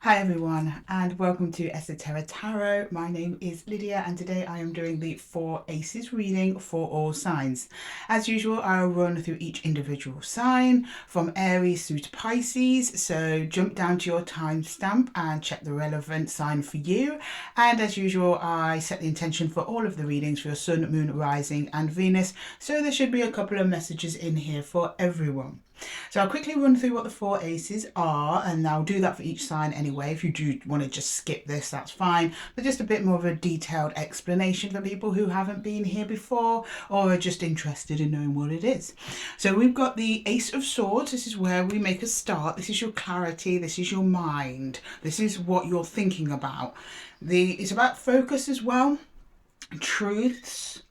Hi everyone and welcome to Esotera Tarot. My name is Lydia and today I am doing the 4 Aces reading for all signs. As usual, I'll run through each individual sign from Aries through to Pisces, so jump down to your timestamp and check the relevant sign for you. And as usual, I set the intention for all of the readings for your Sun, Moon, Rising and Venus, so there should be a couple of messages in here for everyone. So I'll quickly run through what the 4 Aces are, and I'll do that for each sign anyway. If you do want to just skip this, that's fine, but just a bit more of a detailed explanation for people who haven't been here before or are just interested in knowing what it is. So we've got the Ace of Swords. This is where we make a start. This is your clarity. This is your mind. This is what you're thinking about. It's about focus as well, truths,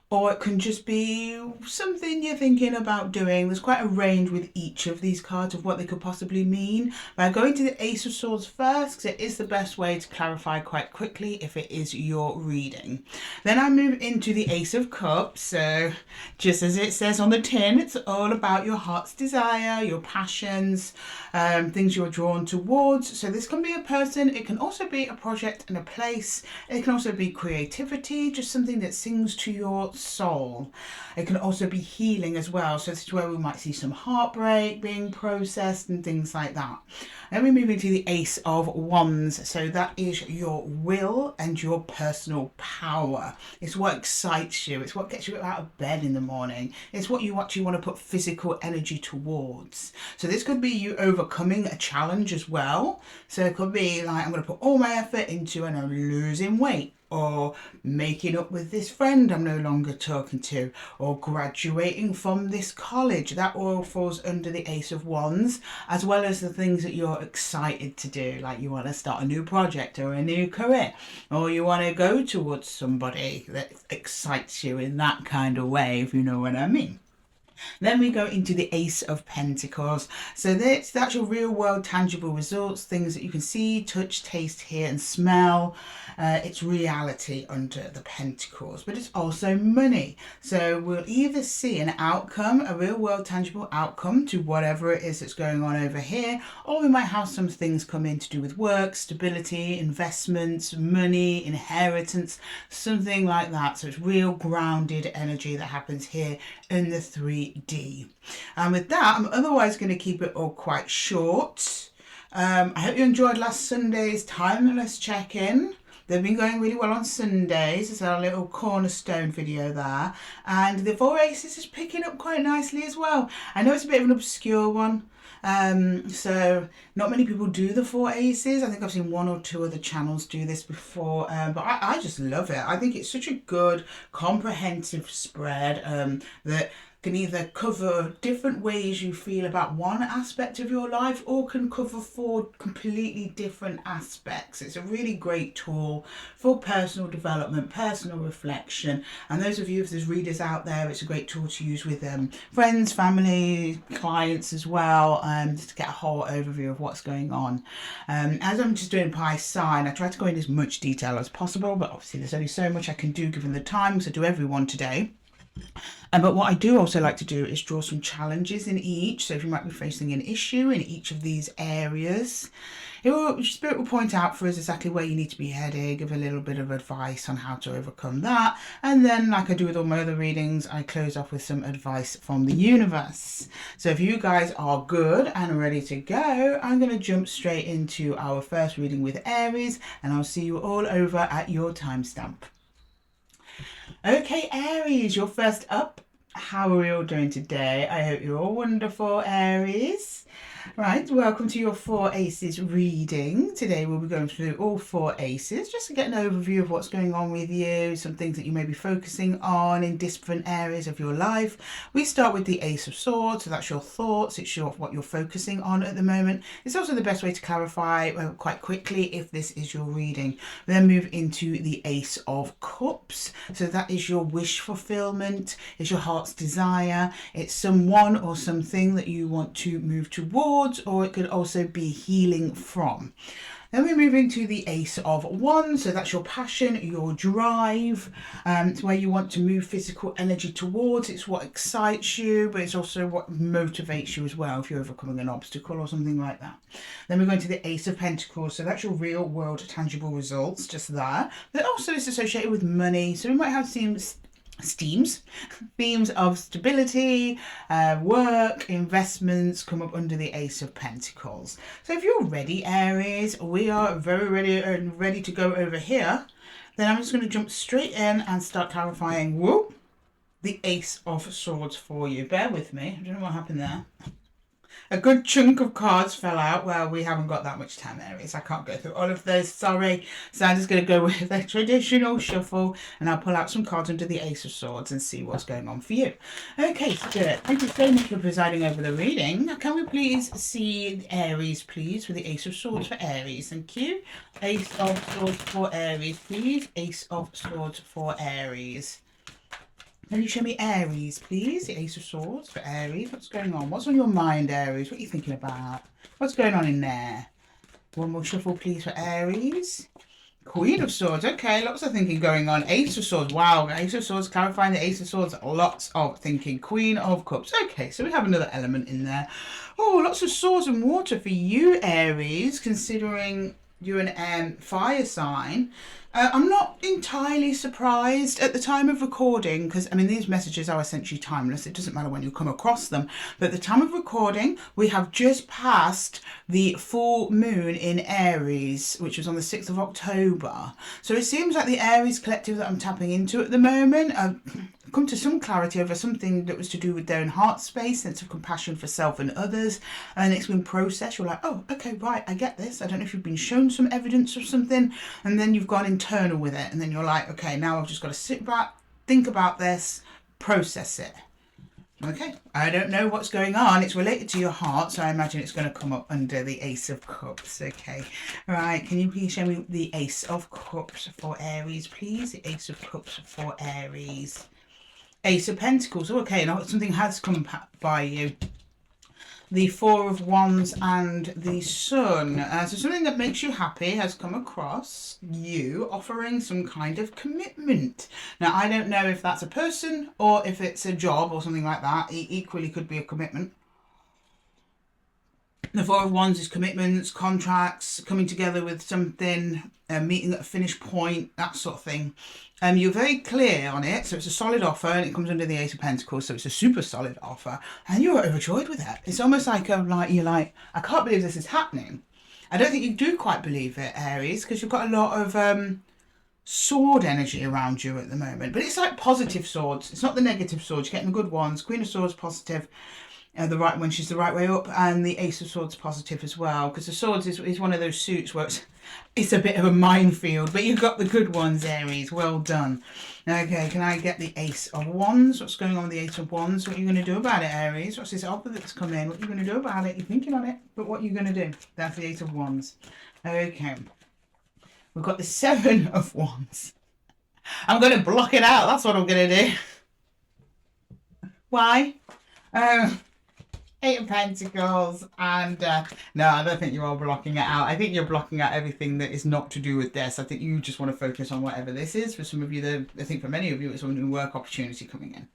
or it can just be something you're thinking about doing. There's quite a range with each of these cards of what they could possibly mean. But I'm going to the Ace of Swords first because it is the best way to clarify quite quickly if it is your reading. Then I move into the Ace of Cups. So just as it says on the tin, it's all about your heart's desire, your passions, things you're drawn towards. So this can be a person, it can also be a project and a place. It can also be creativity, just something that sings to your soul. It can also be healing as well, so this is where we might see some heartbreak being processed and things like that. Then we move into the Ace of Wands. So that is your will and your personal power. It's what excites you, it's what gets you out of bed in the morning, it's what you actually want to put physical energy towards. So this could be you overcoming a challenge as well. So it could be like, I'm going to put all my effort into and I'm losing weight, or making up with this friend I'm no longer talking to, or graduating from this college. That all falls under the Ace of Wands, as well as the things that you're excited to do, like you want to start a new project or a new career, or you want to go towards somebody that excites you in that kind of way, if you know what I mean. Then we go into the Ace of Pentacles. So that's your real world tangible results, things that you can see, touch, taste, hear and smell. It's reality under the Pentacles, but it's also money. So we'll either see an outcome, a real world tangible outcome to whatever it is that's going on over here, or we might have some things come in to do with work, stability, investments, money, inheritance, something like that. So it's real grounded energy that happens here in the 3D. And with that, I'm otherwise going to keep it all quite short. I hope you enjoyed last Sunday's timeless check-in. They've been going really well on Sundays. It's our little cornerstone video there. And the 4 Aces is picking up quite nicely as well. I know it's a bit of an obscure one. So not many people do the 4 Aces. I think I've seen 1 or 2 other channels do this before, but I just love it. I think it's such a good comprehensive spread that can either cover different ways you feel about one aspect of your life or can cover 4 completely different aspects. It's a really great tool for personal development, personal reflection, and those of you, if there's readers out there, it's a great tool to use with friends, family, clients as well, just to get a whole overview of what's going on. As I'm just doing pie sign, I try to go in as much detail as possible, but obviously there's only so much I can do given the time, so I do everyone today. But what I do also like to do is draw some challenges in each. So if you might be facing an issue in each of these areas, Spirit will point out for us exactly where you need to be heading, give a little bit of advice on how to overcome that. And then, like I do with all my other readings, I close off with some advice from the universe. So if you guys are good and ready to go, I'm going to jump straight into our first reading with Aries, and I'll see you all over at your timestamp. Okay, Aries, you're first up. How are we all doing today? I hope you're all wonderful, Aries. Right, welcome to your 4 Aces reading. Today we'll be going through all 4 Aces just to get an overview of what's going on with you, some things that you may be focusing on in different areas of your life. We start with the Ace of Swords, so that's your thoughts, it's what you're focusing on at the moment. It's also the best way to clarify quite quickly if this is your reading. We then move into the Ace of Cups, so that is your wish fulfillment, it's your heart's desire, it's someone or something that you want to move towards, or it could also be healing from. Then we're moving to the Ace of Wands. So that's your passion, your drive. It's where you want to move physical energy towards. It's what excites you, but it's also what motivates you as well if you're overcoming an obstacle or something like that. Then we're going to the Ace of Pentacles. So that's your real world tangible results, just there. But also it's associated with money. So we might have themes of stability, work, investments come up under the Ace of Pentacles. So if you're ready, Aries, we are very ready to go over here. Then I'm just going to jump straight in and start clarifying the Ace of Swords for you. Bear with me. I don't know what happened there. A good chunk of cards fell out. Well, we haven't got that much time, Aries. I can't go through all of those, sorry. So I'm just going to go with the traditional shuffle and I'll pull out some cards under the Ace of Swords and see what's going on for you. Okay, Spirit, thank you so much for presiding over the reading. Now, can we please see Aries, please, with the Ace of Swords for Aries? Thank you. Ace of Swords for Aries, please. Ace of Swords for Aries. Can you show me Aries, please? The Ace of Swords for Aries. What's going on? What's on your mind, Aries? What are you thinking about? What's going on in there? One more shuffle, please, for Aries. Queen of Swords. Okay, lots of thinking going on. Ace of Swords. Wow, Ace of Swords, clarifying the Ace of Swords. Lots of thinking. Queen of Cups. Okay, so we have another element in there. Oh, lots of swords and water for you, Aries, considering you're an fire sign. I'm not entirely surprised at the time of recording because, I mean, these messages are essentially timeless. It doesn't matter when you come across them. But at the time of recording, we have just passed the full moon in Aries, which was on the 6th of October. So it seems like the Aries collective that I'm tapping into at the moment come to some clarity over something that was to do with their own heart space, sense of compassion for self and others, and it's been processed. You're like, oh, okay, right, I get this. I don't know if you've been shown some evidence of something, and then you've gone internal with it, and then you're like, okay, now I've just got to sit back, think about this, process it. Okay, I don't know what's going on. It's related to your heart, so I imagine it's going to come up under the Ace of Cups. Okay, right, can you please show me the Ace of Cups for Aries, please? The Ace of Cups for Aries. Ace of Pentacles. Oh, okay, now something has come by you. The Four of Wands and the Sun. So something that makes you happy has come across you, offering some kind of commitment. Now, I don't know if that's a person or if it's a job or something like that. It equally could be a commitment. The Four of Wands is commitments, contracts, coming together with something, meeting at a finished point, that sort of thing. You're very clear on it, so it's a solid offer, and it comes under the Ace of Pentacles, so it's a super solid offer, and you're overjoyed with it. It's almost like you're like, I can't believe this is happening. I don't think you do quite believe it, Aries, because you've got a lot of sword energy around you at the moment, but it's like positive swords. It's not the negative swords. You're getting the good ones. Queen of Swords, positive. The right one, she's the right way up, and the Ace of Swords positive as well, because the Swords is one of those suits where it's a bit of a minefield, but you've got the good ones, Aries. Well done. Okay, can I get the Ace of Wands? What's going on with the Ace of Wands? What are you going to do about it, Aries? What's this offer that's come in? What are you going to do about it? You're thinking on it, but what are you going to do? That's the Ace of Wands. Okay. We've got the Seven of Wands. I'm going to block it out. That's what I'm going to do. Why? Eight of Pentacles, and no, I don't think you are blocking it out. I think you're blocking out everything that is not to do with this. I think you just want to focus on whatever this is. For some of you, I think for many of you, it's a new work opportunity coming in.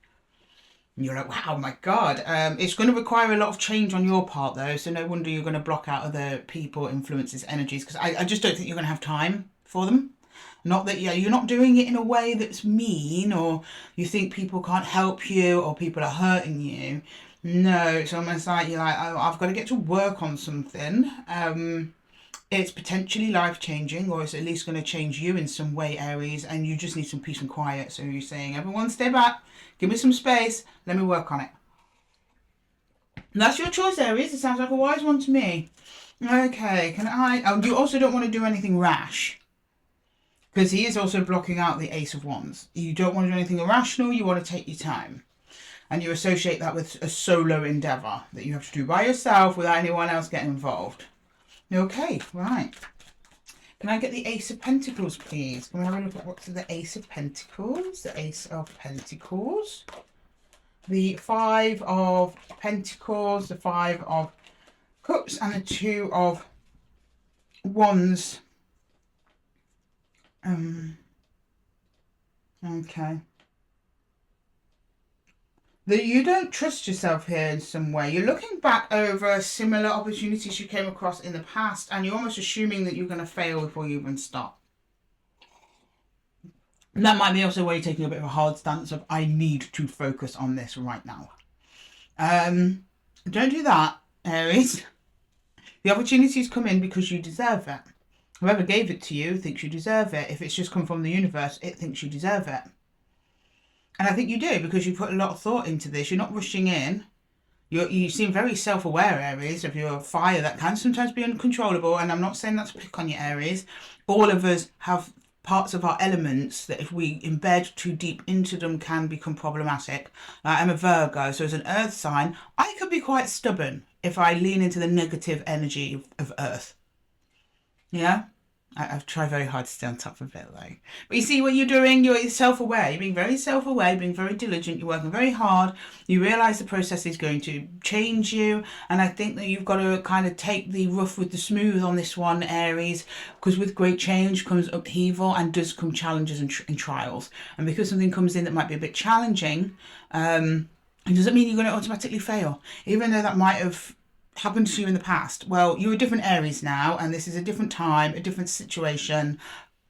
And you're like, wow, my God. It's going to require a lot of change on your part, though, so no wonder you're going to block out other people, influences, energies, because I just don't think you're going to have time for them. Not that you're not doing it in a way that's mean, or you think people can't help you, or people are hurting you. No, it's almost like you're like, oh, I've got to get to work on something. It's potentially life-changing, or it's at least going to change you in some way, Aries, and you just need some peace and quiet. So you're saying, everyone stay back, give me some space, let me work on it. And that's your choice, Aries. It sounds like a wise one to me. Okay, you also don't want to do anything rash, because he is also blocking out the Ace of Wands. You don't want to do anything irrational, you want to take your time. And you associate that with a solo endeavour that you have to do by yourself without anyone else getting involved. Okay, right. Can I get the Ace of Pentacles, please? Can we have a look at what's the Ace of Pentacles? The Ace of Pentacles. The Five of Pentacles, the Five of Cups, and the Two of Wands. Okay. That you don't trust yourself here in some way. You're looking back over similar opportunities you came across in the past, and you're almost assuming that you're going to fail before you even start. And that might be also where you're taking a bit of a hard stance of, I need to focus on this right now. Don't do that, Aries. The opportunities come in because you deserve it. Whoever gave it to you thinks you deserve it. If it's just come from the universe, it thinks you deserve it. And I think you do, because you put a lot of thought into this. You're not rushing in. You seem very self-aware, Aries, of your fire that can sometimes be uncontrollable. And I'm not saying that to pick on you, Aries. All of us have parts of our elements that if we embed too deep into them can become problematic. I'm a Virgo, so as an earth sign, I could be quite stubborn if I lean into the negative energy of earth. Yeah? I've tried very hard to stay on top of it, though. But you see what you're doing? You're self-aware. You're being very self-aware, being very diligent. You're working very hard. You realise the process is going to change you. And I think that you've got to kind of take the rough with the smooth on this one, Aries, because with great change comes upheaval and does come challenges and trials. And because something comes in that might be a bit challenging, it doesn't mean you're going to automatically fail, even though that might have happened to you in the past. Well, you're a different Aries now, and this is a different time, a different situation,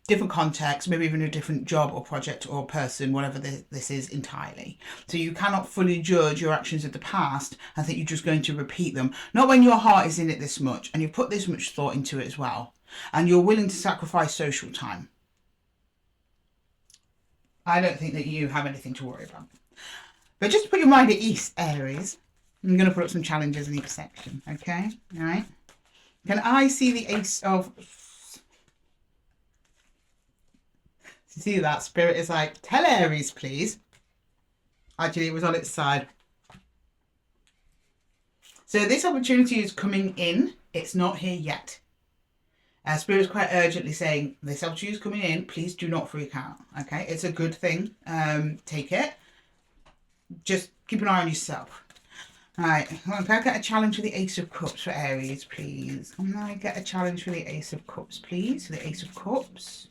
different context, maybe even a different job or project or person, whatever this is entirely. So you cannot fully judge your actions of the past and think you're just going to repeat them. Not when your heart is in it this much and you've put this much thought into it as well, and you're willing to sacrifice social time. I don't think that you have anything to worry about. But just to put your mind at ease, Aries, I'm going to put up some challenges in each section, okay? All right. Can I see the Ace of... See that? Spirit is like, tell Aries, please. Actually, it was on its side. So this opportunity is coming in. It's not here yet. Spirit is quite urgently saying, this opportunity is coming in. Please do not freak out, okay? It's a good thing. Take it. Just keep an eye on yourself. Right, well, can I get a challenge for the Ace of Cups for Aries, please? Can I get a challenge for the Ace of Cups, please? For the Ace of Cups.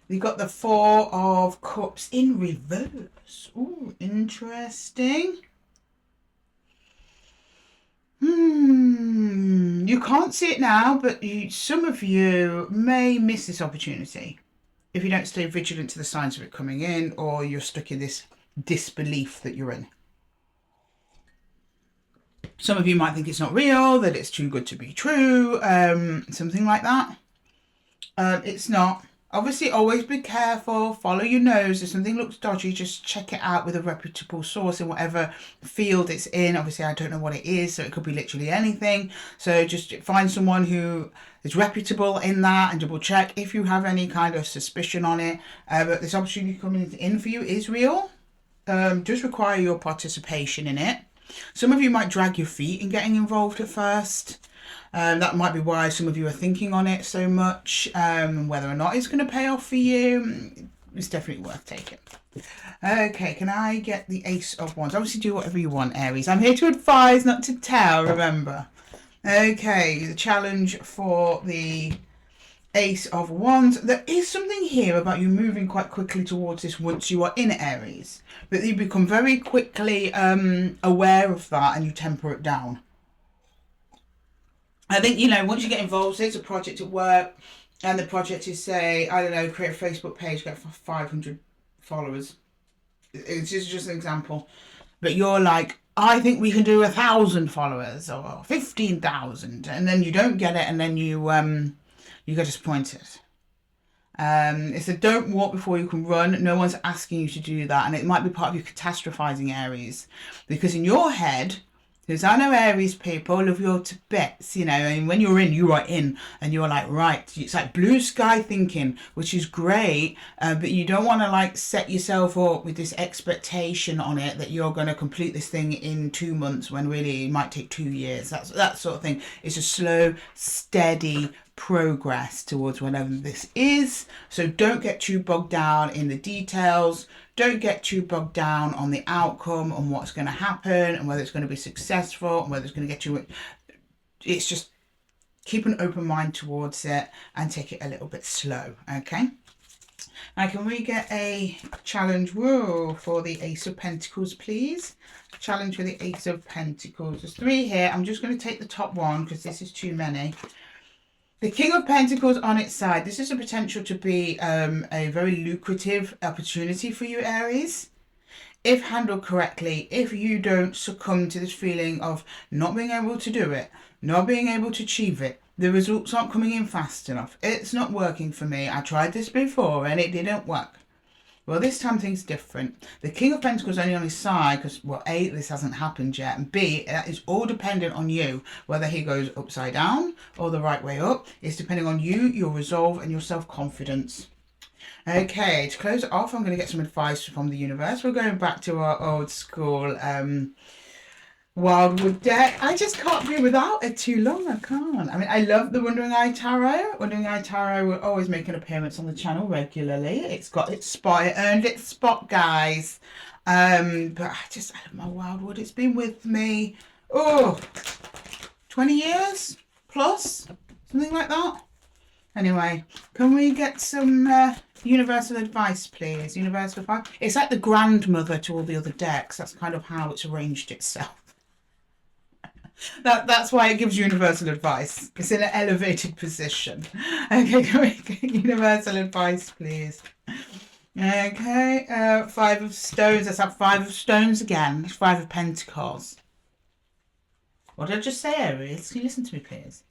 We've got the Four of Cups in reverse. Ooh, interesting. You can't see it now, but some of you may miss this opportunity if you don't stay vigilant to the signs of it coming in, or you're stuck in this disbelief that you're in. Some of you might think it's not real, that it's too good to be true, something like that. It's not. Obviously, always be careful, follow your nose. If something looks dodgy, just check it out with a reputable source in whatever field it's in. Obviously, I don't know what it is, so it could be literally anything. So just find someone who is reputable in that and double check if you have any kind of suspicion on it. But this opportunity coming in for you is real. Does require your participation in it. Some of you might drag your feet in getting involved at first. That might be why some of you are thinking on it so much. Whether or not it's going to pay off for you, it's definitely worth taking. Okay, can I get the Ace of Wands? Obviously do whatever you want, Aries. I'm here to advise, not to tell, remember. Okay, the challenge for the Ace of Wands. There is something here about you moving quite quickly towards this once you are in Aries. But you become very quickly aware of that and you temper it down. I think, once you get involved, say it's a project at work and the project is, say, I don't know, create a Facebook page, get 500 followers. It's just an example. But you're like, I think we can do 1,000 followers or 15,000. And then you don't get it and then you get disappointed. It's a don't walk before you can run. No one's asking you to do that. And it might be part of your catastrophizing, Aries. Because in your head, because I know Aries people love you to bits, and when you're in, you are in. And you're like, right, it's like blue sky thinking, which is great. But you don't want to set yourself up with this expectation on it that you're going to complete this thing in 2 months when really it might take 2 years. That sort of thing. It's a slow, steady progress towards whatever this is. So don't get too bogged down in the details. Don't get too bogged down on the outcome, on what's going to happen and whether it's going to be successful and whether it's going to get you. It's just keep an open mind towards it and take it a little bit slow, okay? Now, can we get a challenge, whoa, for the Ace of Pentacles, please? Challenge for the Ace of Pentacles. There's 3 here. I'm just going to take the top one because this is too many. The King of Pentacles on its side. This is a potential to be a very lucrative opportunity for you, Aries. If handled correctly, if you don't succumb to this feeling of not being able to do it, not being able to achieve it, the results aren't coming in fast enough, it's not working for me, I tried this before and it didn't work. Well, this time things different. The King of Pentacles only on his side because, well, A, this hasn't happened yet, and B, that is all dependent on you. Whether he goes upside down or the right way up is depending on you, your resolve and your self-confidence. Okay, to close it off, I'm going to get some advice from the universe. We're going back to our old school Wildwood deck. I just can't be without it too long. I can't. I mean, I love the Wandering Eye Tarot. Wandering Eye Tarot will always make an appearance on the channel regularly. It's got its spot. It earned its spot, guys. But I love my Wildwood. It's been with me, 20 years plus, something like that. Anyway, can we get some universal advice, please? Universal advice. It's like the grandmother to all the other decks. That's kind of how it's arranged itself. That's why it gives universal advice. It's in an elevated position. Okay, can we get universal advice, please? Okay, 5 of Stones. Let's have 5 of Stones again. 5 of Pentacles. What did I just say, Aries? Can you listen to me, please?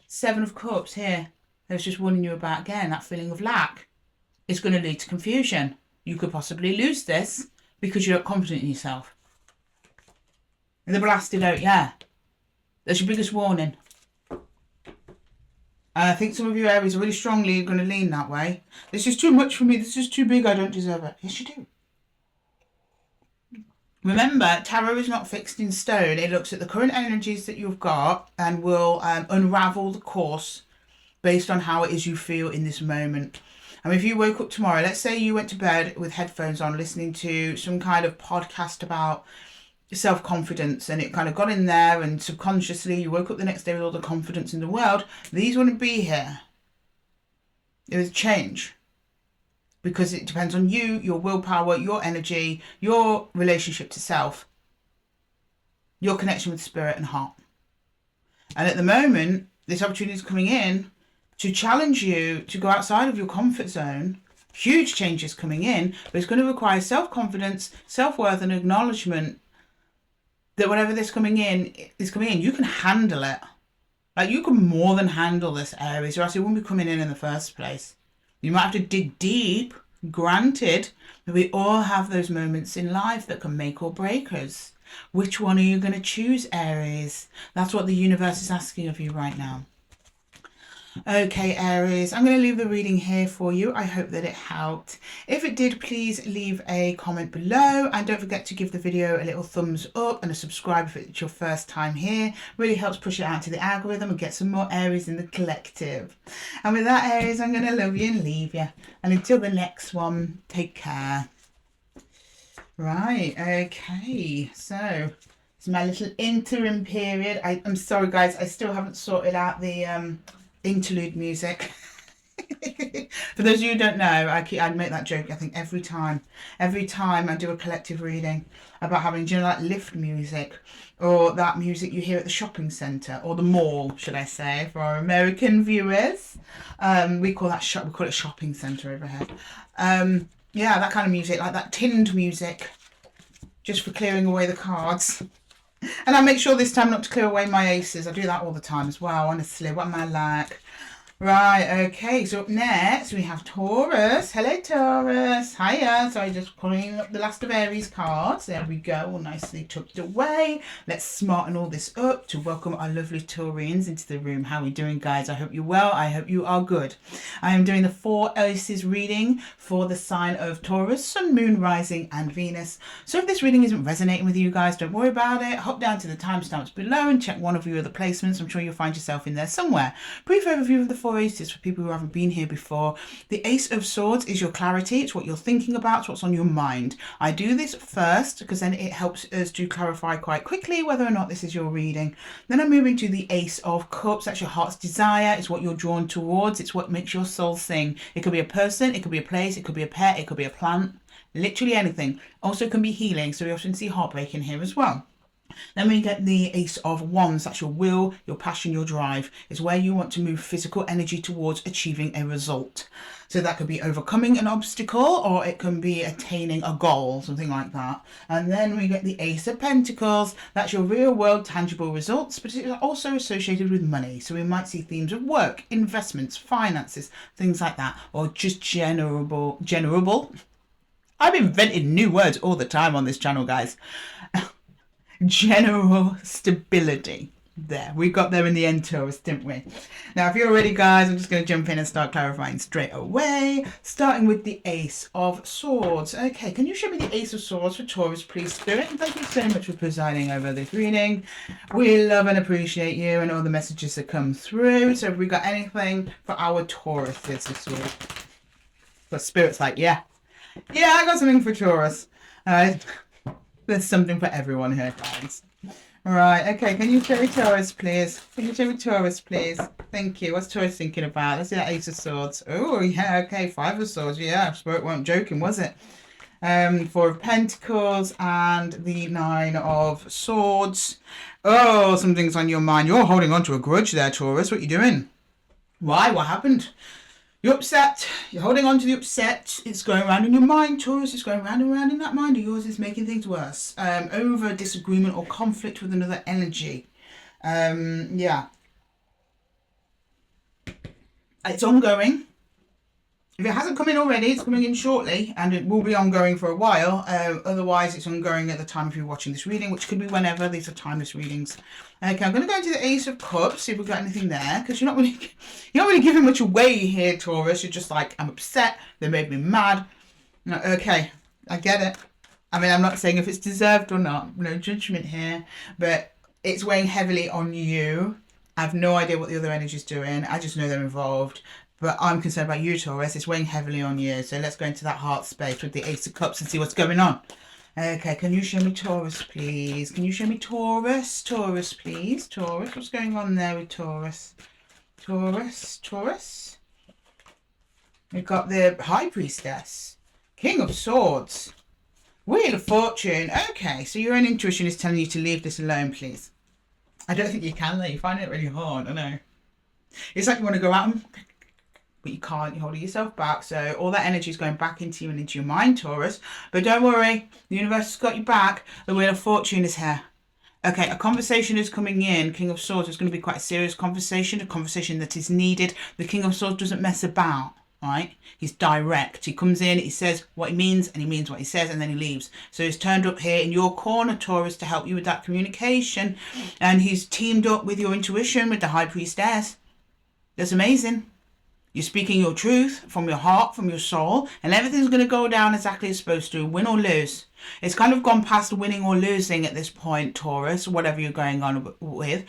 7 of Cups here. I was just warning you about, again, that feeling of lack. It's going to lead to confusion. You could possibly lose this because you're not confident in yourself. And they're blasted out, yeah. That's your biggest warning. And I think some of you Aries are really strongly going to lean that way. This is too much for me. This is too big. I don't deserve it. Yes, you do. Remember, tarot is not fixed in stone. It looks at the current energies that you've got and will unravel the course based on how it is you feel in this moment. I mean, if you woke up tomorrow, let's say you went to bed with headphones on, listening to some kind of podcast about self-confidence, and it kind of got in there, and subconsciously you woke up the next day with all the confidence in the world, these wouldn't be here. It was a change. Because it depends on you, your willpower, your energy, your relationship to self, your connection with spirit and heart. And at the moment, this opportunity is coming in to challenge you to go outside of your comfort zone. Huge changes coming in, but it's going to require self-confidence, self-worth and acknowledgement that whatever this coming in, you can handle it. Like, you can more than handle this, Aries, or else it wouldn't be coming in the first place. You might have to dig deep, granted, but we all have those moments in life that can make or break us. Which one are you going to choose, Aries? That's what the universe is asking of you right now. Okay, Aries, I'm going to leave the reading here for you. I hope that it helped. If it did, please leave a comment below, and don't forget to give the video a little thumbs up and a subscribe if it's your first time here. Really helps push it out to the algorithm and get some more Aries in the collective. And with that, Aries, I'm going to love you and leave you. And until the next one, take care. Right, okay, so it's my little interim period. I'm sorry, guys, I still haven't sorted out the interlude music. For those of you who don't know, I'd make that joke, I think, every time I do a collective reading about having, do you know, like lift music, or that music you hear at the shopping centre, or the mall, should I say, for our American viewers. We call it shopping centre over here. Yeah, that kind of music, like that tinned music, just for clearing away the cards. And I make sure this time not to clear away my aces. I do that all the time as well, honestly. What am I like? Right, okay, so up next we have Taurus. Hello, Taurus. Hiya. So I just pulling up the last of Aries cards. There we go, all nicely tucked away. Let's smarten all this up to welcome our lovely Taurians into the room. How are we doing, guys? I hope you're well. I hope you are good. I am doing the 4 Aces reading for the sign of Taurus, Sun, Moon, Rising and Venus. So if this reading isn't resonating with you guys, don't worry about it. Hop down to the timestamps below and check one of your other placements. I'm sure you'll find yourself in there somewhere. Brief overview of the 4 aces for people who haven't been here before. The Ace of Swords is your clarity. It's what you're thinking about. It's what's on your mind. I do this first because then it helps us to clarify quite quickly whether or not this is your reading. Then I move into the Ace of Cups. That's your heart's desire. It's what you're drawn towards. It's what makes your soul sing. It could be a person, it could be a place, it could be a pet, it could be a plant, literally anything. Also can be healing. So we often see heartbreak in here as well. Then we get the Ace of Wands. That's your will, your passion, your drive. It's where you want to move physical energy towards achieving a result. So that could be overcoming an obstacle, or it can be attaining a goal, something like that. And then we get the Ace of Pentacles. That's your real world tangible results, but it's also associated with money. So we might see themes of work, investments, finances, things like that, or just generable. I'm inventing new words all the time on this channel, guys. General stability. There, we got there in the end, Taurus, didn't we? Now, if you're ready, guys, I'm just going to jump in and start clarifying straight away, starting with the Ace of Swords. Okay, can you show me the Ace of Swords for Taurus, please, Spirit? And thank you so much for presiding over this reading. We love and appreciate you and all the messages that come through. So have we got anything for our Taurus this week? The Spirit's like, yeah, I got something for Taurus. All right. There's something for everyone here, guys. Right, okay, can you show me Taurus, please? Can you show me Taurus, please? Thank you. What's Taurus thinking about? Let's see that Ace of Swords. Oh, yeah, okay, 5 of Swords. Yeah, Spirit weren't joking, was it? 4 of Pentacles and the 9 of Swords. Oh, something's on your mind. You're holding on to a grudge there, Taurus. What are you doing? Why? What happened? You're upset. You're holding on to the upset. It's going around in your mind, Taurus. It's going round and round in that mind of yours. It's making things worse. Over disagreement or conflict with another energy. Yeah. It's ongoing. If it hasn't come in already, it's coming in shortly, and it will be ongoing for a while. Otherwise, it's ongoing at the time of you watching this reading, which could be whenever. These are timeless readings. Okay, I'm going to go into the Ace of Cups, see if we've got anything there, because you're not really giving much away here, Taurus. You're just like, I'm upset. They made me mad. No, okay, I get it. I mean, I'm not saying if it's deserved or not. No judgment here, but it's weighing heavily on you. I have no idea what the other energy is doing. I just know they're involved. But I'm concerned about you, Taurus. It's weighing heavily on you. So let's go into that heart space with the Ace of Cups and see what's going on. Okay, can you show me Taurus, please? Can you show me Taurus? Taurus, please. Taurus, what's going on there with Taurus? Taurus. We've got the High Priestess. King of Swords. Wheel of Fortune. Okay, so your own intuition is telling you to leave this alone, please. I don't think you can, though. You find it really hard, I know. It's like you want to go out and... but you can't, you're holding yourself back. So all that energy is going back into you and into your mind, Taurus. But don't worry, the universe has got you back. The Wheel of Fortune is here. Okay, a conversation is coming in. King of Swords is going to be quite a serious conversation, a conversation that is needed. The King of Swords doesn't mess about, right? He's direct. He comes in, he says what he means, and he means what he says, and then he leaves. So he's turned up here in your corner, Taurus, to help you with that communication. And he's teamed up with your intuition, with the High Priestess. That's amazing. You're speaking your truth from your heart, from your soul, and everything's going to go down exactly as supposed to, win or lose. It's kind of gone past winning or losing at this point, Taurus, whatever you're going on with.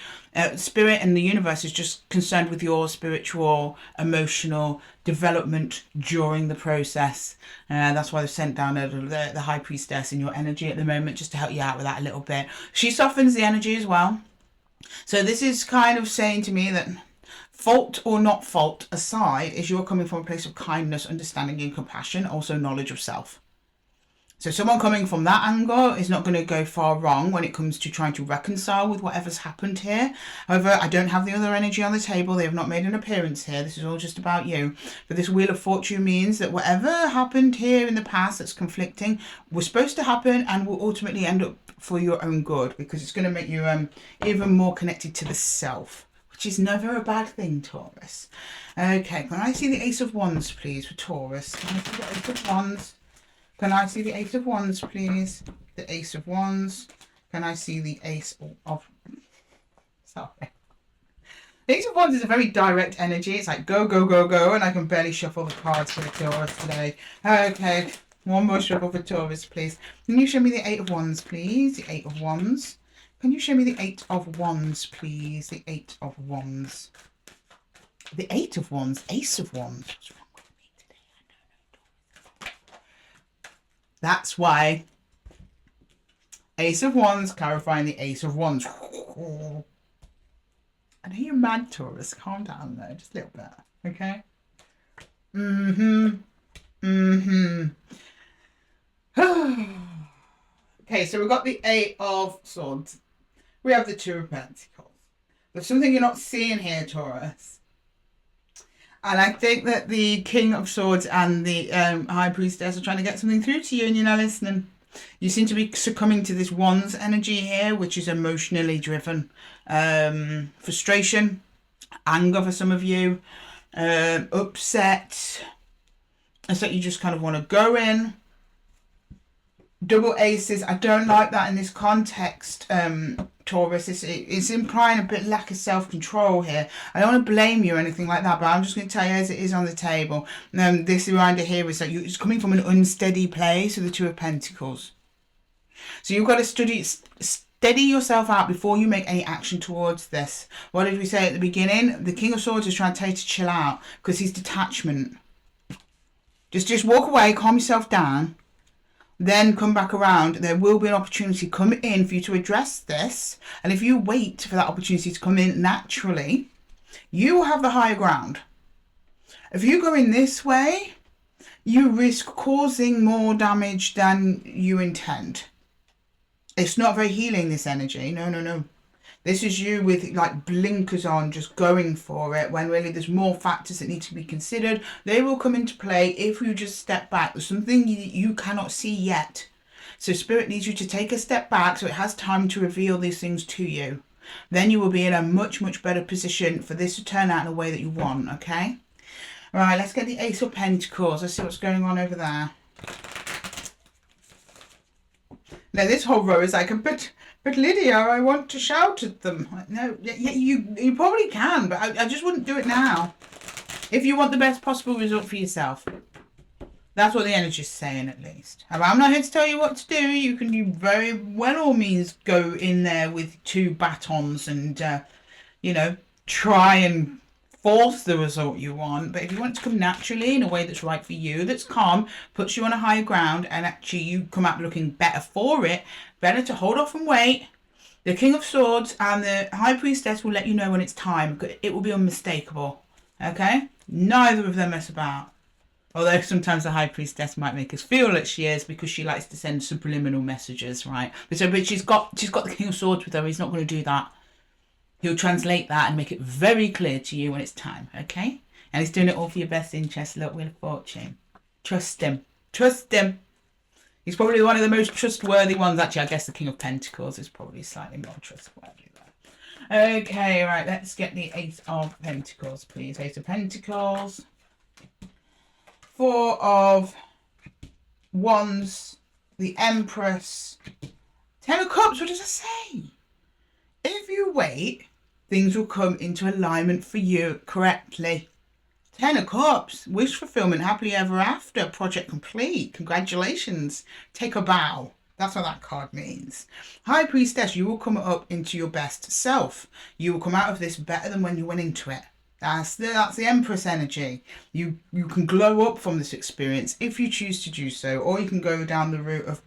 Spirit and the universe is just concerned with your spiritual, emotional development during the process. That's why they've sent down the High Priestess in your energy at the moment, just to help you out with that a little bit. She softens the energy as well. So this is kind of saying to me that... fault or not fault aside, is you're coming from a place of kindness, understanding and compassion, also knowledge of self. So someone coming from that angle is not going to go far wrong when it comes to trying to reconcile with whatever's happened here. However, I don't have the other energy on the table. They have not made an appearance here. This is all just about you. But this Wheel of Fortune means that whatever happened here in the past that's conflicting was supposed to happen and will ultimately end up for your own good, because it's going to make you even more connected to the self. Which is never a bad thing, Taurus. Okay, can I see the Ace of Wands, please, for Taurus? Can I see the Ace of Wands? Can I see the Ace of Wands, please? The Ace of Wands. Can I see the Ace of... Sorry. The Ace of Wands is a very direct energy. It's like go, go, go, go, and I can barely shuffle the cards for the Taurus today. Okay, one more shuffle for Taurus, please. Can you show me the Eight of Wands, please? The Eight of Wands. Can you show me the Eight of Wands, please? The Eight of Wands. The Eight of Wands, Ace of Wands. What's wrong with me today? I don't know. That's why Ace of Wands clarifying the Ace of Wands. I know you're mad, Taurus. Calm down though, just a little bit, okay? Okay, so we've got the Eight of Swords. We have the Two of Pentacles. There's something you're not seeing here, Taurus. And I think that the King of Swords and the High Priestess are trying to get something through to you and you're not listening. You seem to be succumbing to this Wands energy here, which is emotionally driven. Frustration, anger for some of you, upset. It's like you just kind of want to go in. Double aces, I don't like that in this context, Taurus. It's implying a bit lack of self-control here. I don't want to blame you or anything like that, but I'm just going to tell you as it is on the table. This reminder here is that it's coming from an unsteady place with the Two of Pentacles. So you've got to steady yourself out before you make any action towards this. What did we say at the beginning? The King of Swords is trying to tell you to chill out because he's detachment. Just walk away, calm yourself down. Then come back around. There will be an opportunity come in for you to address this. And if you wait for that opportunity to come in naturally, you will have the higher ground. If you go in this way, you risk causing more damage than you intend. It's not very healing, this energy. No. This is you with like blinkers on, just going for it, when really there's more factors that need to be considered. They will come into play if you just step back. There's something you cannot see yet. So Spirit needs you to take a step back so it has time to reveal these things to you. Then you will be in a much, much better position for this to turn out in a way that you want, okay? All right, let's get the Ace of Pentacles. Let's see what's going on over there. Now, this whole row is like, but Lydia, I want to shout at them. No, yeah, you probably can, but I just wouldn't do it now. If you want the best possible result for yourself. That's what the energy is saying, at least. I'm not here to tell you what to do. You can very well all means go in there with two batons and, try and force the result you want. But if you want it to come naturally in a way that's right for you, that's calm, puts you on a higher ground, and actually you come out looking better for it, better to hold off and wait. The King of Swords and the High Priestess will let you know when it's time. It will be unmistakable. Okay? Neither of them mess about. Although sometimes the High Priestess might make us feel that she is because she likes to send subliminal messages, right? But she's got the King of Swords with her. He's not going to do that. He'll translate that and make it very clear to you when it's time, okay? And he's doing it all for your best interest. Look, Wheel of Fortune. Trust him. Trust him. He's probably one of the most trustworthy ones. Actually, I guess the King of Pentacles is probably slightly more trustworthy there. Okay, right, let's get the Ace of Pentacles, please. Ace of Pentacles. Four of Wands. The Empress. Ten of Cups, what does it say? If you wait, things will come into alignment for you correctly. Ten of Cups, wish fulfillment, happily ever after, project complete. Congratulations. Take a bow. That's what that card means. High Priestess, you will come up into your best self. You will come out of this better than when you went into it. That's the Empress energy. You can glow up from this experience if you choose to do so, or you can go down the route of,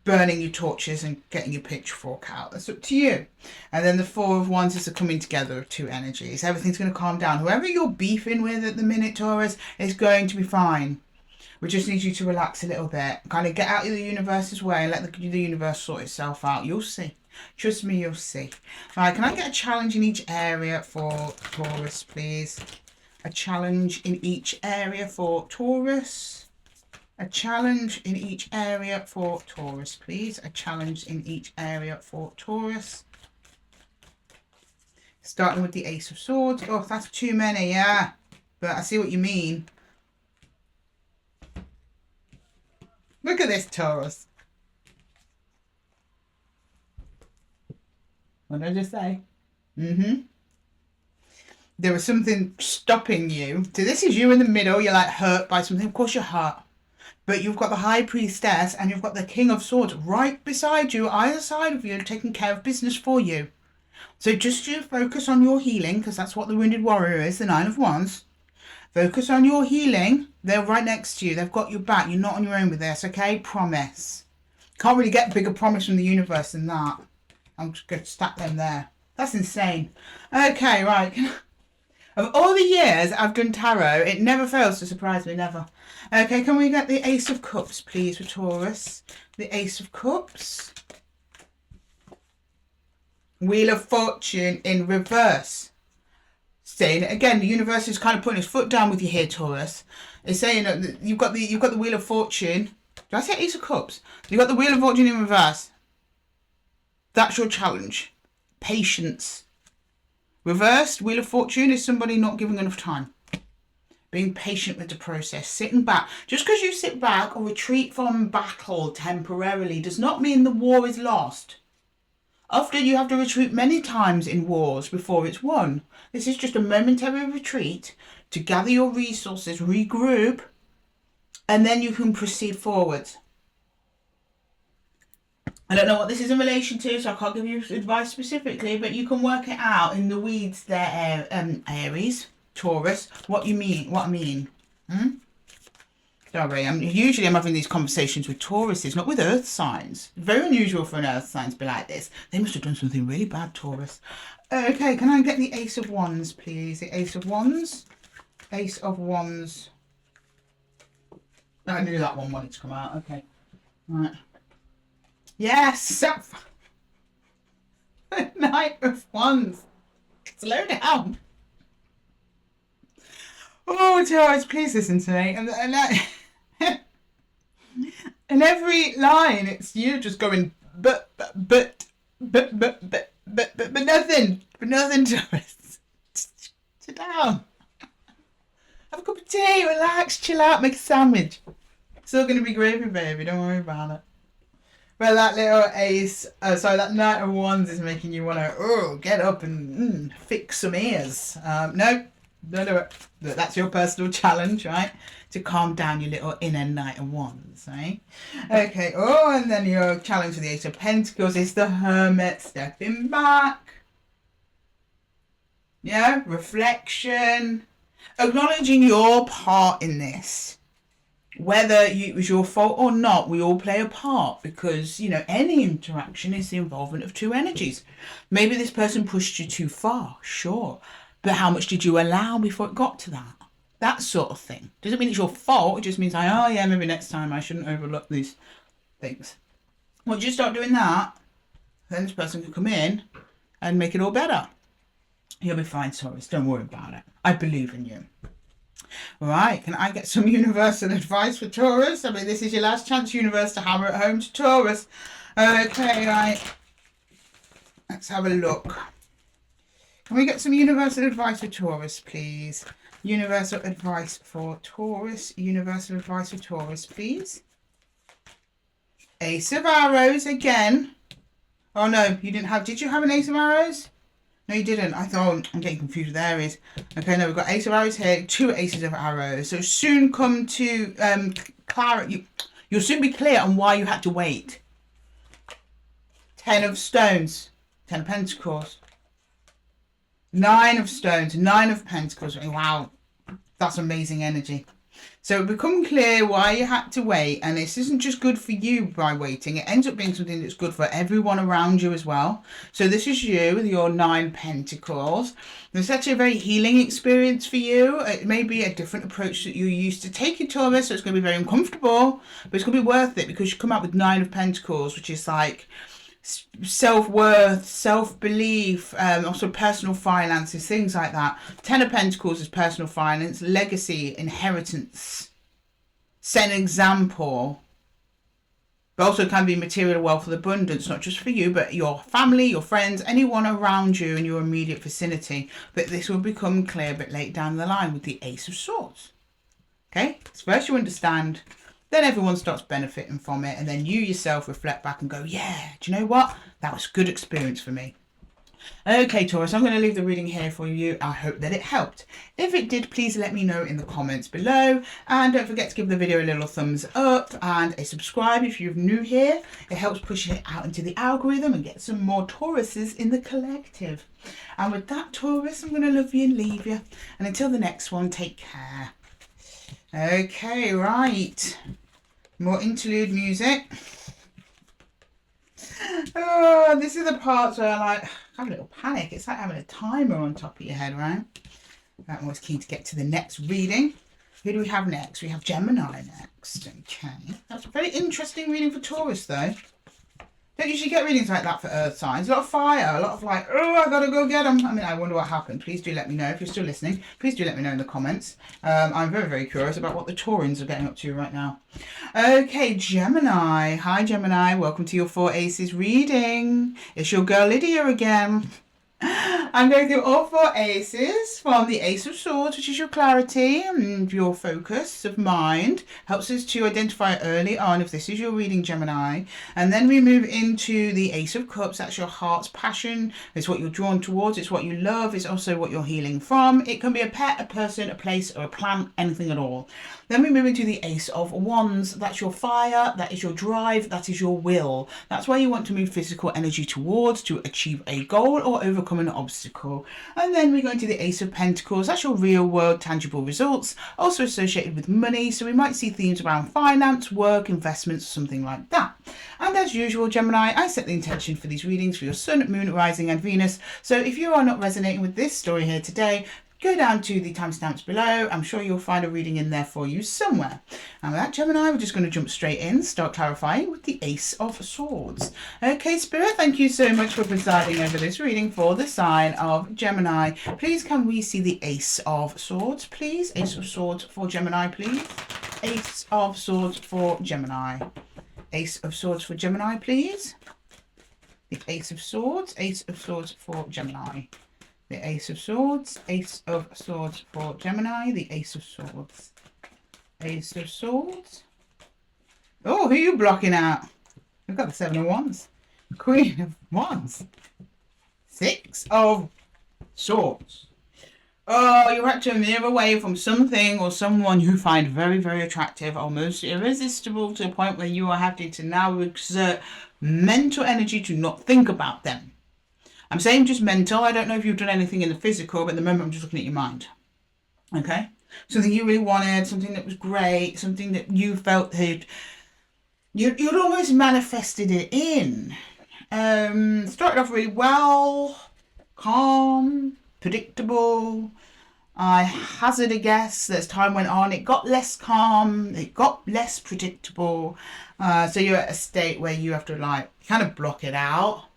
burning your torches and getting your pitchfork out. That's up to you. And then the Four of Wands is the coming together of two energies. Everything's going to calm down. Whoever you're beefing with at the minute, Taurus, is going to be fine. We just need you to relax a little bit. Kind of get out of the universe's way and let the universe sort itself out. You'll see. Trust me, you'll see. All right, can I get a challenge in each area for Taurus, please? A challenge in each area for Taurus. A challenge in each area for Taurus, please. A challenge in each area for Taurus. Starting with the Ace of Swords. Oh, that's too many, yeah. But I see what you mean. Look at this, Taurus. What did I just say? There was something stopping you. So this is you in the middle. You're like hurt by something. Of course you're hurt. But you've got the High Priestess and you've got the King of Swords right beside you, either side of you, taking care of business for you. So just you focus on your healing, because that's what the Wounded Warrior is, the Nine of Wands. Focus on your healing. They're right next to you. They've got your back. You're not on your own with this, okay? Promise. Can't really get a bigger promise from the universe than that. I'm just going to stack them there. That's insane. Okay, right. Of all the years I've done tarot, it never fails to surprise me, never. Okay, can we get the Ace of Cups, please, for Taurus? The Ace of Cups. Wheel of Fortune in reverse. Saying it again, the universe is kind of putting its foot down with you here, Taurus. It's saying that you've got the Wheel of Fortune. Did I say Ace of Cups? You've got the Wheel of Fortune in reverse. That's your challenge. Patience. Reversed, Wheel of Fortune is somebody not giving enough time. Being patient with the process. Sitting back. Just because you sit back or retreat from battle temporarily does not mean the war is lost. Often you have to retreat many times in wars before it's won. This is just a momentary retreat to gather your resources, regroup, and then you can proceed forward. I don't know what this is in relation to, so I can't give you advice specifically, but you can work it out in the weeds there, Aries, Taurus, what I mean. Sorry, I'm having these conversations with Tauruses, not with earth signs. Very unusual for an earth sign to be like this. They must have done something really bad, Taurus. Okay, can I get the Ace of Wands, please? The Ace of Wands. Ace of Wands. I knew that one wanted to come out. Okay. Right. Yes! Knight of Wands. Slow down. Oh, Taurus, please listen to me. And every line, it's you just going, but nothing. But nothing, Taurus. Sit down. Have a cup of tea, relax, chill out, make a sandwich. It's all going to be gravy, baby. Don't worry about it. Well, that little ace, that Knight of Wands is making you want to, get up and fix some ears. No, don't do it. That's your personal challenge, right? To calm down your little inner Knight of Wands, right? Okay, and then your challenge for the Ace of Pentacles is the Hermit, stepping back. Yeah, reflection. Acknowledging your part in this. Whether it was your fault or not, we all play a part because, any interaction is the involvement of two energies. Maybe this person pushed you too far, sure. But how much did you allow before it got to that? That sort of thing. Doesn't mean it's your fault. It just means, maybe next time I shouldn't overlook these things. Once you start doing that, then this person can come in and make it all better. You'll be fine, Taurus. Don't worry about it. I believe in you. Right, can I get some universal advice for Taurus? I mean, this is your last chance, universe, to hammer it home to Taurus. Okay, right. Let's have a look. Can we get some universal advice for Taurus, please? Universal advice for Taurus. Universal advice for Taurus, please. Ace of Arrows again. Oh, no, you didn't have... Did you have an Ace of Arrows? No, you didn't. I thought, I'm getting confused with Aries. Okay, no, we've got Ace of Arrows here, two Aces of Arrows. So soon come to clarity. You'll soon be clear on why you had to wait. 10 of Stones, 10 of Pentacles. 9 of Stones, 9 of Pentacles. Wow, that's amazing energy. So it become clear why you had to wait, and this isn't just good for you by waiting. It ends up being something that's good for everyone around you as well. So this is you with your 9 Pentacles. It's actually a very healing experience for you. It may be a different approach that you're used to taking, Taurus, so it's going to be very uncomfortable, but it's going to be worth it because you come out with 9 of Pentacles, which is like self-worth, self-belief, also personal finances, things like that. 10 of Pentacles is personal finance, legacy, inheritance, set an example, but also can be material wealth and abundance, not just for you, but your family, your friends, anyone around you in your immediate vicinity. But this will become clear a bit later down the line with the Ace of Swords. Okay, so first you understand, then everyone starts benefiting from it, and then you yourself reflect back and go, yeah, do you know what? That was a good experience for me. Okay, Taurus, I'm going to leave the reading here for you. I hope that it helped. If it did, please let me know in the comments below. And don't forget to give the video a little thumbs up and a subscribe if you're new here. It helps push it out into the algorithm and get some more Tauruses in the collective. And with that, Taurus, I'm going to love you and leave you. And until the next one, take care. Okay, right. More interlude music. Oh, this is the parts where I have a little panic. It's like having a timer on top of your head, right? I'm always keen to get to the next reading. Who do we have next? We have Gemini next. Okay. That's a very interesting reading for Taurus, though. Don't usually get readings like that for earth signs. A lot of fire, a lot of like, oh, I gotta go get them. I mean, I wonder what happened. Please do let me know. If you're still listening, please do let me know in the comments. I'm very, very curious about what the Taurans are getting up to right now. Okay, Gemini. Hi, Gemini. Welcome to your 4 Aces reading. It's your girl Lydia again. I'm going through all 4 aces from the Ace of Swords, which is your clarity and your focus of mind. Helps us to identify early on if this is your reading, Gemini. And then we move into the Ace of Cups. That's your heart's passion. It's what you're drawn towards. It's what you love. It's also what you're healing from. It can be a pet, a person, a place, or a plant, anything at all. Then we move into the Ace of Wands. That's your fire. That is your drive. That is your will. That's where you want to move physical energy towards to achieve a goal or overcome an obstacle. And then we go into the Ace of Pentacles. That's your real world tangible results, also associated with money. So we might see themes around finance, work, investments, something like that. And as usual, Gemini, I set the intention for these readings for your Sun, Moon, Rising and Venus. So if you are not resonating with this story here today, go down to the timestamps below. I'm sure you'll find a reading in there for you somewhere. And with that, Gemini, we're just going to jump straight in, start clarifying with the Ace of Swords. Okay, Spirit, thank you so much for presiding over this reading for the sign of Gemini. Please, can we see the Ace of Swords, please? Ace of Swords for Gemini, please. Ace of Swords for Gemini. Ace of Swords for Gemini, please. The Ace of Swords for Gemini. The Ace of Swords for Gemini, the Ace of Swords. Ace of Swords. Oh, who are you blocking out? We've got the 7 of Wands. Queen of Wands. 6 of Swords. Oh, you're actually move away from something or someone you find very, very attractive, almost irresistible, to a point where you are having to now exert mental energy to not think about them. I'm saying just mental. I don't know if you've done anything in the physical, but at the moment I'm just looking at your mind. Okay? Something you really wanted, something that was great, something that you felt you'd almost manifested it in. Started off really well, calm, predictable. I hazard a guess that as time went on, it got less calm, it got less predictable. So you're at a state where you have to kind of block it out.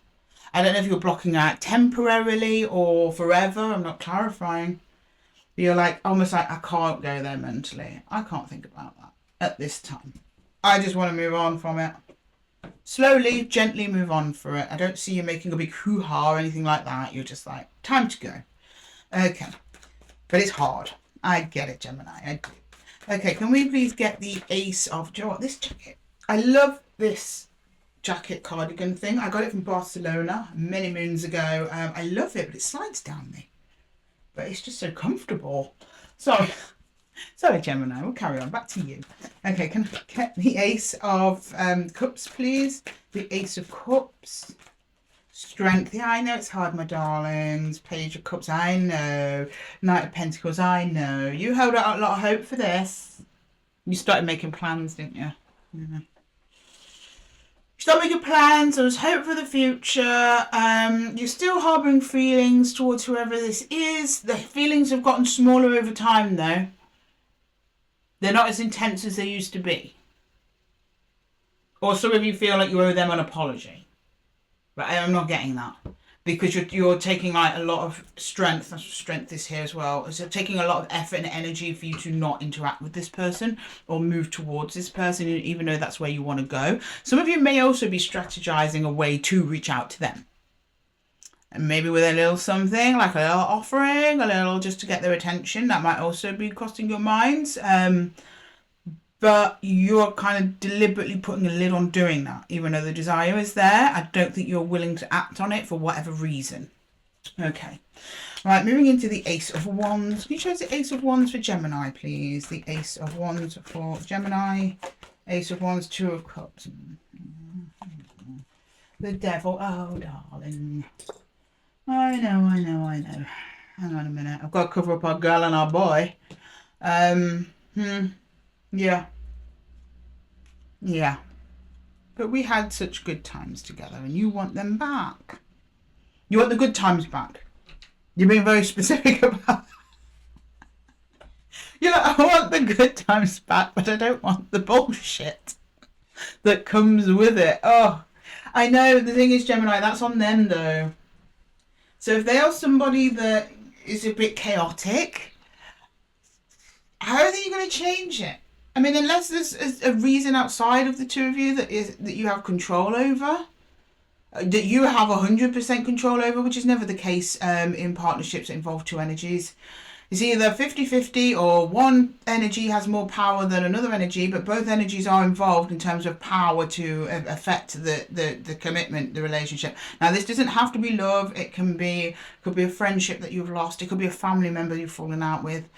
I don't know if you're blocking out temporarily or forever. I'm not clarifying. You're almost like, I can't go there mentally. I can't think about that at this time. I just want to move on from it. Slowly, gently move on for it. I don't see you making a big hoo-ha or anything like that. You're just like, time to go. Okay. But it's hard. I get it, Gemini. I do. Okay, can we please get the Ace of... Do you know what? This jacket. I love this jacket cardigan thing. I got it from Barcelona many moons ago. I love it, but it slides down me. But it's just so comfortable. Sorry, Gemini. We'll carry on. Back to you. Okay, can I get the Ace of Cups, please? The Ace of Cups. Strength. Yeah, I know it's hard, my darlings. Page of Cups. I know. Knight of Pentacles. I know. You held out a lot of hope for this. You started making plans, didn't you? Yeah. Start making plans. There was hope for the future. You're still harbouring feelings towards whoever this is. The feelings have gotten smaller over time, though. They're not as intense as they used to be. Or some of you feel like you owe them an apology. But I'm not getting that. Because you're taking a lot of strength. That's what strength is here as well. So taking a lot of effort and energy for you to not interact with this person or move towards this person, even though that's where you want to go. Some of you may also be strategizing a way to reach out to them. And maybe with a little something, like a little offering, a little just to get their attention. That might also be crossing your minds. But you're kind of deliberately putting a lid on doing that. Even though the desire is there, I don't think you're willing to act on it for whatever reason. Okay. Right, moving into the Ace of Wands. Can you show us the Ace of Wands for Gemini, please? The Ace of Wands for Gemini. Ace of Wands, Two of Cups. The Devil. Oh, darling. I know. Hang on a minute. I've got to cover up our girl and our boy. Yeah. Yeah. But we had such good times together and you want them back. You want the good times back. You're being very specific about that. You're like, I want the good times back, but I don't want the bullshit that comes with it. Oh, I know. The thing is, Gemini, that's on them though. So if they are somebody that is a bit chaotic, how are they going to change it? I mean, unless there's a reason outside of the two of you that you have control over, that you have 100% control over, which is never the case in partnerships that involve two energies. It's either 50-50 or one energy has more power than another energy, but both energies are involved in terms of power to affect the commitment, the relationship. Now, this doesn't have to be love. It could be a friendship that you've lost. It could be a family member you've fallen out with.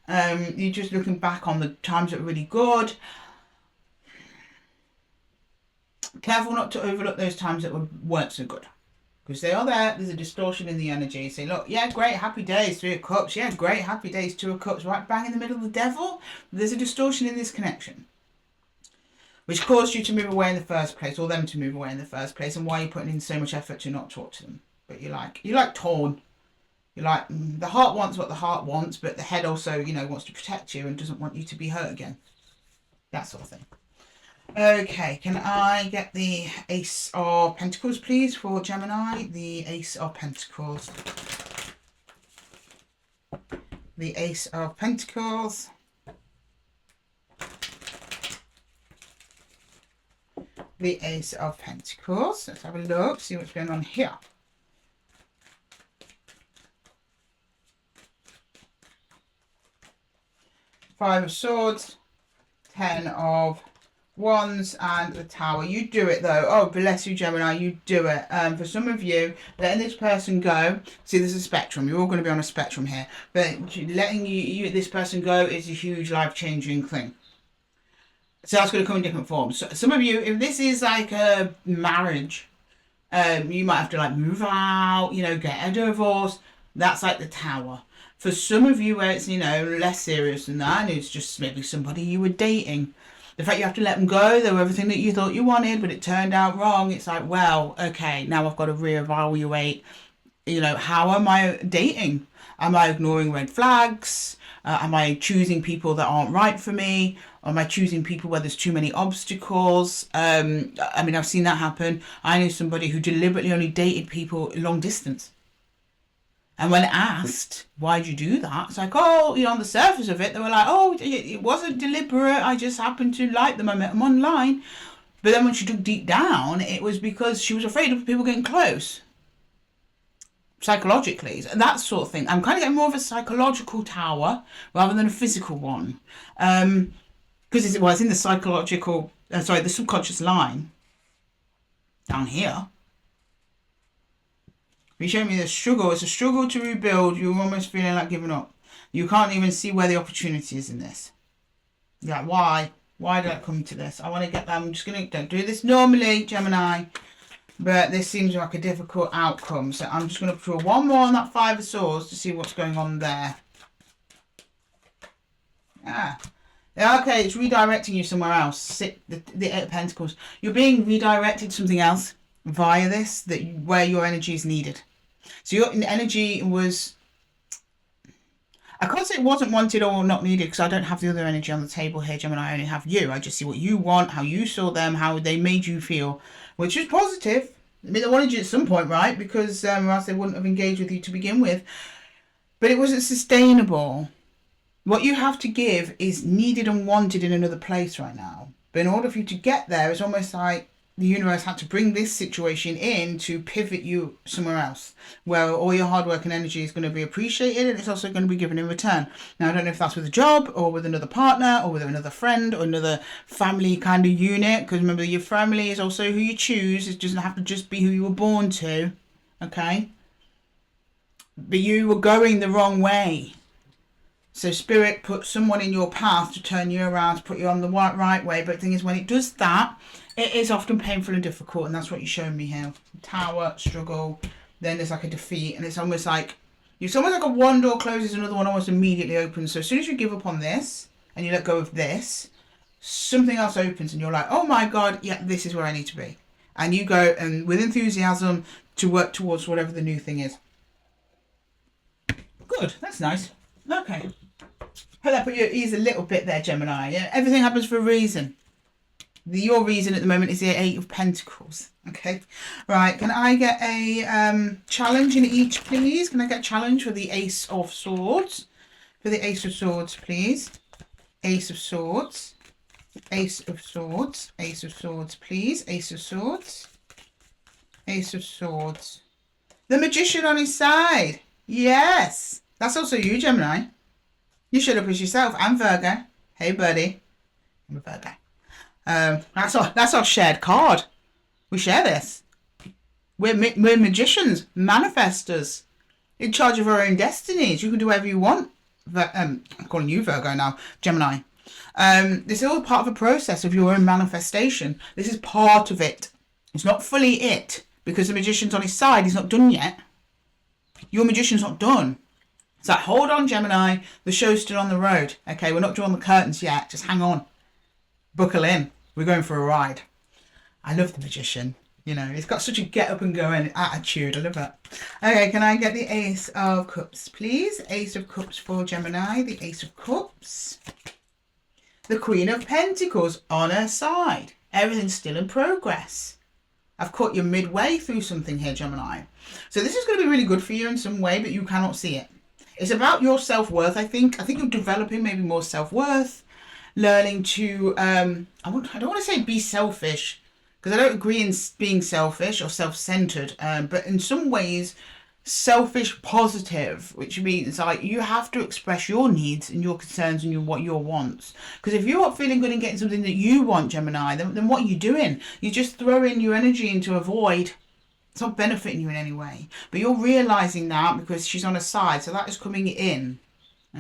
You're just looking back on the times that were really good. Careful not to overlook those times that weren't so good. Because they are there. There's a distortion in the energy. Say, look, yeah, great, happy days, Three of Cups. Yeah, great, happy days, Two of Cups. Right bang in the middle of the Devil. There's a distortion in this connection, which caused you to move away in the first place, or them to move away in the first place, and why you're putting in so much effort to not talk to them. But you're like torn. You're like, the heart wants what the heart wants, but the head also, wants to protect you and doesn't want you to be hurt again. That sort of thing. Okay, can I get the Ace of Pentacles, please, for Gemini? The Ace of Pentacles. The Ace of Pentacles. The Ace of Pentacles. Let's have a look, see what's going on here. Five of Swords, Ten of Wands, and the Tower. You do it though. Oh, bless you, Gemini. You do it. For some of you, letting this person go. See, there's a spectrum. You're all going to be on a spectrum here. But letting this person go is a huge life-changing thing. So that's going to come in different forms. So some of you, if this is like a marriage, you might have to like move out, get a divorce. That's like the Tower. For some of you where it's, less serious than that, and it's just maybe somebody you were dating. The fact you have to let them go, they were everything that you thought you wanted, but it turned out wrong. It's like, well, okay, now I've got to reevaluate, how am I dating? Am I ignoring red flags? Am I choosing people that aren't right for me? Am I choosing people where there's too many obstacles? I've seen that happen. I knew somebody who deliberately only dated people long distance. And when asked, why'd you do that? It's like, on the surface of it, they were like, it wasn't deliberate. I just happened to like them. I met them online. But then when she took deep down, it was because she was afraid of people getting close. Psychologically, that sort of thing. I'm kind of getting more of a psychological tower rather than a physical one. Because it's in the psychological, the subconscious line down here. You show me the struggle. It's a struggle to rebuild. You're almost feeling like giving up. You can't even see where the opportunity is in this. You're like, why? Why did I come to this? I want to get that. I'm just going to, don't do this normally, Gemini. But this seems like a difficult outcome. So I'm just going to draw one more on that Five of Swords to see what's going on there. Yeah, okay, it's redirecting you somewhere else. The Eight of Pentacles. You're being redirected to something else via this, where your energy is needed. So your energy was, I can't say it wasn't wanted or not needed because I don't have the other energy on the table here, Gemini. I only have you. I just see what you want, how you saw them, how they made you feel, which is positive. I mean, they wanted you at some point, right? Because or else they wouldn't have engaged with you to begin with. But it wasn't sustainable. What you have to give is needed and wanted in another place right now. But in order for you to get there, it's almost like the universe had to bring this situation in to pivot you somewhere else where all your hard work and energy is going to be appreciated, and it's also going to be given in return. Now, I don't know if that's with a job or with another partner or with another friend or another family kind of unit, because remember, your family is also who you choose. It doesn't have to just be who you were born to. Okay. but you were going the wrong way. So Spirit put someone in your path to turn you around, to put you on the right way. But the thing is, when it does that, it is often painful and difficult. And that's what you're showing me here. Tower, struggle, then there's like a defeat. And it's almost like a one door closes, another one almost immediately opens. So as soon as you give up on this and you let go of this, something else opens and you're like, oh my God, yeah, this is where I need to be. And you go and with enthusiasm to work towards whatever the new thing is. Good, that's nice. Okay. Hold up, put your ears a little bit there, Gemini. Yeah, everything happens for a reason. Your reason at the moment is the Eight of Pentacles. Okay. Right. Can I get a challenge in each, please? Can I get a challenge for the Ace of Swords? For the Ace of Swords, please. Ace of Swords. Ace of Swords. Ace of Swords, please. Ace of Swords. Ace of Swords. The Magician on his side. Yes. That's also you, Gemini. You should have pushed yourself. I'm Virgo. Hey, buddy. I'm a Virgo. That's our shared card. We share this. We're magicians, manifestors, in charge of our own destinies. You can do whatever you want. I'm calling you Virgo now, Gemini. This is all part of a process of your own manifestation. This is part of it. It's not fully it, because the magician's on his side. He's not done yet. Your magician's not done. It's like, hold on, Gemini. The show's still on the road. Okay, we're not drawing the curtains yet. Just hang on. Buckle in. We're going for a ride. I love the magician. You know, he's got such a get up and going attitude. I love that. Okay, can I get the Ace of Cups, please? Ace of Cups for Gemini. The Ace of Cups. The Queen of Pentacles on her side. Everything's still in progress. I've caught you midway through something here, Gemini. So this is going to be really good for you in some way, but you cannot see it. It's about your self-worth, I think. I think you're developing maybe more self-worth, learning to, I don't want to say be selfish, because I don't agree in being selfish or self-centered, but in some ways, selfish positive, which means like you have to express your needs and your concerns and what your wants. Because if you're not feeling good and getting something that you want, Gemini, then what are you doing? You're just throwing your energy into a void. It's not benefiting you in any way. But you're realising that because she's on her side. So that is coming in.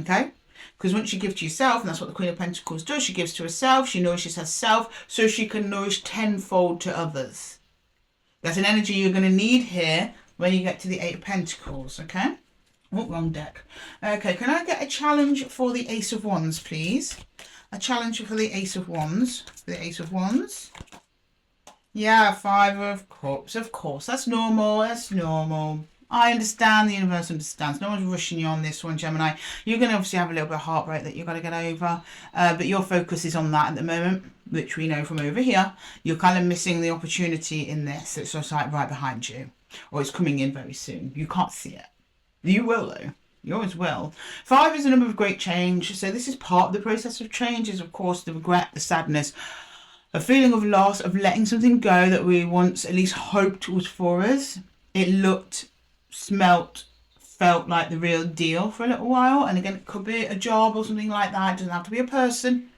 Okay? Because once you give to yourself, and that's what the Queen of Pentacles does, she gives to herself, she nourishes herself, so she can nourish tenfold to others. That's an energy you're going to need here when you get to the Eight of Pentacles. Okay? Oh, wrong deck. Okay, can I get a challenge for the Ace of Wands, please? A challenge for the Ace of Wands. For the Ace of Wands. Yeah, Five of Cups. Of course, that's normal. That's normal. I understand. The universe understands. No one's rushing you on this one, Gemini. You're going to obviously have a little bit of heartbreak that you've got to get over. But your focus is on that at the moment, which we know from over here. You're kind of missing the opportunity in this. It's just like right behind you. Or it's coming in very soon. You can't see it. You will, though. You always will. 5 is a number of great change. So this is part of the process of change, is, of course, the regret, the sadness, a feeling of loss, of letting something go that we once at least hoped was for us. It looked, smelt, felt like the real deal for a little while. And again, it could be a job or something like that. It doesn't have to be a person.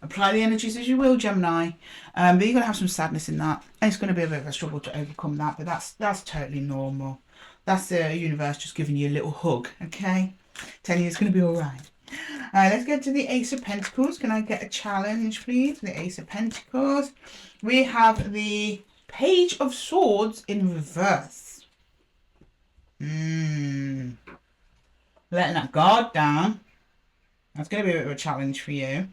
Apply the energies as you will, Gemini. But you're going to have some sadness in that. And it's going to be a bit of a struggle to overcome that. But that's totally normal. That's the universe just giving you a little hug, okay? Telling you it's going to be all right. Let's get to the Ace of Pentacles. Can I get a challenge, please? The Ace of Pentacles. We have the Page of Swords in reverse. Letting that guard down. That's going to be a bit of a challenge for you.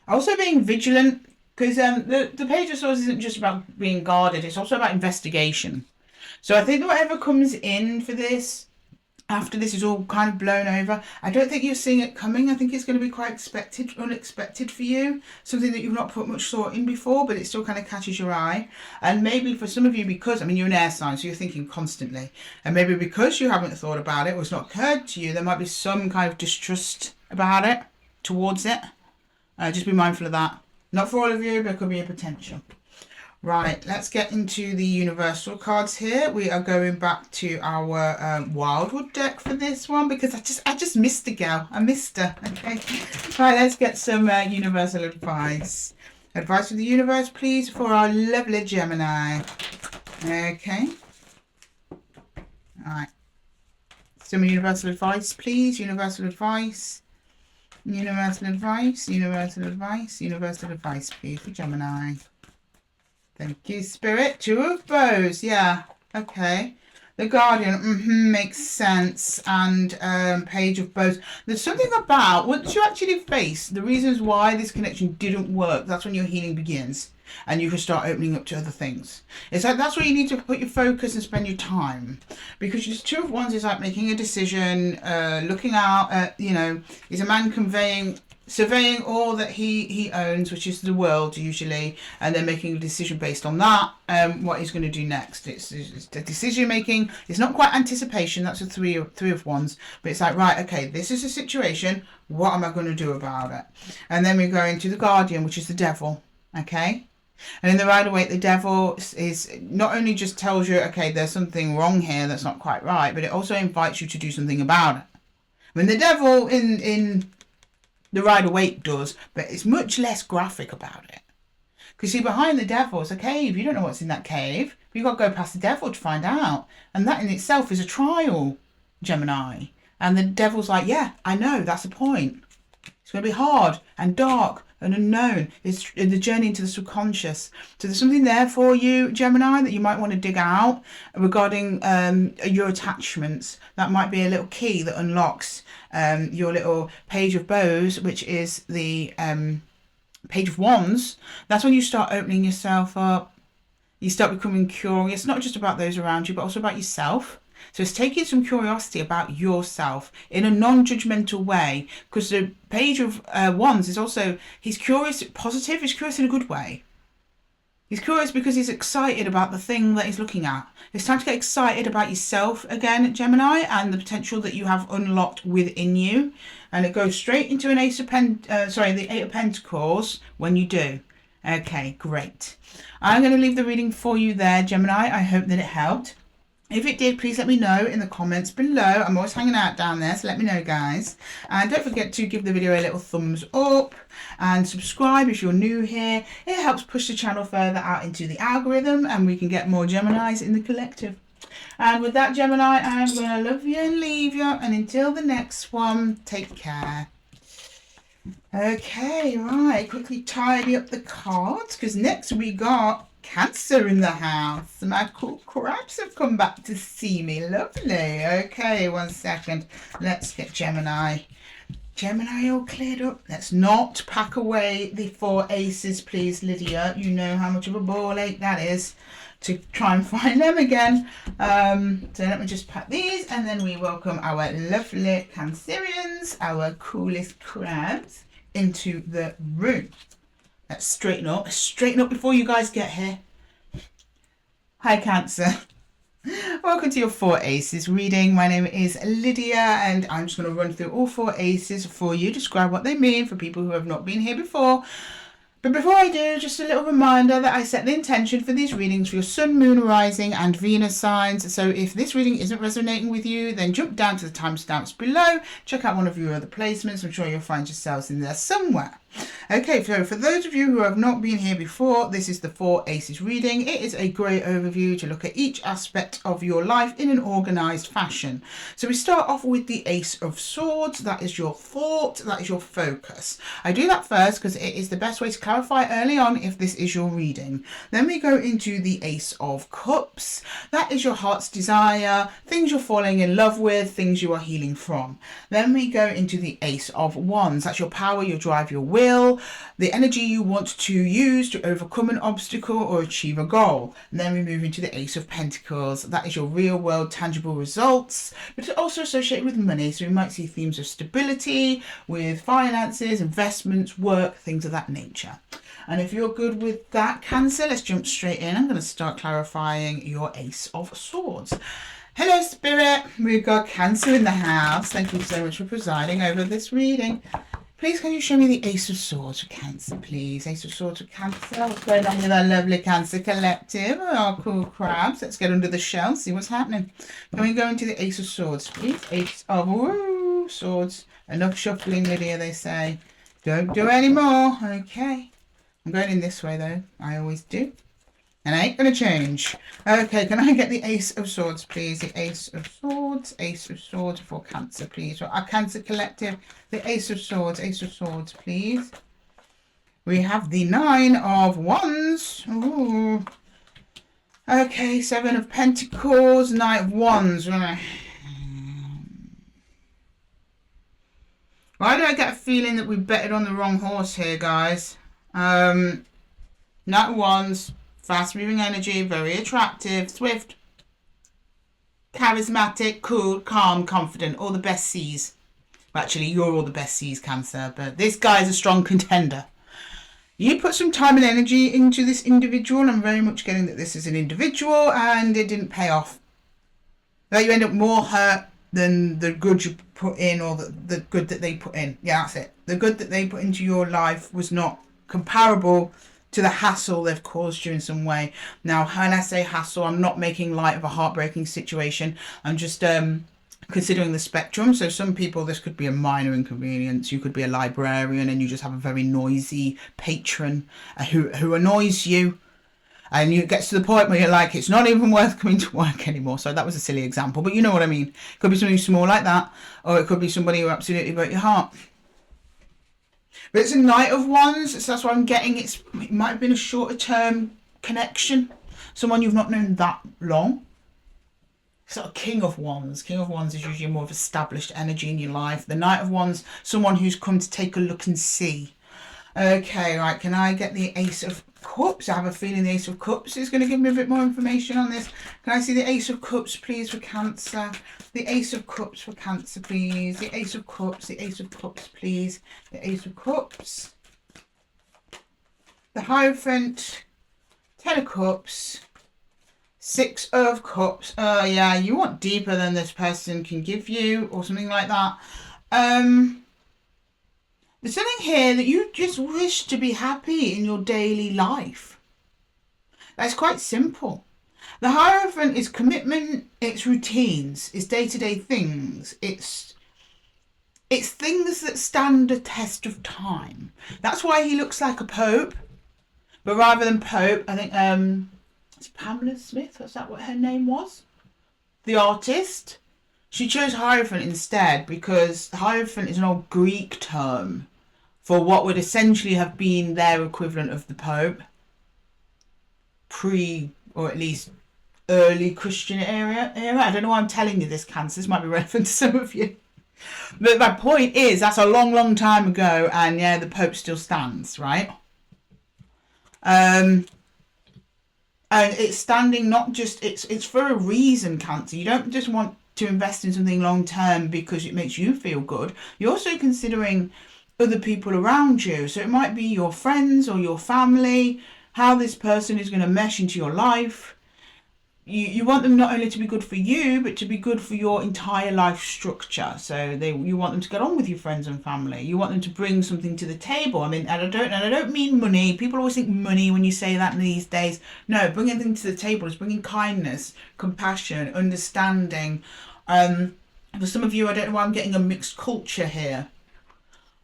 Also being vigilant, because the Page of Swords isn't just about being guarded. It's also about investigation. So I think that whatever comes in for this, after this is all kind of blown over, I don't think you're seeing it coming. I think it's going to be quite unexpected for you. Something that you've not put much thought in before, but it still kind of catches your eye. And maybe for some of you, because, I mean, you're an air sign, so you're thinking constantly. And maybe because you haven't thought about it, or it's not occurred to you, there might be some kind of distrust about it, towards it. Just be mindful of that. Not for all of you, but it could be a potential. Right, let's get into the universal cards here. We are going back to our Wildwood deck for this one because I just missed the gal. I missed her. Okay. Right, let's get some universal advice. Advice from the universe, please, for our lovely Gemini. Okay. All right. Some universal advice, please. Universal advice. Universal advice. Universal advice. Universal advice, please, for Gemini. Thank you, Spirit. Two of Bows. Yeah. Okay. The Guardian, makes sense. And Page of Bows. There's something about, once you actually face the reasons why this connection didn't work, that's when your healing begins. And you can start opening up to other things. It's like that's where you need to put your focus and spend your time. Because just Two of Wands is like making a decision, looking out at, you know, is a man surveying all that he owns, which is the world usually, and then making a decision based on that, what he's going to do next. It's the decision making. It's not quite anticipation. That's a three of Wands, but it's like, right, okay, this is a situation. What am I going to do about it? And then we go into the Guardian, which is the Devil. Okay. And in the Rider-Waite, the Devil is not only just tells you, okay, there's something wrong here that's not quite right, but it also invites you to do something about it. I mean, the Devil in the Rider-Waite does, but it's much less graphic about it. Because see, behind the Devil is a cave. You don't know what's in that cave. But you've got to go past the Devil to find out. And that in itself is a trial, Gemini. And the Devil's like, yeah, I know, that's the point. It's going to be hard and dark and unknown. It's the journey into the subconscious. So there's something there for you, Gemini, that you might want to dig out regarding your attachments. That might be a little key that unlocks your little Page of Bows, which is the Page of Wands. That's when you start opening yourself up. You start becoming curious, not just about those around you, but also about yourself. So it's taking some curiosity about yourself in a non-judgmental way, because the Page of Wands is also, he's curious, positive, he's curious in a good way. He's curious because he's excited about the thing that he's looking at. It's time to get excited about yourself again, Gemini, and the potential that you have unlocked within you. And it goes straight into an the Eight of Pentacles when you do. Okay, great. I'm going to leave the reading for you there, Gemini. I hope that it helped. If it did, please let me know in the comments below. I'm always hanging out down there, so let me know, guys. And don't forget to give the video a little thumbs up and subscribe if you're new here. It helps push the channel further out into the algorithm and we can get more Geminis in the collective. And with that, Gemini, I'm going to love you and leave you. And until the next one, take care. Okay, right. Quickly tidy up the cards because next we got Cancer in the house. My cool crabs have come back to see me. Lovely. Okay, 1 second. Let's get Gemini. Gemini all cleared up. Let's not pack away the 4 aces, please, Lydia. You know how much of a ball ache that is to try and find them again. So let me just pack these and then we welcome our lovely Cancerians, our coolest crabs, into the room. Let's straighten up. Let's straighten up before you guys get here. Hi, Cancer. Welcome to your 4 aces reading. My name is Lydia and I'm just going to run through all 4 aces for you, describe what they mean for people who have not been here before. But before I do, just a little reminder that I set the intention for these readings for your Sun, Moon, Rising and Venus signs. So if this reading isn't resonating with you, then jump down to the timestamps below. Check out one of your other placements. I'm sure you'll find yourselves in there somewhere. Okay, so for those of you who have not been here before, this is the 4 aces reading. It is a great overview to look at each aspect of your life in an organized fashion. So we start off with the Ace of Swords. That is your thought, that is your focus. I do that first because it is the best way to clarify early on if this is your reading. Then we go into the Ace of Cups. That is your heart's desire, things you're falling in love with, things you are healing from. Then we go into the Ace of Wands. That's your power, your drive, your will, the energy you want to use to overcome an obstacle or achieve a goal. And then we move into the Ace of Pentacles. That is your real world tangible results, but it's also associated with money. So we might see themes of stability with finances, investments, work, things of that nature. And if you're good with that, Cancer, let's jump straight in. I'm going to start clarifying your Ace of Swords. Hello, Spirit. We've got Cancer in the house. Thank you so much for presiding over this reading. Please, can you show me the Ace of Swords for Cancer, please? Ace of Swords for Cancer. What's going on with our lovely Cancer collective? Our cool crabs. Let's get under the shell, see what's happening. Can we go into the Ace of Swords, please? Ace of Swords. Enough shuffling, Lydia, they say. Don't do any more. Okay. I'm going in this way, though. I always do. And ain't gonna change. Okay, can I get the Ace of Swords, please? The Ace of Swords. Ace of Swords for Cancer, please. For our Cancer Collective, the Ace of Swords. Ace of Swords, please. We have the Nine of Wands. Ooh. Okay, Seven of Pentacles, Knight of Wands. Why do I get a feeling that we betted on the wrong horse here, guys? Knight of Wands, fast-moving energy, very attractive, swift, charismatic, cool, calm, confident, all the best C's. Actually, you're all the best C's, Cancer, but this guy's a strong contender. You put some time and energy into this individual, and I'm very much getting that this is an individual and it didn't pay off. That you end up more hurt than the good you put in, or the good that they put in. Yeah, that's it. The good that they put into your life was not comparable to the hassle they've caused you in some way. Now, when I say hassle, I'm not making light of a heartbreaking situation. I'm just considering the spectrum. So some people, this could be a minor inconvenience. You could be a librarian and you just have a very noisy patron who annoys you, and it gets to the point where you're like, it's not even worth coming to work anymore. So that was a silly example, but you know what I mean. It could be something small like that, or it could be somebody who absolutely broke your heart. But it's a Knight of Wands, so that's what I'm getting. It might have been a shorter term connection, someone you've not known that long. Sort of King of Wands. King of Wands is usually more of established energy in your life. The Knight of Wands, someone who's come to take a look and see. Okay, right, can I get the Ace of Cups? I have a feeling the Ace of Cups is going to give me a bit more information on this. Can I see the Ace of Cups, please, for Cancer? The Ace of Cups for Cancer, please. The Ace of Cups, the Ace of Cups, please. The Ace of Cups. The Hierophant. Ten of Cups. Six of Cups. Oh, yeah, you want deeper than this person can give you, or something like that. There's something here that you just wish to be happy in your daily life. That's quite simple. The Hierophant is commitment, it's routines, it's day-to-day things, it's things that stand the test of time. That's why he looks like a pope, but rather than pope, I think it's Pamela Smith, was that what her name was? The artist. She chose Hierophant instead because Hierophant is an old Greek term for what would essentially have been their equivalent of the Pope. Or at least early Christian era. I don't know why I'm telling you this, Cancer. This might be relevant to some of you. But my point is, that's a long, long time ago, and yeah, the Pope still stands, right? And it's standing not just, it's for a reason, Cancer. You don't just want to invest in something long term because it makes you feel good. You're also considering other people around you. So it might be your friends or your family, how this person is going to mesh into your life. You want them not only to be good for you, but to be good for your entire life structure. So you want them to get on with your friends and family. You want them to bring something to the table. I mean, and I don't mean money. People always think money when you say that these days. No, bringing things to the table is bringing kindness, compassion, understanding. For some of you, I don't know why I'm getting a mixed culture here.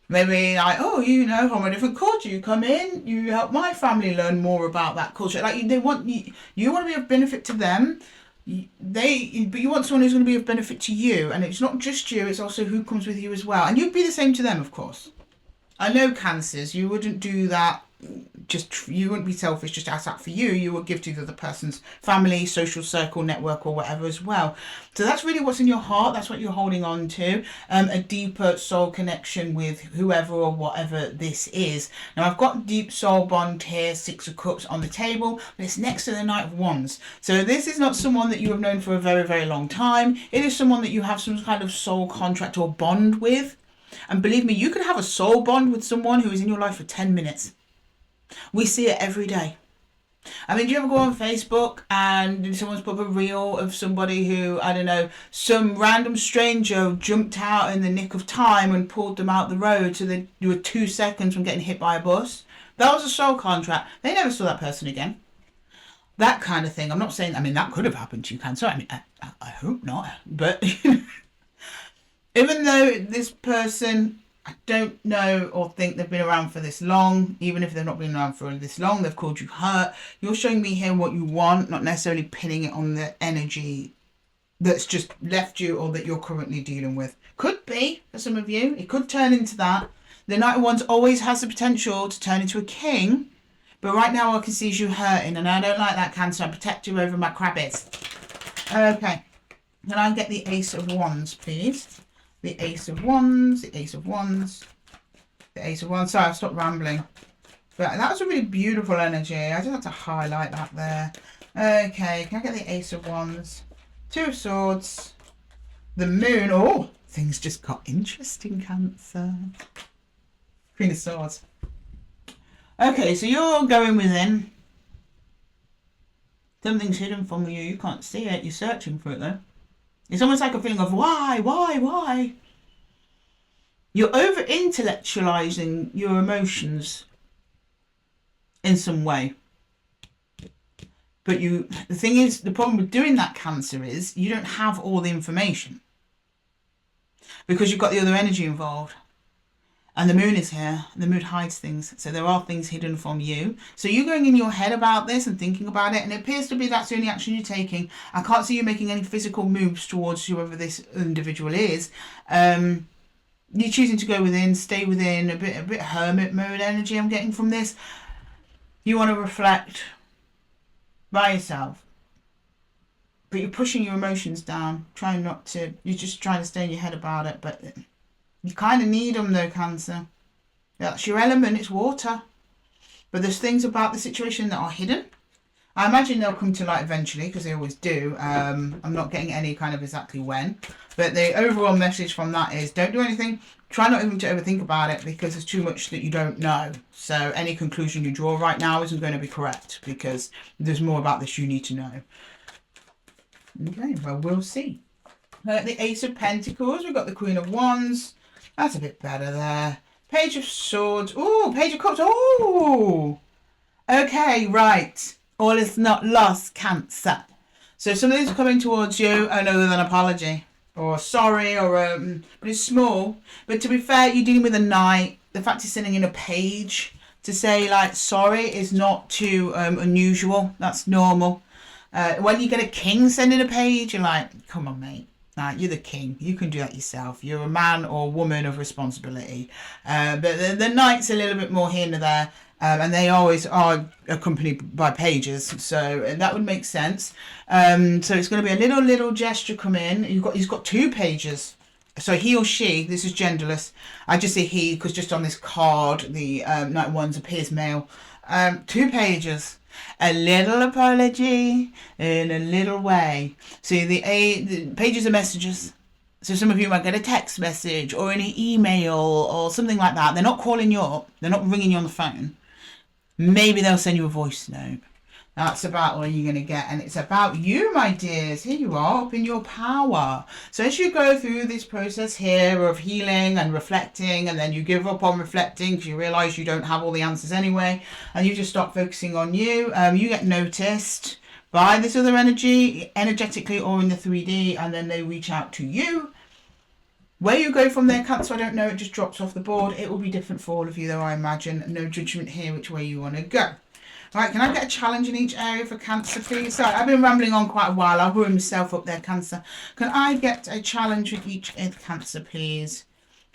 Maybe like, oh, you know, from a different culture, you come in, you help my family learn more about that culture. Like they want you want to be of benefit to them. But you want someone who's going to be of benefit to you, and it's not just you; it's also who comes with you as well. And you'd be the same to them, of course. I know Cancers, you wouldn't do that. You wouldn't be selfish just as that for you. You would give to the other person's family, social circle, network, or whatever as well. So that's really what's in your heart. That's what you're holding on to. A deeper soul connection with whoever or whatever this is. Now I've got deep soul bond here, Six of Cups on the table, but it's next to the Knight of Wands. So this is not someone that you have known for a very, very long time. It is someone that you have some kind of soul contract or bond with. And believe me, you could have a soul bond with someone who is in your life for 10 minutes. We see it every day. I mean, do you ever go on Facebook and someone's put up a reel of somebody who, I don't know, some random stranger jumped out in the nick of time and pulled them out the road so they were 2 seconds from getting hit by a bus? That was a soul contract. They never saw that person again. That kind of thing. I'm not saying, I mean, that could have happened to you, Cancer. I mean, I hope not. But even though this person I don't know or think they've been around for this long. Even if they've not been around for this long, they've called you hurt. You're showing me here what you want, not necessarily pinning it on the energy that's just left you or that you're currently dealing with. Could be, for some of you, it could turn into that. The Knight of Wands always has the potential to turn into a king, but right now all I can see is you hurting, and I don't like that, Cancer. I protect you over my crabbies. Okay, can I get the Ace of Wands, please? The Ace of Wands, the Ace of Wands, the Ace of Wands. Sorry, I've stopped rambling. But that was a really beautiful energy. I just had to highlight that there. Okay, can I get the Ace of Wands? Two of Swords, the Moon. Oh, things just got interesting, Cancer. Queen of Swords. Okay, so you're going within. Something's hidden from you. You can't see it. You're searching for it, though. It's almost like a feeling of why? You're over-intellectualizing your emotions in some way. But the thing is, the problem with doing that, Cancer, is you don't have all the information. Because you've got the other energy involved. And the Moon is here. The Moon hides things. So there are things hidden from you. So you're going in your head about this and thinking about it. And it appears to be that's the only action you're taking. I can't see you making any physical moves towards whoever this individual is. You're choosing to go within, stay within, a bit hermit mode energy I'm getting from this. You want to reflect by yourself. But you're pushing your emotions down. Trying not to. You're just trying to stay in your head about it. But you kind of need them though, Cancer. That's your element, it's water. But there's things about the situation that are hidden. I imagine they'll come to light eventually, because they always do. I'm not getting any kind of exactly when. But the overall message from that is don't do anything. Try not even to overthink about it, because there's too much that you don't know. So any conclusion you draw right now isn't going to be correct, because there's more about this you need to know. Okay, well, we'll see. The Ace of Pentacles, we've got the Queen of Wands. That's a bit better there. Page of Swords. Ooh, Page of Cups. Ooh. Okay, right. All is not lost, Cancer. So something's coming towards you, other than apology or sorry, or but it's small. But to be fair, you're dealing with a Knight. The fact he's sending in a page to say like sorry is not too unusual. That's normal. When you get a king sending a page, you're like, come on, mate. You're the king. You can do that yourself. You're a man or woman of responsibility. But the Knight's a little bit more here and there. And they always are accompanied by pages. So that would make sense. So it's going to be a little gesture come in. He's got two pages. So he or she, this is genderless. I just say he because just on this card, the Knight of Wands appears male. Two pages. A little apology in a little way. See, the pages are messages. So some of you might get a text message or an email or something like that. They're not calling you up. They're not ringing you on the phone. Maybe they'll send you a voice note. That's about all you're going to get. And it's about you, my dears. Here you are, up in your power. So as you go through this process here of healing and reflecting, and then you give up on reflecting because you realise you don't have all the answers anyway, and you just start focusing on you, you get noticed by this other energy, energetically or in the 3D, and then they reach out to you. Where you go from there, Cancer, I don't know. It just drops off the board. It will be different for all of you, though, I imagine. No judgment here which way you want to go. Right, can I get a challenge in each area for Cancer, please? Sorry, I've been rambling on quite a while. I'll hurry myself up there, Cancer. Can I get a challenge with each Cancer, please?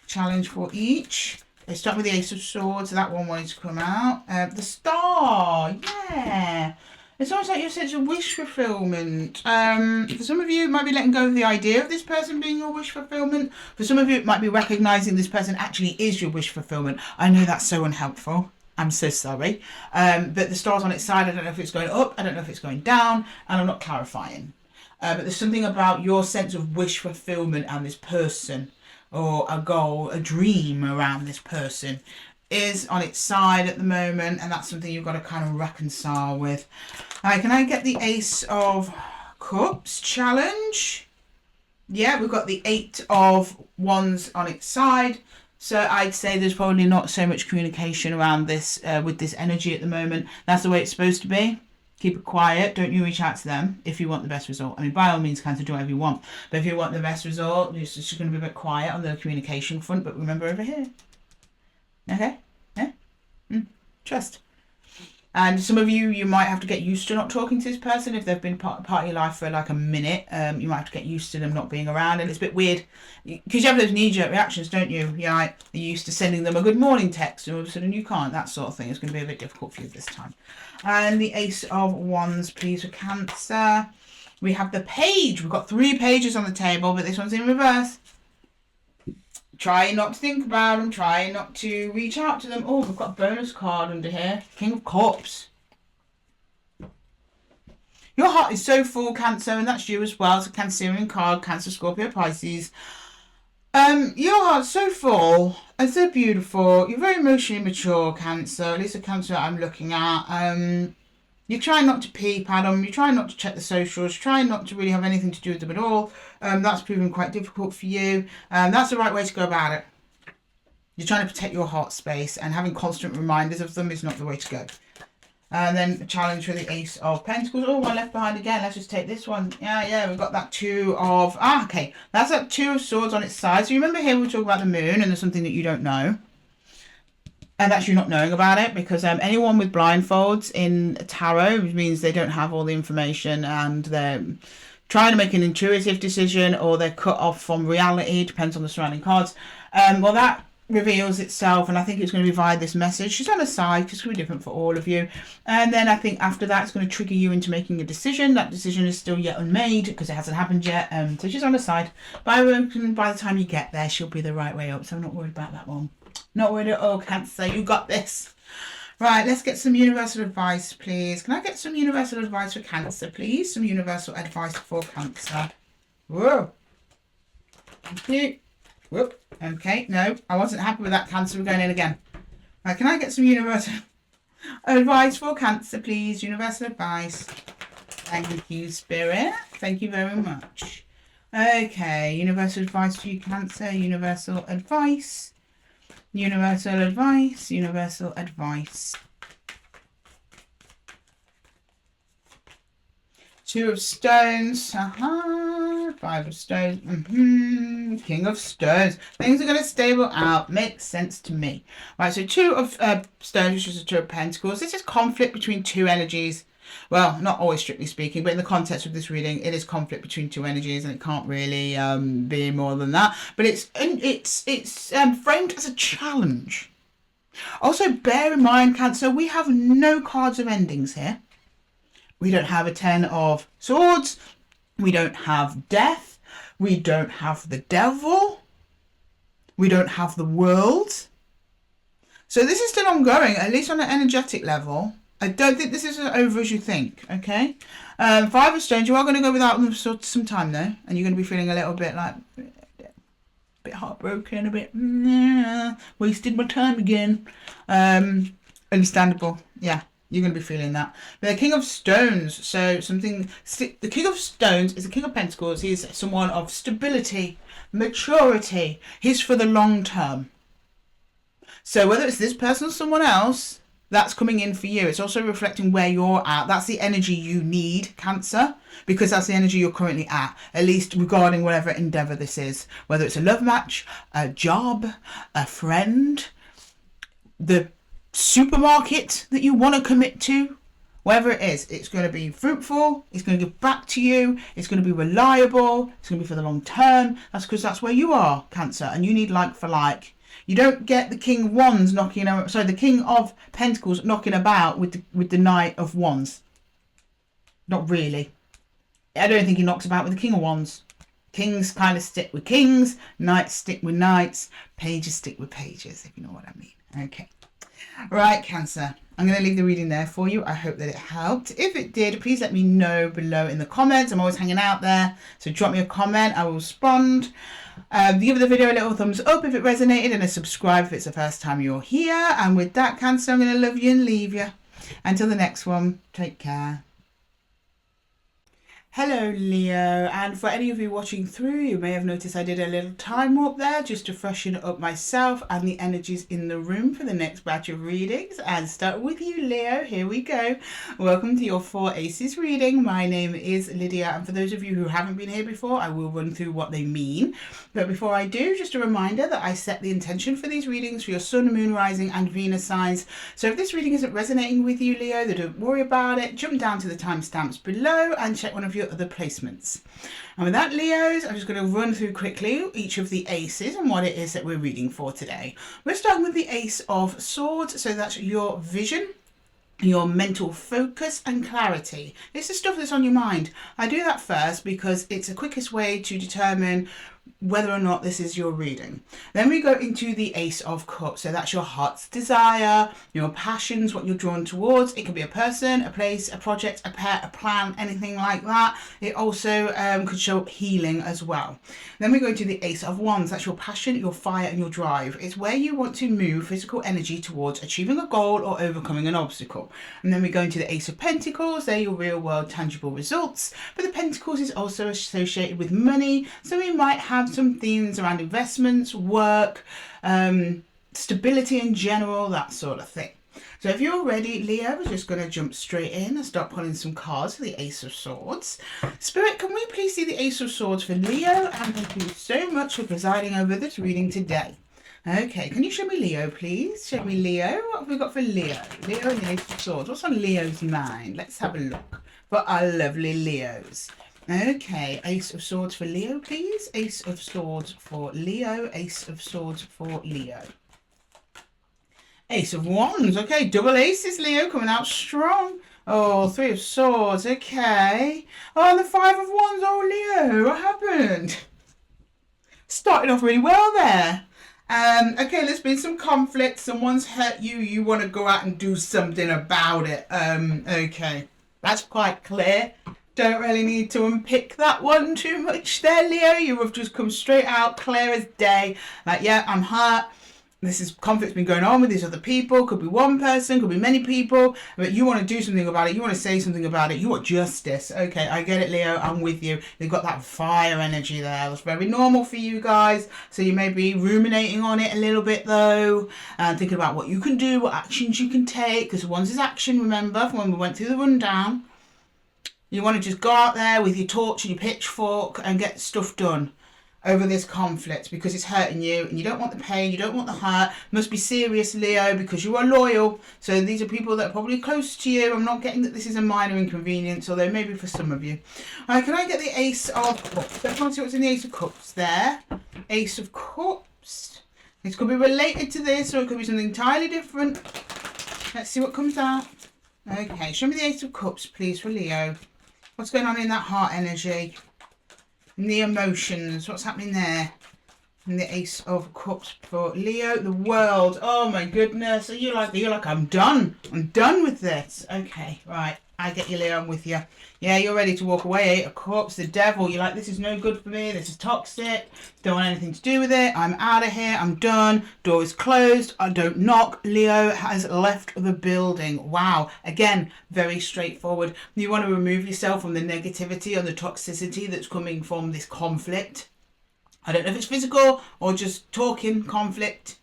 Challenge for each. Let's start with the Ace of Swords. That one wanted to come out. The Star, yeah. It's almost like your sense of wish fulfillment. For some of you, it might be letting go of the idea of this person being your wish fulfillment. For some of you, it might be recognizing this person actually is your wish fulfillment. I know that's so unhelpful. I'm so sorry. But the star's on its side. I don't know if it's going up. I don't know if it's going down. And I'm not clarifying. But there's something about your sense of wish fulfillment and this person, or a goal, a dream around this person, is on its side at the moment. And that's something you've got to kind of reconcile with. Alright, can I get the Ace of Cups challenge? Yeah, we've got the 8 of Wands on its side. So I'd say there's probably not so much communication around this with this energy at the moment. That's the way it's supposed to be. Keep it quiet. Don't you reach out to them if you want the best result. I mean, by all means, Cancer, do whatever you want. But if you want the best result, you're just going to be a bit quiet on the communication front. But remember over here. Okay? Yeah? Trust. And some of you, you might have to get used to not talking to this person if they've been part of your life for like a minute. You might have to get used to them not being around, and it's a bit weird because you have those knee-jerk reactions, don't you? You're like, you're used to sending them a good morning text, and all of a sudden you can't. That sort of thing is going to be a bit difficult for you this time. And the Ace of Wands, please, for Cancer. We have the Page. We've got 3 pages on the table, but this one's in reverse. Try not to think about them. Try not to reach out to them. Oh, we've got a bonus card under here. King of Cups. Your heart is so full, Cancer, and that's you as well. It's a Cancerian card. Cancer, Scorpio, Pisces. Your heart's so full and so beautiful. You're very emotionally mature, Cancer. At least the Cancer I'm looking at. You try not to peep at them. You try not to check the socials. Try not to really have anything to do with them at all. That's proven quite difficult for you. That's the right way to go about it. You're trying to protect your heart space, and having constant reminders of them is not the way to go. And then a challenge for the Ace of Pentacles. Oh, one left behind again. Let's just take this one. Yeah, we've got that 2 of... okay. That's that 2 of Swords on its side. So you remember here we talk about the moon, and there's something that you don't know. And that's you not knowing about it, because anyone with blindfolds in tarot means they don't have all the information, and they're trying to make an intuitive decision, or they're cut off from reality. It depends on the surrounding cards. Well, that reveals itself, and I think it's going to be via this message. She's on the side, because it's going to be different for all of you. And then I think after that, it's going to trigger you into making a decision. That decision is still yet unmade, because it hasn't happened yet. So she's on the side. By the time you get there, she'll be the right way up. So I'm not worried about that one. Not worried at all, Cancer. You got this. Right, let's get some universal advice, please. Can I get some universal advice for Cancer, please? Some universal advice for Cancer. Whoa. Thank you. Whoop. Okay, no, I wasn't happy with that, Cancer. We're going in again. Right, can I get some universal advice for Cancer, please? Universal advice. Thank you, Spirit. Thank you very much. Okay, universal advice for you, Cancer. Universal advice. Universal advice. Universal advice. 2 of Stones. 5 of Stones. King of Stones. Things are going to stable out. Makes sense to me. Right, so 2 of Stones, which is a 2 of Pentacles. This is conflict between 2 energies. Well, not always strictly speaking, but in the context of this reading, it is conflict between 2 energies, and it can't really be more than that. But it's framed as a challenge. Also, bear in mind, Cancer, we have no cards of endings here. We don't have a 10 of Swords. We don't have death. We don't have the devil. We don't have the world. So this is still ongoing, at least on an energetic level. I don't think this is as over as you think, okay? 5 of Stones, you are going to go without them for some time, though. And you're going to be feeling a little bit like... a bit heartbroken, a bit... wasted my time again. Understandable, yeah. You're going to be feeling that. But the King of Stones, so something... The King of Stones is the King of Pentacles. He's someone of stability, maturity. He's for the long term. So whether it's this person or someone else, that's coming in for you. It's also reflecting where you're at. That's the energy you need, Cancer, because that's the energy you're currently at least regarding whatever endeavour this is. Whether it's a love match, a job, a friend, the supermarket that you want to commit to, whatever it is, it's going to be fruitful, it's going to give back to you, it's going to be reliable, it's going to be for the long term. That's because that's where you are, Cancer, and you need like for like. You don't get the King of Wands the King of Pentacles knocking about with the Knight of Wands. Not really. I don't think he knocks about with the King of Wands. Kings kind of stick with kings, knights stick with knights, pages stick with pages, if you know what I mean. Okay. Right, Cancer. I'm going to leave the reading there for you. I hope that it helped. If it did, please let me know below in the comments. I'm always hanging out there. So drop me a comment. I will respond. Give the video a little thumbs up if it resonated, and a subscribe if it's the first time you're here. And with that, Cancer, I'm going to love you and leave you. Until the next one, take care. Hello Leo, and for any of you watching through, you may have noticed I did a little time warp there just to freshen up myself and the energies in the room for the next batch of readings. And start with you Leo, here we go. Welcome to your 4 Aces reading. My name is Lydia, and for those of you who haven't been here before, I will run through what they mean. But before I do, just a reminder that I set the intention for these readings for your Sun, Moon, Rising and Venus signs. So if this reading isn't resonating with you Leo, then don't worry about it. Jump down to the timestamps below and check one of your other placements. And with that Leos, I'm just going to run through quickly each of the aces and what it is that we're reading for today. We're starting with the Ace of Swords, so that's your vision, your mental focus and clarity. It's the stuff that's on your mind. I do that first because it's the quickest way to determine whether or not this is your reading. Then we go into the Ace of Cups. So that's your heart's desire, your passions, what you're drawn towards. It could be a person, a place, a project, a pet, a plan, anything like that. It also could show up healing as well. Then we go into the Ace of Wands. That's your passion, your fire and your drive. It's where you want to move physical energy towards achieving a goal or overcoming an obstacle. And then we go into the Ace of Pentacles. They're your real world tangible results. But the Pentacles is also associated with money. So we might have some themes around investments, work, stability in general, that sort of thing. So if you're ready, Leo, we're just going to jump straight in and start pulling some cards for the Ace of Swords. Spirit, can we please see the Ace of Swords for Leo? And thank you so much for presiding over this reading today. Okay, can you show me Leo, please? Show me Leo. What have we got for Leo? Leo and the Ace of Swords. What's on Leo's mind? Let's have a look for our lovely Leos. Okay, Ace of Swords for Leo, please. Ace of Swords for Leo. Ace of Swords for Leo. Ace of Wands. Okay, double aces, Leo, coming out strong. Oh, Three of Swords. Okay. Oh, and the Five of Wands. Oh, Leo, what happened? Started off really well there. Okay, there's been some conflict. Someone's hurt you. You want to go out and do something about it. Okay, that's quite clear. Don't really need to unpick that one too much there, Leo. You have just come straight out, clear as day. Like, yeah, I'm hurt. This is conflict's been going on with these other people. Could be one person, could be many people. But you want to do something about it. You want to say something about it. You want justice. Okay, I get it, Leo. I'm with you. They've got that fire energy there. That's very normal for you guys. So you may be ruminating on it a little bit, though. And thinking about what you can do, what actions you can take. Because Wands is action, remember, from when we went through the rundown. You want to just go out there with your torch and your pitchfork and get stuff done over this conflict because it's hurting you and you don't want the pain, you don't want the hurt. It must be serious, Leo, because you are loyal. So these are people that are probably close to you. I'm not getting that this is a minor inconvenience, although maybe for some of you. Can I get the Ace of Cups? I can't see what's in the Ace of Cups there. Ace of Cups. It could be related to this or it could be something entirely different. Let's see what comes out. Okay, show me the Ace of Cups, please, for Leo. What's going on in that heart energy? And the emotions, what's happening there? And the Ace of Cups for Leo. The World. Oh my goodness. You're like, I'm done. I'm done with this. Okay, right. I get you, Leo. I'm with you. Yeah, you're ready to walk away. Eight of Cups. The Devil. You're like, this is no good for me. This is toxic. Don't want anything to do with it. I'm out of here. I'm done. Door is closed. I don't knock. Leo has left the building. Wow. Again, very straightforward. You want to remove yourself from the negativity and the toxicity that's coming from this conflict. I don't know if it's physical or just talking conflict,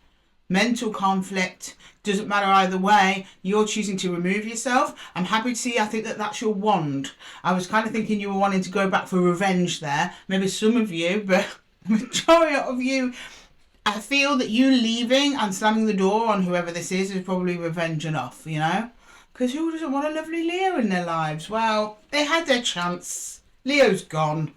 mental conflict. Doesn't matter either way. You're choosing to remove yourself. I'm happy to see. I think that that's your wand. I was kind of thinking you were wanting to go back for revenge there. Maybe some of you, but the majority of you, I feel that you leaving and slamming the door on whoever this is probably revenge enough, you know? Because who doesn't want a lovely Leo in their lives? Well, they had their chance. Leo's gone.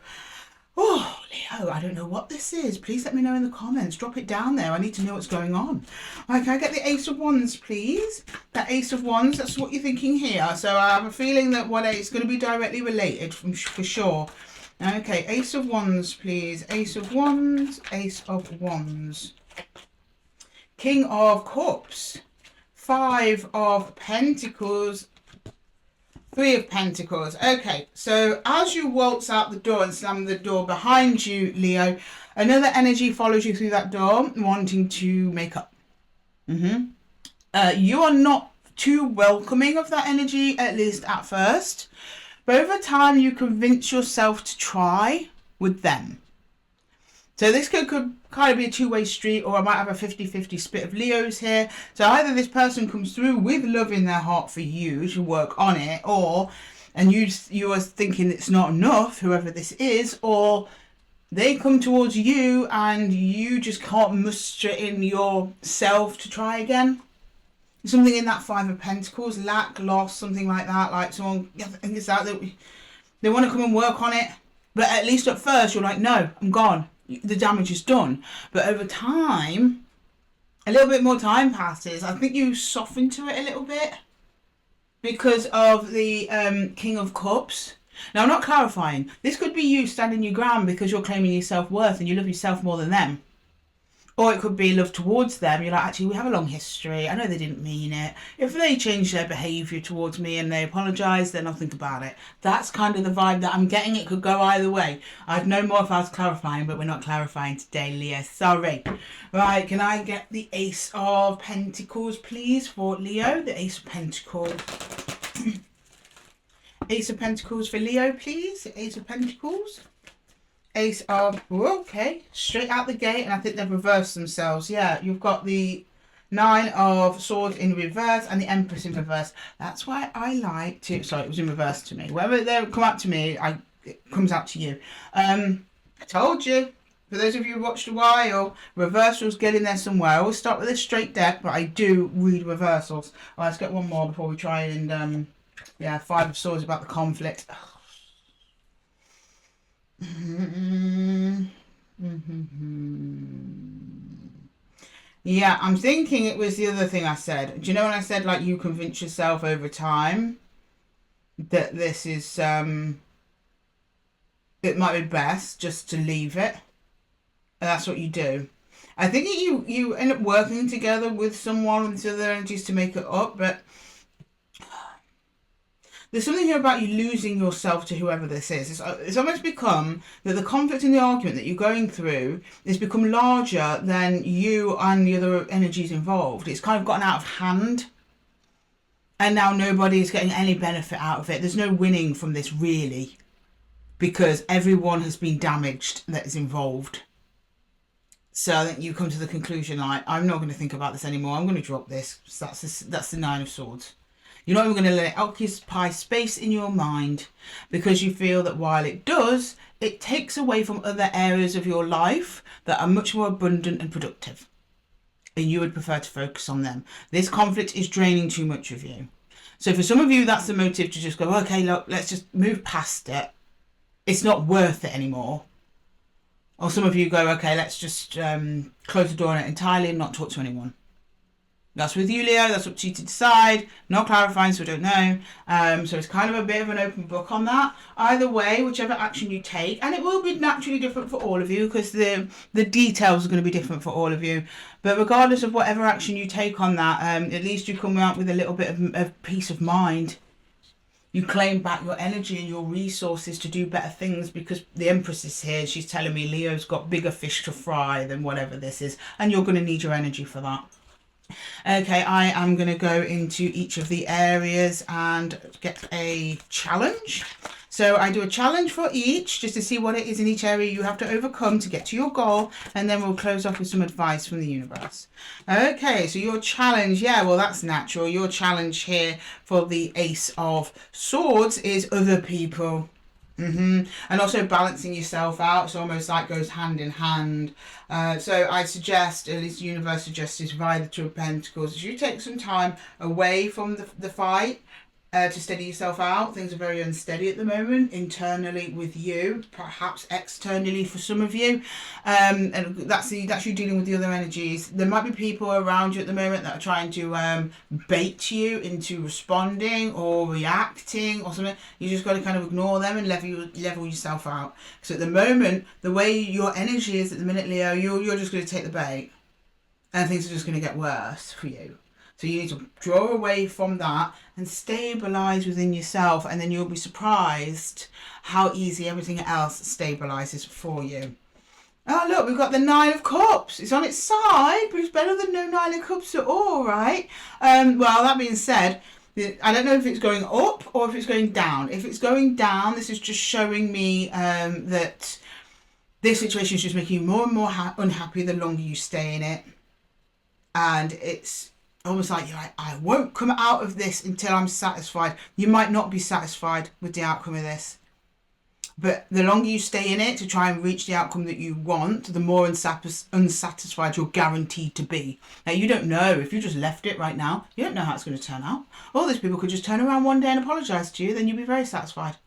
Oh, Leo, I don't know what this is. Please let me know in the comments. Drop it down there. I need to know what's going on. Right, can I get the Ace of Wands, please? That Ace of Wands, that's what you're thinking here. So I have a feeling that it's going to be directly related for sure. Okay, Ace of Wands, please. Ace of Wands, Ace of Wands. King of Cups. Five of Pentacles. Three of Pentacles. Okay, so as you waltz out the door and slam the door behind you, Leo, another energy follows you through that door, wanting to make up. You are not too welcoming of that energy, at least at first, But over time, you convince yourself to try with them. So this could kind of be a two-way street, or I might have a 50-50 split of Leos here. So either this person comes through with love in their heart for you to work on it, and you are thinking it's not enough, whoever this is, or they come towards you and you just can't muster in yourself to try again. Something in that Five of Pentacles, lack, loss, something like that. Like someone, I think it's that they want to come and work on it, but at least at first you're like, no, I'm gone. The damage is done. But over time, a little bit more time passes. I think you soften to it a little bit because of the King of Cups. Now, I'm not clarifying. This could be you standing your ground because you're claiming your self-worth and you love yourself more than them. Or it could be love towards them. You're like, actually, we have a long history. I know they didn't mean it. If they change their behaviour towards me and they apologise, then I'll think about it. That's kind of the vibe that I'm getting. It could go either way. I'd know more if I was clarifying, but we're not clarifying today, Leo. Sorry. Right, can I get the Ace of Pentacles, please, for Leo? The Ace of Pentacles. Ace of Pentacles for Leo, please. Ace of Pentacles. Ace of, okay, straight out the gate, and I think they've reversed themselves. Yeah, you've got the Nine of Swords in reverse and the Empress in reverse. That's why I like to, sorry, it was in reverse to me. Wherever they come out to me, it comes out to you. I told you, for those of you who watched a while, reversals get in there somewhere. I always start with a straight deck, but I do read reversals. All right, let's get one more before we try and, yeah, Five of Swords about the conflict. Yeah, I'm thinking it was the other thing I said. Do you know when I said, like, you convince yourself over time that this is, it might be best just to leave it? And that's what you do. I think you end up working together with someone with other energies to make it up, but there's something here about you losing yourself to whoever this is. It's almost become that the conflict and the argument that you're going through has become larger than you and the other energies involved. It's kind of gotten out of hand. And now nobody is getting any benefit out of it. There's no winning from this, really. Because everyone has been damaged that is involved. So I think you come to the conclusion, like, I'm not going to think about this anymore. I'm going to drop this. So that's the Nine of Swords. You're not even going to let it occupy space in your mind because you feel that while it does, it takes away from other areas of your life that are much more abundant and productive. And you would prefer to focus on them. This conflict is draining too much of you. So for some of you, that's the motive to just go, okay, look, let's just move past it. It's not worth it anymore. Or some of you go, okay, let's just close the door on it entirely and not talk to anyone. That's with you, Leo. That's up to you to decide. Not clarifying, so I don't know. So it's kind of a bit of an open book on that. Either way, whichever action you take, and it will be naturally different for all of you because the details are going to be different for all of you. But regardless of whatever action you take on that, at least you come out with a little bit of peace of mind. You claim back your energy and your resources to do better things because the Empress is here. She's telling me Leo's got bigger fish to fry than whatever this is. And you're going to need your energy for that. Okay, I am going to go into each of the areas and get a challenge. So I do a challenge for each just to see what it is in each area you have to overcome to get to your goal. And then we'll close off with some advice from the universe. Okay, so your challenge, yeah, well, that's natural. Your challenge here for the Ace of Swords is other people. And also balancing yourself out, so almost like goes hand in hand. So I suggest, at least the universe suggests this via the Two of Pentacles, as you take some time away from the fight to steady yourself out. Things are very unsteady at the moment, internally with you, perhaps externally for some of you. And that's you dealing with the other energies. There might be people around you at the moment that are trying to bait you into responding or reacting or something. You just got to kind of ignore them and level yourself out. So at the moment, the way your energy is at the minute, Leo, you're just going to take the bait. And things are just going to get worse for you. So you need to draw away from that and stabilise within yourself, and then you'll be surprised how easy everything else stabilises for you. Oh, look, we've got the Nine of Cups. It's on its side, but it's better than no Nine of Cups at all, right? Well, that being said, I don't know if it's going up or if it's going down. If it's going down, this is just showing me that this situation is just making you more and more unhappy the longer you stay in it. And it's almost like you're like, I won't come out of this until I'm satisfied. You might not be satisfied with the outcome of this. But the longer you stay in it to try and reach the outcome that you want, the more unsatisfied you're guaranteed to be. Now, you don't know. If you just left it right now, you don't know how it's going to turn out. All these people could just turn around one day and apologise to you, then you'll be very satisfied.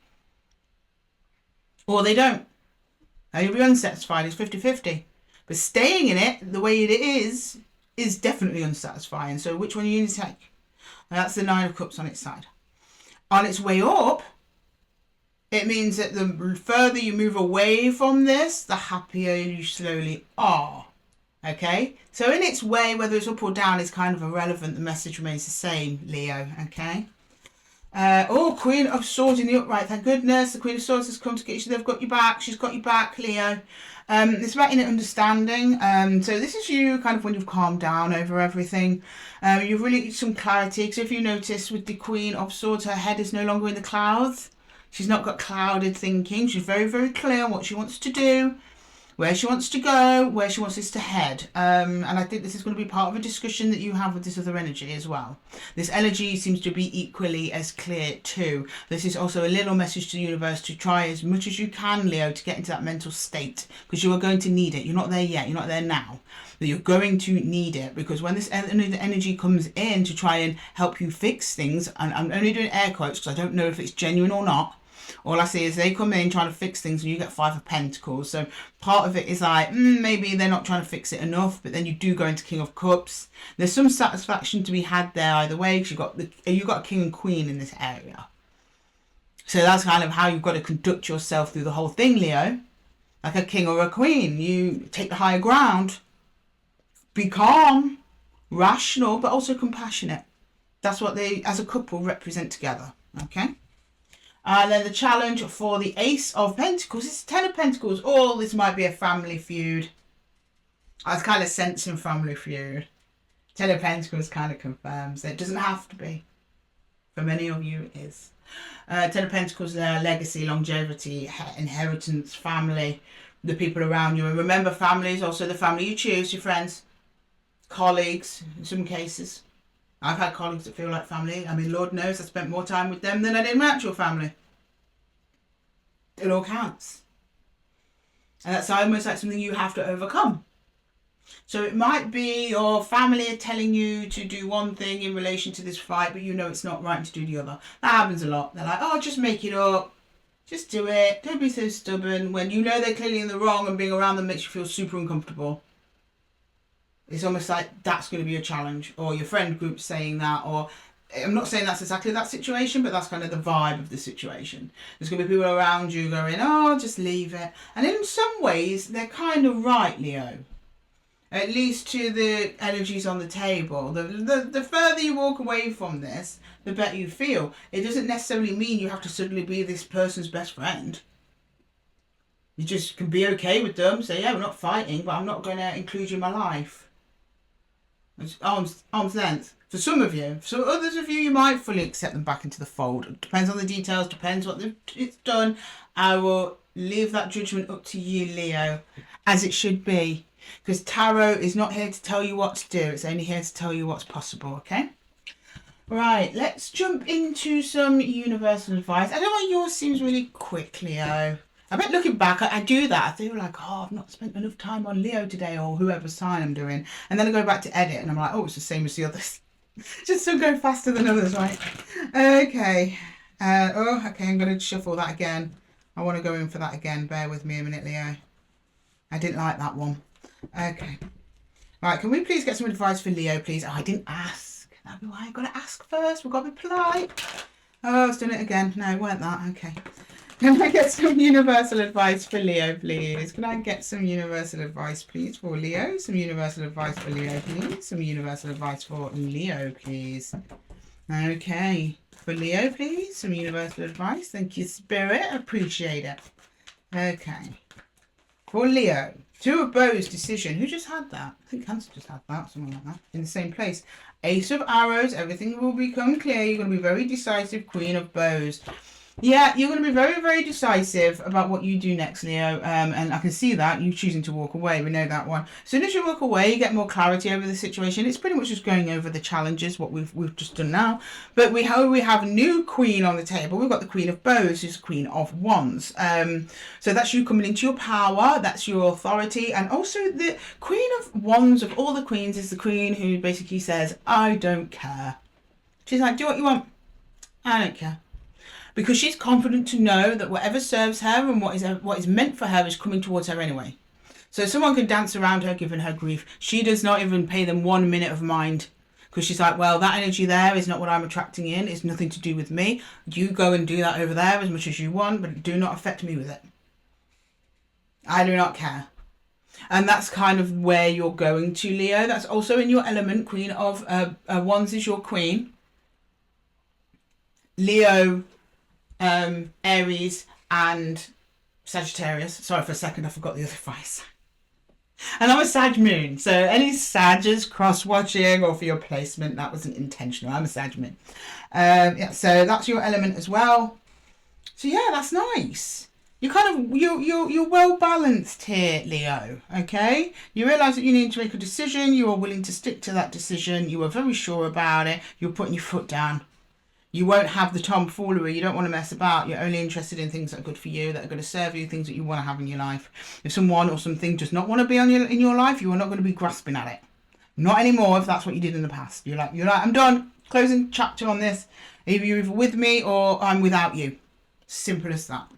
Or they don't. Now, you'll be unsatisfied. It's 50-50. But staying in it the way it is definitely unsatisfying. So which one are you going to take? Now, that's the Nine of Cups on its side. On its way up, it means that the further you move away from this, the happier you slowly are. Okay? So in its way, whether it's up or down, is kind of irrelevant. The message remains the same, Leo. Okay? Queen of Swords in the upright. Thank goodness. The Queen of Swords has come to get you. They've got you back. She's got you back, Leo. It's about inner understanding. So this is you kind of when you've calmed down over everything. You've really some clarity. Because if you notice with the Queen of Swords, her head is no longer in the clouds. She's not got clouded thinking. She's very, very clear on what she wants to do, where she wants to go, where she wants this to head. And I think this is going to be part of a discussion that you have with this other energy as well. This energy seems to be equally as clear too. This is also a little message to the universe to try as much as you can, Leo, to get into that mental state, because you are going to need it. You're not there yet. You're not there now. But you're going to need it, because when this energy comes in to try and help you fix things, and I'm only doing air quotes because I don't know if it's genuine or not. All I see is they come in trying to fix things and you get Five of Pentacles. So part of it is like, maybe they're not trying to fix it enough, but then you do go into King of Cups. There's some satisfaction to be had there either way, because you've got a King and Queen in this area. So that's kind of how you've got to conduct yourself through the whole thing, Leo. Like a king or a queen. You take the higher ground. Be calm, rational, but also compassionate. That's what they, as a couple, represent together. Okay? And then the challenge for the Ace of Pentacles is Ten of Pentacles. Oh, this might be a family feud. I was kind of sensing family feud. Ten of Pentacles kind of confirms it doesn't have to be. For many of you, it is. Ten of Pentacles, legacy, longevity, inheritance, family, the people around you. And remember, family is also the family you choose, your friends, colleagues, in some cases. I've had colleagues that feel like family. I mean, Lord knows I spent more time with them than I did my actual family. It all counts. And that's almost like something you have to overcome. So it might be your family are telling you to do one thing in relation to this fight, but you know it's not right to do the other. That happens a lot. They're like, oh, just make it up. Just do it. Don't be so stubborn. When you know they're clearly in the wrong and being around them makes you feel super uncomfortable. It's almost like that's going to be a challenge, or your friend group saying that, or I'm not saying that's exactly that situation, but that's kind of the vibe of the situation. There's going to be people around you going, oh, just leave it. And in some ways, they're kind of right, Leo. At least to the energies on the table. The further you walk away from this, the better you feel. It doesn't necessarily mean you have to suddenly be this person's best friend. You just can be okay with them, say, yeah, we're not fighting, but I'm not going to include you in my life. Arm's length. For some of you. For others of you, you might fully accept them back into the fold. It depends on the details, depends what it's done. I will leave that judgment up to you, Leo, as it should be. Because tarot is not here to tell you what to do. It's only here to tell you what's possible, okay? Right, let's jump into some universal advice. I don't know why yours seems really quick, Leo. I bet looking back, I do that. I feel like, oh, I've not spent enough time on Leo today, or whoever sign I'm doing. And then I go back to edit and I'm like, oh, it's the same as the others. Just some go faster than others, right? Okay. Okay, I'm going to shuffle that again. I want to go in for that again. Bear with me a minute, Leo. I didn't like that one. Okay. Right, can we please get some advice for Leo, please? Oh, I didn't ask. That'd be why I've got to ask first. We've got to be polite. Oh, I've done it again. No, it weren't that. Okay. Can I get some universal advice for Leo, please? Can I get some universal advice, please, for Leo? Some universal advice for Leo, please. Some universal advice for Leo, please. Okay. For Leo, please. Some universal advice. Thank you, Spirit. Appreciate it. Okay. For Leo. Two of Bows, decision. Who just had that? I think Cancer just had that, something like that, in the same place. Ace of Arrows, everything will become clear. You're going to be very decisive. Queen of Bows. Yeah, you're going to be very, very decisive about what you do next, Leo. And I can see that, you choosing to walk away. We know that one. As soon as you walk away, you get more clarity over the situation. It's pretty much just going over the challenges, what we've just done now. But we have a new queen on the table. We've got the Queen of Bows, who's the Queen of Wands. So that's you coming into your power. That's your authority. And also the Queen of Wands, of all the queens, is the queen who basically says, I don't care. She's like, do what you want. I don't care. Because she's confident to know that whatever serves her and what is meant for her is coming towards her anyway. So someone can dance around her, giving her grief. She does not even pay them 1 minute of mind. Because she's like, well, that energy there is not what I'm attracting in. It's nothing to do with me. You go and do that over there as much as you want, but do not affect me with it. I do not care. And that's kind of where you're going to, Leo. That's also in your element. Queen of Wands is your queen. Leo, Aries and Sagittarius. Sorry, for a second I forgot the other 5. And I'm a Sag moon, so any Sages cross-watching or for your placement, that wasn't intentional. I'm a Sag moon. Yeah, so that's your element as well. So yeah, that's nice. You're well balanced here, Leo. Okay, you realise that you need to make a decision. You are willing to stick to that decision. You are very sure about it. You're putting your foot down. You won't have the tomfoolery. You don't want to mess about. You're only interested in things that are good for you, that are going to serve you, things that you want to have in your life. If someone or something does not want to be in your life, you are not going to be grasping at it. Not anymore if that's what you did in the past. You're like, I'm done. Closing chapter on this. Either you're either with me or I'm without you. Simple as that.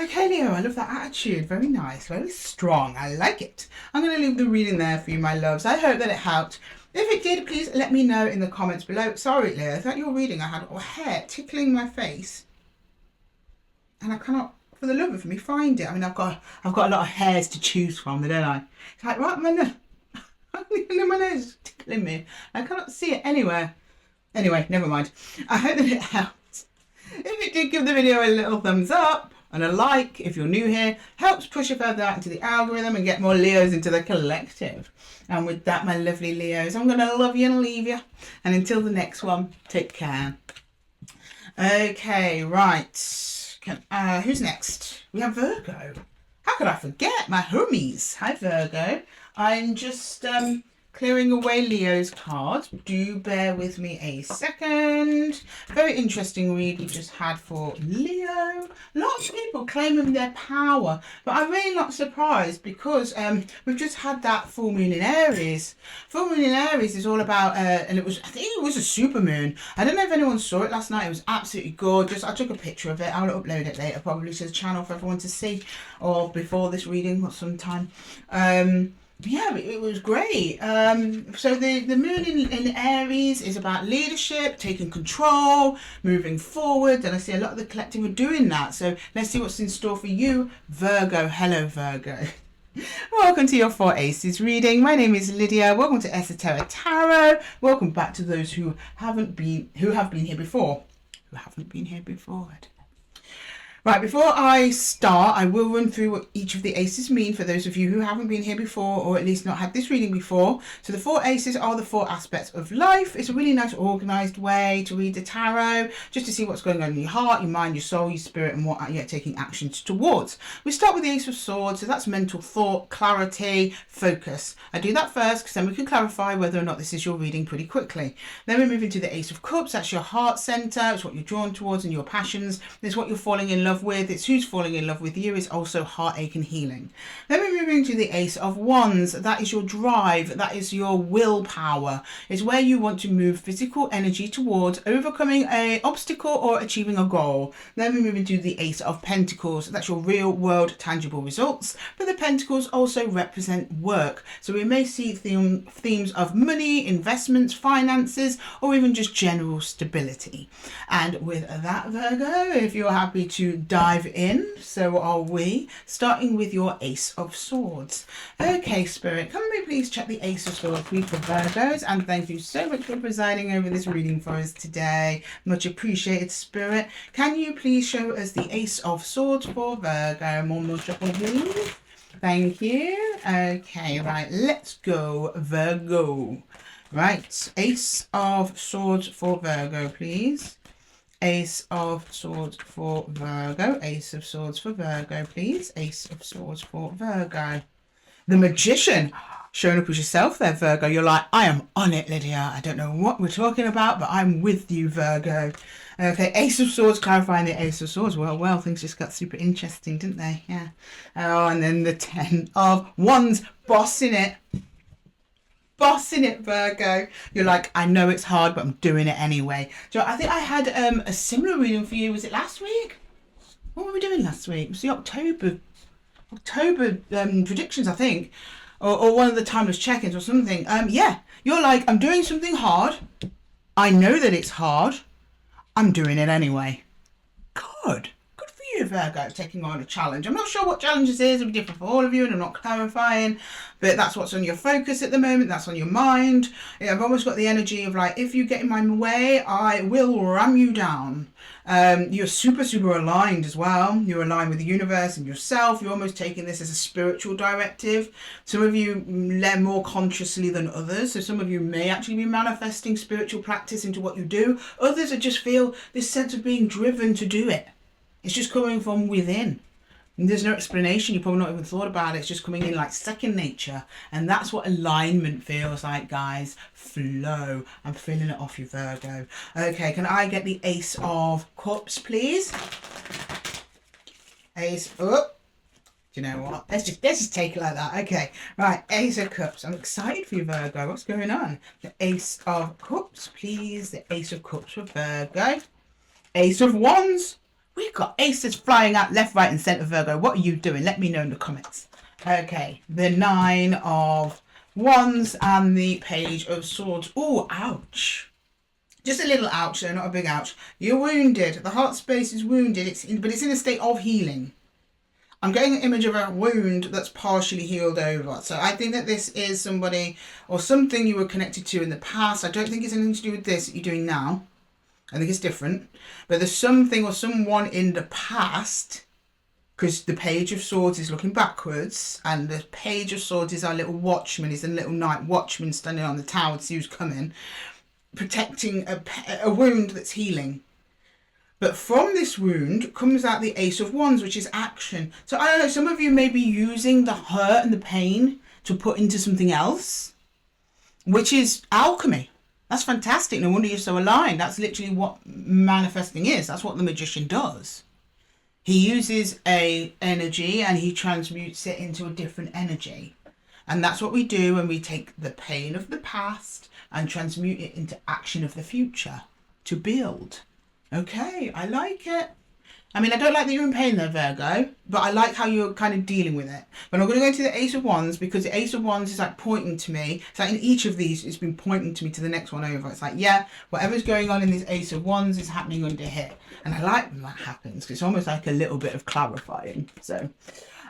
Okay, Leo, I love that attitude. Very nice. Very strong. I like it. I'm going to leave the reading there for you, my loves. I hope that it helped. If it did, please let me know in the comments below. Sorry, Leo, throughout your reading I had a hair tickling my face. And I cannot, for the love of me, find it. I mean, I've got a lot of hairs to choose from, don't I? It's like, right, my nose. My nose is tickling me. I cannot see it anywhere. Anyway, never mind. I hope that it helped. If it did, give the video a little thumbs up. And a like, if you're new here, helps push it further out into the algorithm and get more Leos into the collective. And with that, my lovely Leos, I'm going to love you and leave you. And until the next one, take care. Okay, right. Who's next? We have Virgo. How could I forget? My homies. Hi, Virgo. I'm just clearing away Leo's cards. Do bear with me a second. Very interesting read we just had for Leo. Lots of people claiming their power, but I'm really not surprised because we've just had that full moon in Aries. Full moon in Aries is all about, and I think it was a super moon. I don't know if anyone saw it last night. It was absolutely gorgeous. I took a picture of it. I'll upload it later, probably to the channel for everyone to see, or before this reading or sometime. Yeah, it was great. So the moon in Aries is about leadership, taking control, moving forward, and I see a lot of the collective are doing that. So let's see what's in store for you, Virgo. Hello, Virgo. Welcome to your 4 Aces reading. My name is Lydia. Welcome to Esotera Tarot. Welcome back to those who have been here before. Right, before I start, I will run through what each of the aces mean for those of you who haven't been here before, or at least not had this reading before. So the 4 aces are the 4 aspects of life. It's a really nice organised way to read the tarot, just to see what's going on in your heart, your mind, your soul, your spirit, and what you're taking actions towards. We start with the Ace of Swords, so that's mental thought, clarity, focus. I do that first because then we can clarify whether or not this is your reading pretty quickly. Then we move into the Ace of Cups. That's your heart centre. It's what you're drawn towards and your passions. It's what you're falling in love with. It's who's falling in love with you. It's also heartache and healing. Then we move into the Ace of Wands. That is your drive. That is your willpower. It's where you want to move physical energy towards overcoming an obstacle or achieving a goal. Then we move into the Ace of Pentacles. That's your real world tangible results. But the Pentacles also represent work. So we may see themes of money, investments, finances, or even just general stability. And with that, Virgo, if you're happy to dive in, so are we, starting with your Ace of Swords. Okay, Spirit, can we please check the Ace of Swords for Virgos? And thank you so much for presiding over this reading for us today. Much appreciated, Spirit. Can you please show us the Ace of Swords for Virgo? More shuffle, please. Thank you. Okay, right, let's go Virgo. Right, Ace of Swords for Virgo, please. Ace of Swords for Virgo. Ace of Swords for Virgo, please. Ace of Swords for Virgo. The Magician. Showing up as yourself there, Virgo. You're like, I am on it, Lydia. I don't know what we're talking about, but I'm with you, Virgo. Okay, Ace of Swords, clarifying the Ace of Swords. Well, things just got super interesting, didn't they? Yeah. Oh, and then the 10 of Wands, bossing it. Bossing it, Virgo. You're like, I know it's hard, but I'm doing it anyway. So I think I had a similar reading for you. Was it last week? What were we doing last week? It was the October predictions, I think. Or one of the timeless check-ins or something. Yeah, you're like, I'm doing something hard. I know that it's hard. I'm doing it anyway. Good for you, Virgo, taking on a challenge. I'm not sure what challenges is. It'll be different for all of you, and I'm not clarifying. But that's what's on your focus at the moment. That's on your mind. Yeah, I've almost got the energy of like, if you get in my way, I will ram you down. You're super aligned as well. You're aligned with the universe and yourself. You're almost taking this as a spiritual directive. Some of you learn more consciously than others. So some of you may actually be manifesting spiritual practice into what you do. Others just feel this sense of being driven to do it. It's just coming from within. And there's no explanation. You probably not even thought about it. It's just coming in like second nature. And that's what alignment feels like, guys. Flow. I'm feeling it off you, Virgo. Okay, can I get the Ace of Cups, please? Ace. Oh, do you know what? Let's just take it like that. Okay, right. Ace of Cups. I'm excited for you, Virgo. What's going on? The Ace of Cups, please. The Ace of Cups for Virgo. Ace of Wands. We've got aces flying out left, right, and centre, Virgo. What are you doing? Let me know in the comments. Okay, the 9 of Wands and the Page of Swords. Oh, ouch. Just a little ouch, though, not a big ouch. You're wounded. The heart space is wounded, but it's in a state of healing. I'm getting an image of a wound that's partially healed over. So I think that this is somebody or something you were connected to in the past. I don't think it's anything to do with this that you're doing now. I think it's different, but there's something or someone in the past, because the Page of Swords is looking backwards, and the Page of Swords is our little watchman, he's a little night watchman standing on the tower to see who's coming, protecting a wound that's healing. But from this wound comes out the Ace of Wands, which is action. So I don't know, some of you may be using the hurt and the pain to put into something else, which is alchemy. That's fantastic. No wonder you're so aligned. That's literally what manifesting is. That's what the Magician does. He uses a energy and he transmutes it into a different energy. And that's what we do when we take the pain of the past and transmute it into action of the future to build. Okay, I like it. I mean, I don't like that you're in pain there, Virgo, but I like how you're kind of dealing with it. But I'm going to go into the Ace of Wands because the Ace of Wands is like pointing to me. It's like in each of these, it's been pointing to me to the next one over. It's like, yeah, whatever's going on in this Ace of Wands is happening under here. And I like when that happens because it's almost like a little bit of clarifying. So,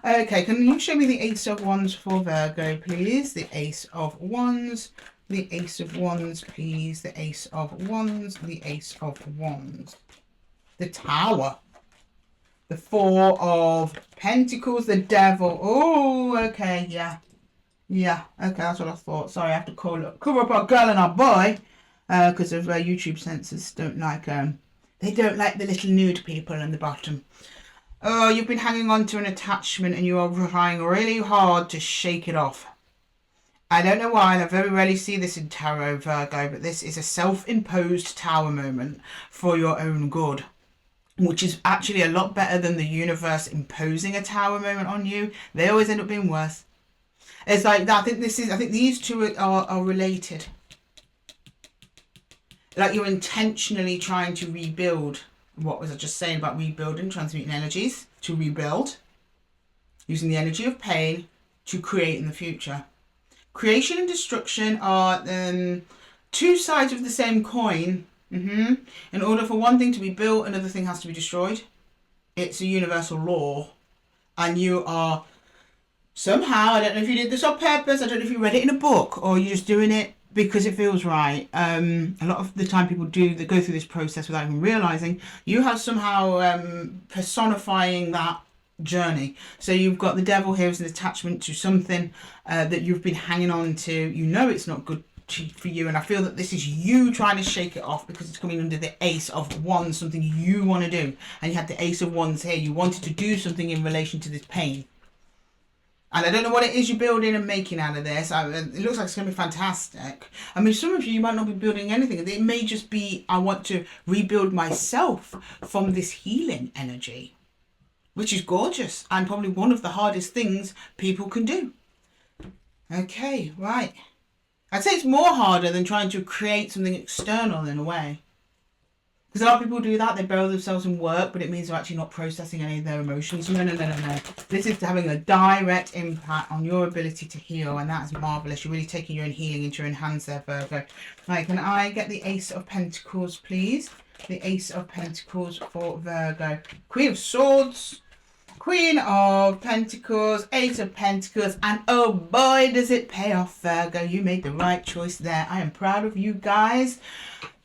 okay, can you show me the Ace of Wands for Virgo, please? The Ace of Wands. The Ace of Wands, please. The Ace of Wands. The Ace of Wands. The Tower. The 4 of Pentacles, the Devil. Oh, okay, yeah. Yeah, okay, that's what I thought. Sorry, I have to cover up our girl and our boy because of YouTube censors don't like, they don't like the little nude people in the bottom. Oh, you've been hanging on to an attachment and you are trying really hard to shake it off. I don't know why, and I very rarely see this in tarot, Virgo, but this is a self-imposed tower moment for your own good, which is actually a lot better than the universe imposing a tower moment on you. They always end up being worse. It's like that. I think these two are related. Like you're intentionally trying to rebuild. What was I just saying about rebuilding, transmuting energies to rebuild, using the energy of pain to create in the future. Creation and destruction are two sides of the same coin. In order for one thing to be built, another thing has to be destroyed. It's a universal law. And you are somehow, I don't know if you did this on purpose, I don't know if you read it in a book or you're just doing it because it feels right. A lot of the time people they go through this process without even realizing you have somehow personifying that journey. So you've got the devil here as an attachment to something that you've been hanging on to. You know it's not good for you, and I feel that this is you trying to shake it off because it's coming under the Ace of Wands, something you want to do. And you had the Ace of Wands here. You wanted to do something in relation to this pain. And I don't know what it is you're building and making out of this. It looks like it's going to be fantastic. I mean, some of you might not be building anything. It may just be, I want to rebuild myself from this healing energy, which is gorgeous and probably one of the hardest things people can do. Okay, right. I'd say it's more harder than trying to create something external in a way. Because a lot of people do that, they bury themselves in work, but it means they're actually not processing any of their emotions. No. This is having a direct impact on your ability to heal, and that's marvellous. You're really taking your own healing into your own hands there, Virgo. Right, can I get the Ace of Pentacles, please? The Ace of Pentacles for Virgo. Queen of Swords, Queen of Pentacles, Ace of Pentacles, and oh boy, does it pay off, Virgo. You made the right choice there. I am proud of you guys.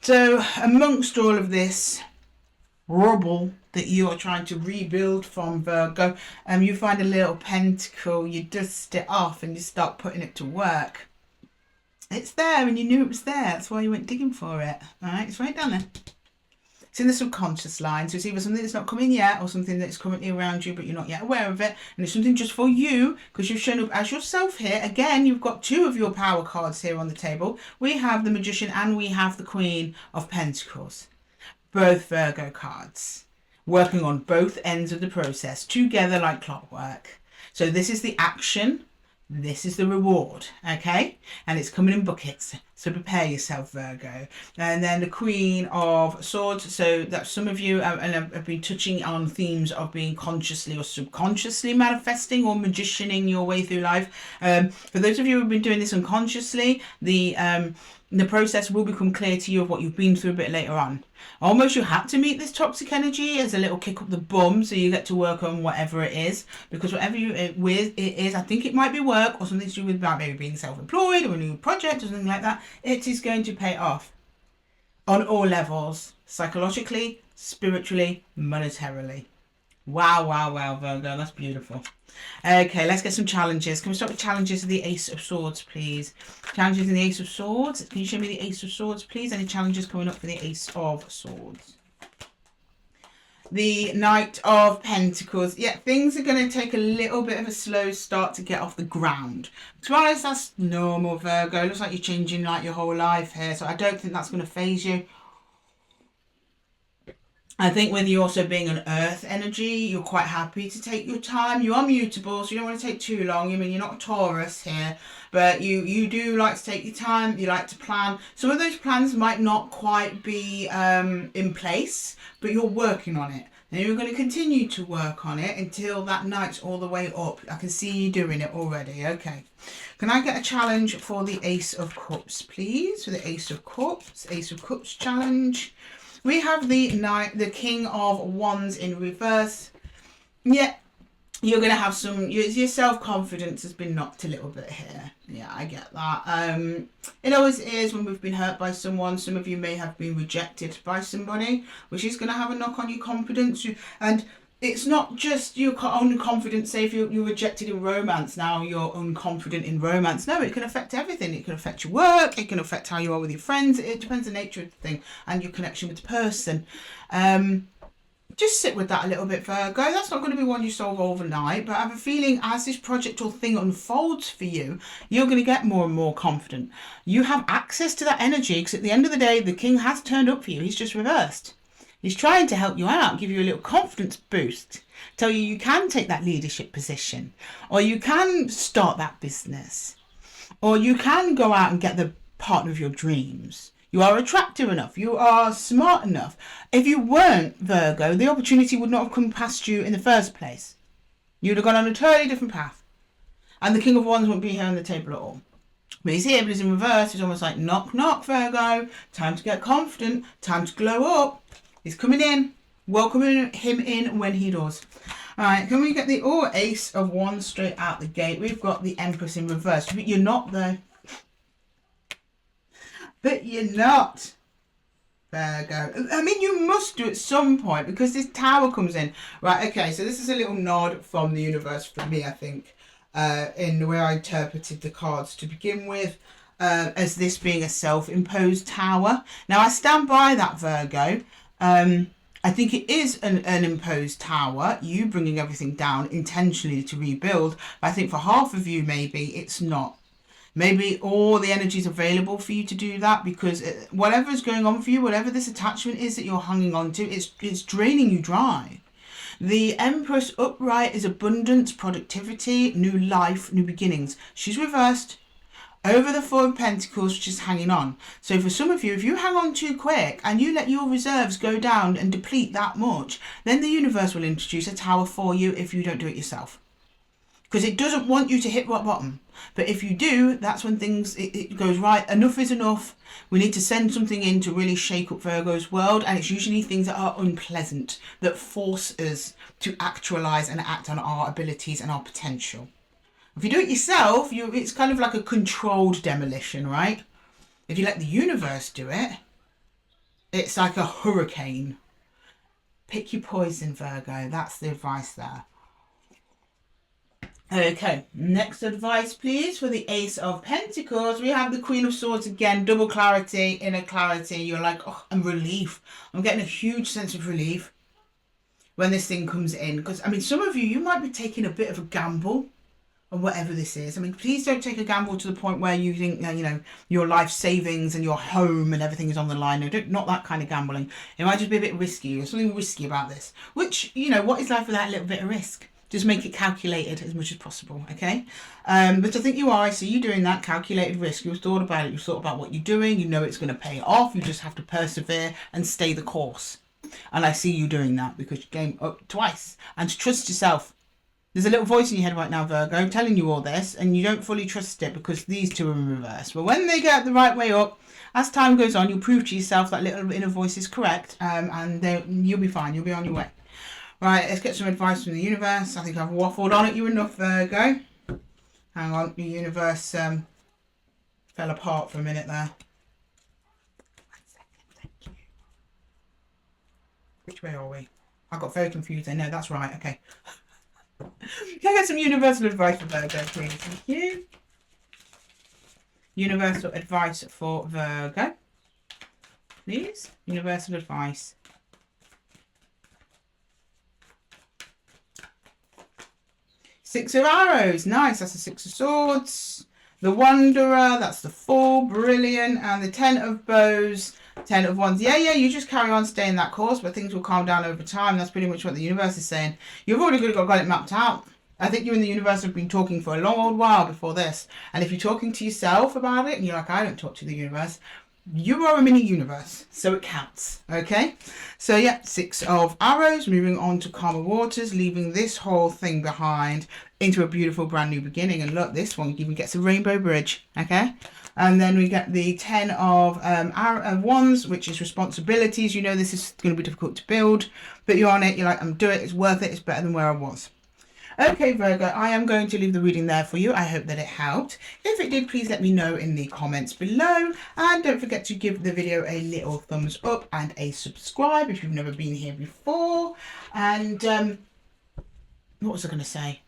So amongst all of this rubble that you are trying to rebuild from, Virgo, you find a little pentacle, you dust it off and you start putting it to work. It's there and you knew it was there. That's why you went digging for it. All right, it's right down there. It's in the subconscious line, so it's either something that's not coming yet or something that's currently around you but you're not yet aware of it, and it's something just for you because you've shown up as yourself here. Again, you've got two of your power cards here on the table. We have the Magician and we have the Queen of Pentacles, both Virgo cards, working on both ends of the process together like clockwork. So this is the action, this is the reward, okay? And it's coming in buckets, so prepare yourself, Virgo. And then the Queen of Swords, so that some of you have been touching on themes of being consciously or subconsciously manifesting or magicianing your way through life. For those of you who have been doing this unconsciously, the process will become clear to you of what you've been through a bit later on. Almost you have to meet this toxic energy as a little kick up the bum so you get to work on whatever it is. Because whatever it is, I think it might be work or something to do with maybe being self-employed or a new project or something like that. It is going to pay off on all levels. Psychologically, spiritually, monetarily. Wow, Virgo, that's beautiful. Okay, let's get some challenges. Can we start with challenges of the Ace of Swords, please? Challenges in the Ace of Swords. Can you show me the Ace of Swords, please? Any challenges coming up for the Ace of Swords? The Knight of Pentacles. Yeah, things are going to take a little bit of a slow start to get off the ground. To be honest, that's normal, Virgo. It looks like you're changing like your whole life here, so I don't think that's going to phase you. I think with you also being an earth energy, you're quite happy to take your time. You are mutable, so you don't want to take too long. I mean, you're not a Taurus here, but you do like to take your time. You like to plan. Some of those plans might not quite be in place, but you're working on it. And you're going to continue to work on it until that night's all the way up. I can see you doing it already. Okay. Can I get a challenge for the Ace of Cups, please? For the Ace of Cups. Ace of Cups challenge. We have the King of Wands in reverse. Yeah, you're going to have some, your self-confidence has been knocked a little bit here. Yeah, I get that. It always is when we've been hurt by someone. Some of you may have been rejected by somebody, which is going to have a knock on your confidence. And it's not just your own confidence. Say if you're rejected in romance, now you're unconfident in romance. No, it can affect everything. It can affect your work. It can affect how you are with your friends. It depends on the nature of the thing and your connection with the person. Just sit with that a little bit, Virgo. That's not going to be one you solve overnight, but I have a feeling as this project or thing unfolds for you, you're going to get more and more confident. You have access to that energy because at the end of the day, the King has turned up for you. He's just reversed. He's trying to help you out, give you a little confidence boost, tell you you can take that leadership position, or you can start that business, or you can go out and get the partner of your dreams. You are attractive enough. You are smart enough. If you weren't, Virgo, the opportunity would not have come past you in the first place. You'd have gone on a totally different path. And the King of Wands wouldn't be here on the table at all. But he's here, but he's in reverse. He's almost like, knock, knock, Virgo. Time to get confident. Time to glow up. He's coming in. Welcoming him in when he does. All right, can we get the Ace of Wands straight out the gate? We've got the Empress in reverse. But you're not there. But you're not. Virgo. I mean, you must do at some point because this Tower comes in. Right, okay, so this is a little nod from the universe for me, I think, in the way I interpreted the cards to begin with, as this being a self-imposed Tower. Now, I stand by that, Virgo. I think it is an imposed Tower, you bringing everything down intentionally to rebuild. But I think for half of you, maybe it's not. Maybe all the energy is available for you to do that, because whatever is going on for you, whatever this attachment is that you're hanging on to, it's draining you dry. The Empress upright is abundance, productivity, new life, new beginnings. She's reversed over the Four of Pentacles, which is hanging on. So for some of you, if you hang on too quick and you let your reserves go down and deplete that much, then the universe will introduce a Tower for you if you don't do it yourself. Because it doesn't want you to hit rock bottom. But if you do, that's when things, it goes, right, enough is enough. We need to send something in to really shake up Virgo's world. And it's usually things that are unpleasant, that force us to actualize and act on our abilities and our potential. If you do it yourself, it's kind of like a controlled demolition, right? If you let the universe do it, it's like a hurricane. Pick your poison, Virgo. That's the advice there. Okay, next advice, please, for the Ace of Pentacles. We have the Queen of Swords again, double clarity, inner clarity. You're like, oh, and relief. I'm getting a huge sense of relief when this thing comes in. Because, I mean, some of you might be taking a bit of a gamble on whatever this is. I mean, please don't take a gamble to the point where you think, you know, your life savings and your home and everything is on the line. No, not that kind of gambling. It might just be a bit risky. There's something risky about this. Which, you know, what is life without a little bit of risk? Just make it calculated as much as possible, okay? But I think you are. I see you doing that calculated risk. You've thought about it. You've thought about what you're doing. You know it's going to pay off. You just have to persevere and stay the course. And I see you doing that because you came up twice. And to trust yourself. There's a little voice in your head right now, Virgo, telling you all this, and you don't fully trust it because these two are in reverse. But when they get the right way up, as time goes on, you'll prove to yourself that little inner voice is correct, and you'll be fine. You'll be on your way. Right, let's get some advice from the universe. I think I've waffled on at you enough, Virgo. Hang on, the universe fell apart for a minute there. 1 second, thank you. Which way are we? I got very confused there. No, that's right, okay. Can I get some universal advice for Virgo, please? Thank you. Universal advice for Virgo. Please, universal advice. Six of Arrows, nice, that's the Six of Swords. The Wanderer, that's the Fool, brilliant. And the Ten of Bows, Ten of Wands. Yeah, you just carry on staying that course, but things will calm down over time. That's pretty much what the universe is saying. You've already got it mapped out. I think you and the universe have been talking for a long old while before this. And if you're talking to yourself about it, and you're like, I don't talk to the universe, you are a mini universe, so it counts, okay? So yeah, Six of Arrows, moving on to calmer waters, leaving this whole thing behind into a beautiful brand new beginning. And look, this one even gets a rainbow bridge, okay? And then we get the Ten of Wands, which is responsibilities. You know this is going to be difficult to build, but you're on it. You're like, I'm doing it. It's worth it. It's better than where I was. Okay, Virgo, I am going to leave the reading there for you. I hope that it helped. If it did, please let me know in the comments below. And don't forget to give the video a little thumbs up and a subscribe if you've never been here before. And what was I going to say?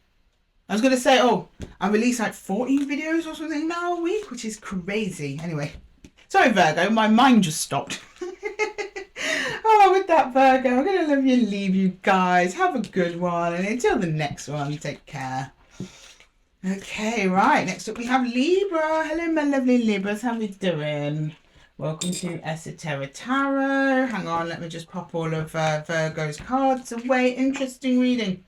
I was going to say, oh, I release like 14 videos or something now a week, which is crazy. Anyway, sorry, Virgo, my mind just stopped. Oh, with that, Virgo, I'm going to love you and leave you guys. Have a good one. And until the next one, take care. Okay, right. Next up, we have Libra. Hello, my lovely Libras. How are we doing? Welcome to Esotera Tarot. Hang on, let me just pop all of Virgo's cards away. Interesting reading.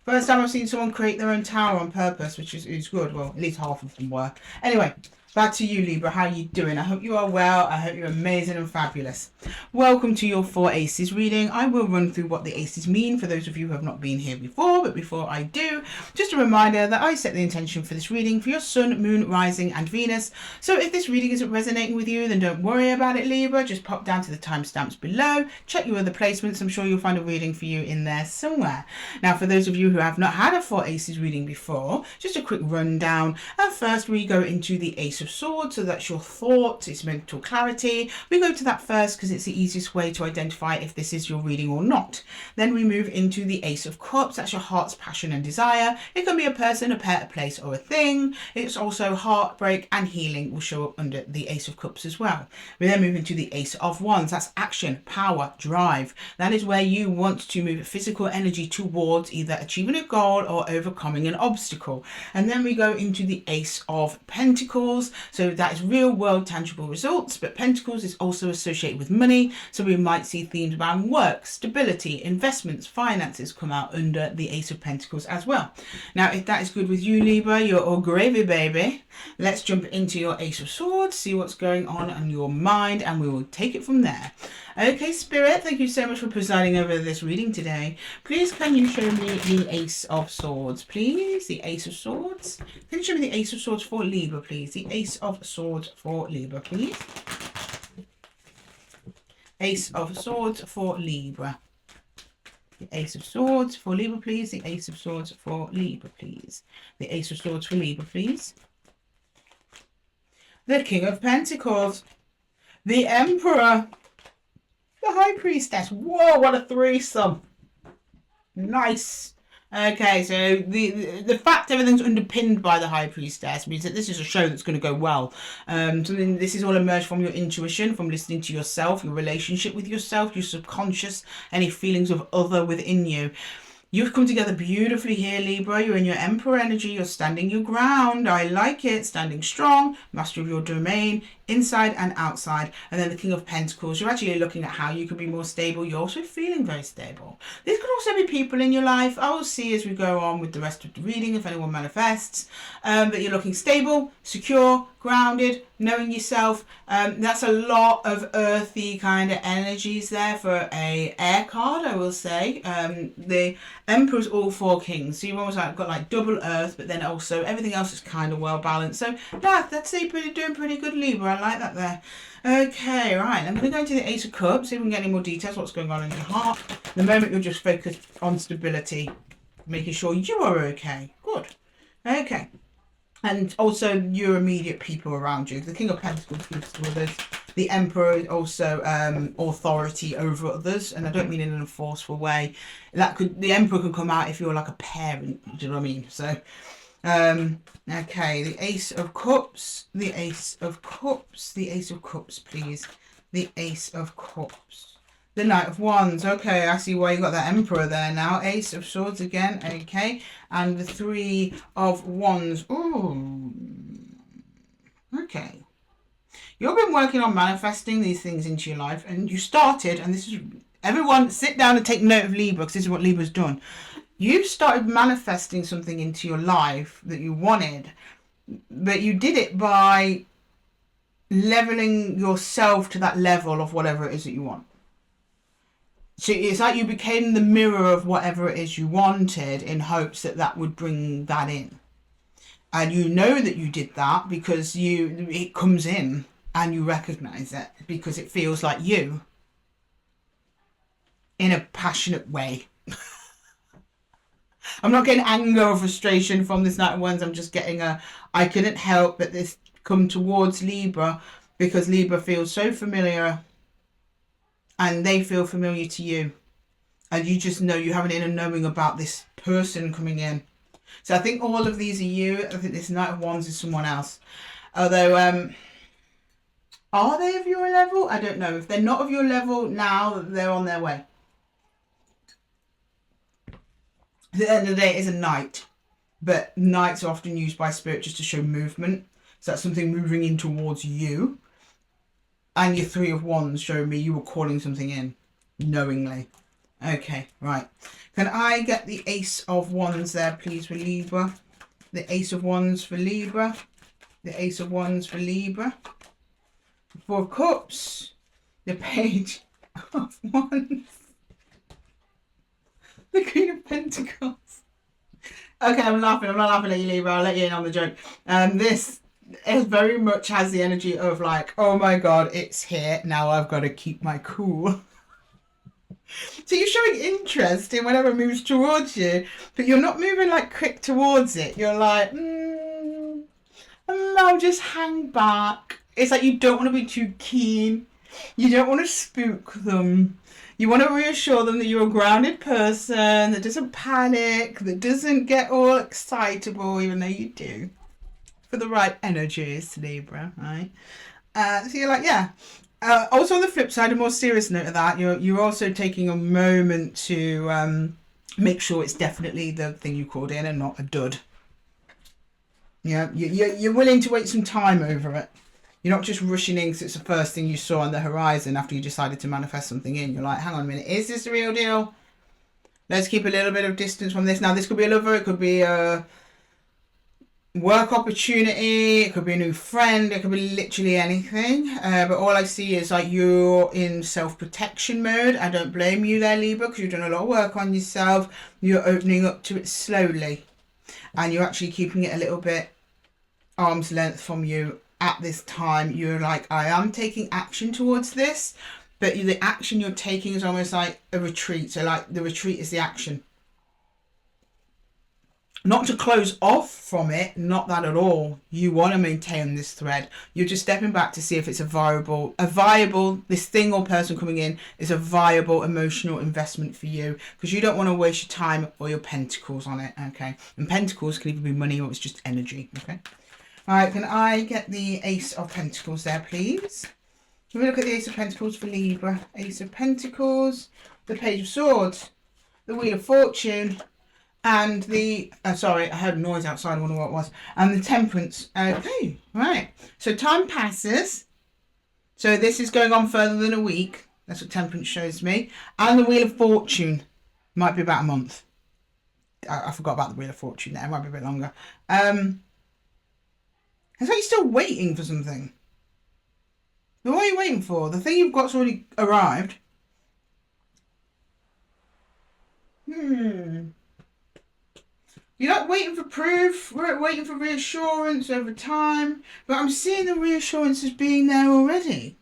First time I've seen someone create their own tower on purpose, which is good. Well, at least half of them were. Anyway, back to you, Libra. How are you doing? I hope you are well. I hope you're amazing and fabulous. Welcome to your 4 Aces reading. I will run through what the Aces mean for those of you who have not been here before. But before I do, just a reminder that I set the intention for this reading for your Sun, Moon, Rising and Venus. So if this reading isn't resonating with you, then don't worry about it, Libra. Just pop down to the timestamps below. Check your other placements. I'm sure you'll find a reading for you in there somewhere. Now, for those of you who have not had a 4 Aces reading before, just a quick rundown. First, we go into the Ace Ace of Swords, so that's your thoughts, it's mental clarity. We go to that first because it's the easiest way to identify if this is your reading or not. Then we move into the Ace of Cups, that's your heart's passion and desire. It can be a person, a pet, a place, or a thing. It's also heartbreak and healing will show up under the Ace of Cups as well. We then move into the Ace of Wands, that's action, power, drive. That is where you want to move physical energy towards either achieving a goal or overcoming an obstacle. And then we go into the Ace of Pentacles, so that is real world tangible results, but Pentacles is also associated with money, so we might see themes around work, stability, investments, finances come out under the Ace of Pentacles as well. Now if that is good with you, Libra, you're all gravy, baby. Let's jump into your Ace of Swords, see what's going on in your mind, and we will take it from there. Okay, Spirit, thank you so much for presiding over this reading today. Please can you show me the Ace of Swords, please? The Ace of Swords. Can you show me the Ace of Swords for Libra, please? The Ace of Swords for Libra, please. Ace of Swords for Libra. The Ace of Swords for Libra, please. The Ace of Swords for Libra, please. The Ace of Swords for Libra, please. The King of Pentacles. The Emperor. The High Priestess. Whoa, what a threesome. Nice. Okay, so the fact everything's underpinned by the High Priestess means that this is a show that's going to go well. Something this is all emerged from your intuition, from listening to yourself, your relationship with yourself, your subconscious, any feelings of other within you. You've come together beautifully here, Libra. You're in your Emperor energy. You're standing your ground. I like it. Standing strong. Master of your domain. Inside and outside. And then the King of Pentacles. You're actually looking at how you can be more stable. You're also feeling very stable. These could also be people in your life. I will see as we go on with the rest of the reading if anyone manifests. But you're looking stable, secure, grounded, knowing yourself. That's a lot of earthy kind of energies there for a air card, I will say. The Emperor's all four kings, so you've almost got like double earth, but then also everything else is kind of well balanced. So yeah, that's doing pretty good, Libra. I like that there. Okay, right, I'm going to go into the Ace of Cups, see if we can get any more details, what's going on in your heart. At the moment you're just focused on stability, making sure you are okay. Good. Okay. And also your immediate people around you. The King of Pentacles gives to others. The Emperor is also authority over others, and I don't mean in a forceful way. The Emperor could come out if you're like a parent. Do you know what I mean? So, okay, the Ace of Cups, the Ace of Cups, the Ace of Cups, please. The Ace of Cups. The Knight of Wands. Okay, I see why you got that Emperor there now. Ace of Swords again. Okay, and the Three of Wands. Ooh. Okay. You've been working on manifesting these things into your life, and you started, and this is, everyone sit down and take note of Libra, because this is what Libra's done. You've started manifesting something into your life that you wanted, but you did it by leveling yourself to that level of whatever it is that you want. So it's like you became the mirror of whatever it is you wanted in hopes that that would bring that in. And you know that you did that because it comes in. And you recognize it because it feels like you in a passionate way. I'm not getting anger or frustration from this Knight of Wands. I'm just getting I couldn't help but this come towards Libra because Libra feels so familiar and they feel familiar to you. And you just know you have an inner knowing about this person coming in. So I think all of these are you. I think this Knight of Wands is someone else. Although, are they of your level? I don't know. If they're not of your level now, they're on their way. At the end of the day, it's a knight. But knights are often used by spirit just to show movement. So that's something moving in towards you. And your Three of Wands show me you were calling something in. Knowingly. Okay, right. Can I get the Ace of Wands there, please, for Libra? The Ace of Wands for Libra. The Ace of Wands for Libra. Four of Cups, the Page of Wands, the Queen of Pentacles. Okay, I'm not laughing at you, Libra. I'll let you in on the joke. This it very much has the energy of like, oh my god, it's here. Now I've got to keep my cool. So you're showing interest in whatever moves towards you, but you're not moving like quick towards it. You're like, And now just hang back. It's like you don't want to be too keen. You don't want to spook them. You want to reassure them that you're a grounded person that doesn't panic, that doesn't get all excitable, even though you do. For the right energies, Libra, right? So you're like, yeah. Also on the flip side, a more serious note of that, you're also taking a moment to make sure it's definitely the thing you called in and not a dud. Yeah, you're willing to wait some time over it. You're not just rushing in because it's the first thing you saw on the horizon after you decided to manifest something in. You're like, hang on a minute, is this the real deal? Let's keep a little bit of distance from this. Now, this could be a lover, it could be a work opportunity, it could be a new friend, it could be literally anything. But all I see is like you're in self-protection mode. I don't blame you there, Libra, because you've done a lot of work on yourself. You're opening up to it slowly. And you're actually keeping it a little bit arm's length from you at this time. You're like, I am taking action towards this, but the action you're taking is almost like a retreat. So like the retreat is the action. Not to close off from it, not that at all. You want to maintain this thread. You're just stepping back to see if it's a viable, this thing or person coming in is a viable emotional investment for you, because you don't want to waste your time or your pentacles on it, okay? And pentacles can either be money or it's just energy, okay? All right, can I get the Ace of Pentacles there, please? Can we look at the Ace of Pentacles for Libra? Ace of Pentacles, the Page of Swords, the Wheel of Fortune, and the, sorry, I heard a noise outside, I wonder what it was, and the Temperance. Okay, right. So time passes. So this is going on further than a week. That's what Temperance shows me. And the Wheel of Fortune might be about a month. I forgot about the Wheel of Fortune there. It might be a bit longer. It's like you're still waiting for something. But what are you waiting for? The thing you've got's already arrived. You're like waiting for proof, we're waiting for reassurance over time, but I'm seeing the reassurance as being there already.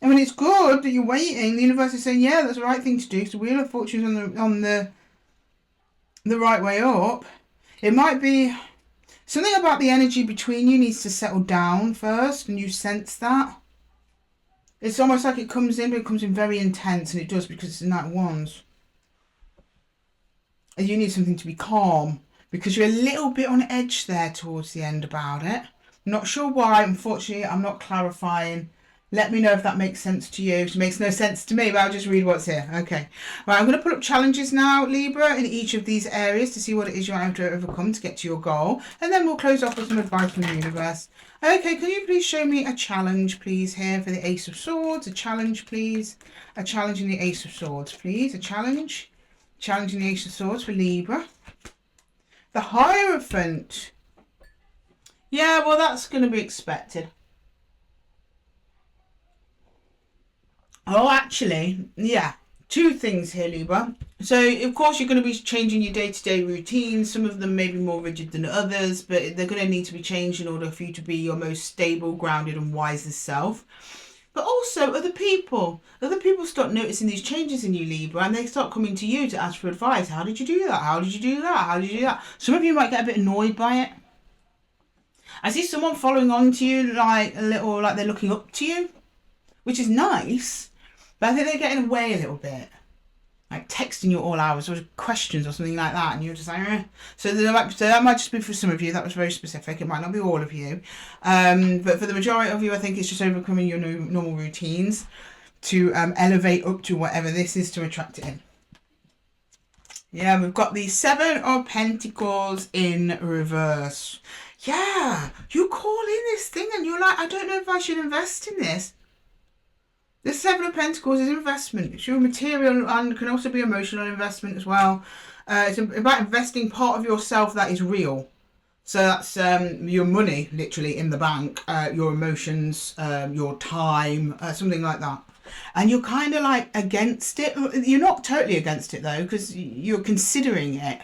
I mean, it's good that you're waiting. The universe is saying, yeah, that's the right thing to do, because the Wheel of Fortune's on the right way up. It might be something about the energy between you needs to settle down first, and you sense that. It's almost like it comes in, but it comes in very intense, and it does because it's in that Wands. You need something to be calm, because you're a little bit on edge there towards the end about it. I'm not sure why. Unfortunately, I'm not clarifying. Let me know if that makes sense to you. It makes no sense to me, but I'll just read what's here. Okay. Right, I'm going to put up challenges now, Libra, in each of these areas to see what it is you have to overcome to get to your goal. And then we'll close off with some advice from the universe. Okay, can you please show me a challenge, please, here for the Ace of Swords? A challenge, please. A challenge in the Ace of Swords, please. A challenge. Challenging the Ace of Swords for Libra. The Hierophant. Yeah, well, that's going to be expected. Oh, actually, yeah. Two things here, Libra. So, of course, you're going to be changing your day-to-day routines. Some of them may be more rigid than others, but they're going to need to be changed in order for you to be your most stable, grounded and wisest self. But also other people start noticing these changes in you, Libra, and they start coming to you to ask for advice. How did you do that? How did you do that? How did you do that? Some of you might get a bit annoyed by it. I see someone following on to you, like a little, like they're looking up to you, which is nice, but I think they're getting away a little bit. Like texting you all hours or questions or something like that, and you're just like, eh. So that might just be for some of you. That was very specific. It might not be all of you, but for the majority of you, I think it's just overcoming your new normal routines to elevate up to whatever this is to attract it in. Yeah, we've got the Seven of Pentacles in reverse. Yeah, you call in this thing and you're like, I don't know if I should invest in this. The Seven of Pentacles is investment. It's your material and can also be emotional investment as well. It's about investing part of yourself that is real. So that's your money, literally, in the bank, your emotions, your time, something like that. And you're kind of like against it. You're not totally against it, though, because you're considering it.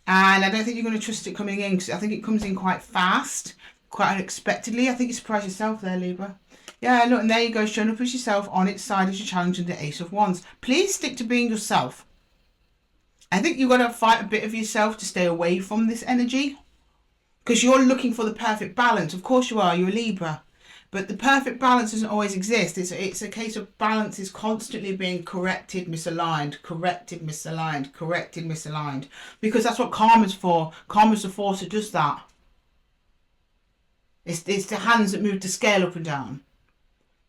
And I don't think you're going to trust it coming in, because I think it comes in quite fast, quite unexpectedly. I think you surprised yourself there, Libra. Yeah, look, and there you go, showing up as yourself on its side as your challenge in the Ace of Wands. Please stick to being yourself. I think you've got to fight a bit of yourself to stay away from this energy. Because you're looking for the perfect balance. Of course you are, you're a Libra. But the perfect balance doesn't always exist. It's a case of balance is constantly being corrected, misaligned, corrected, misaligned, corrected, misaligned. Because that's what karma's for. Karma's the force that does that. It's the hands that move the scale up and down.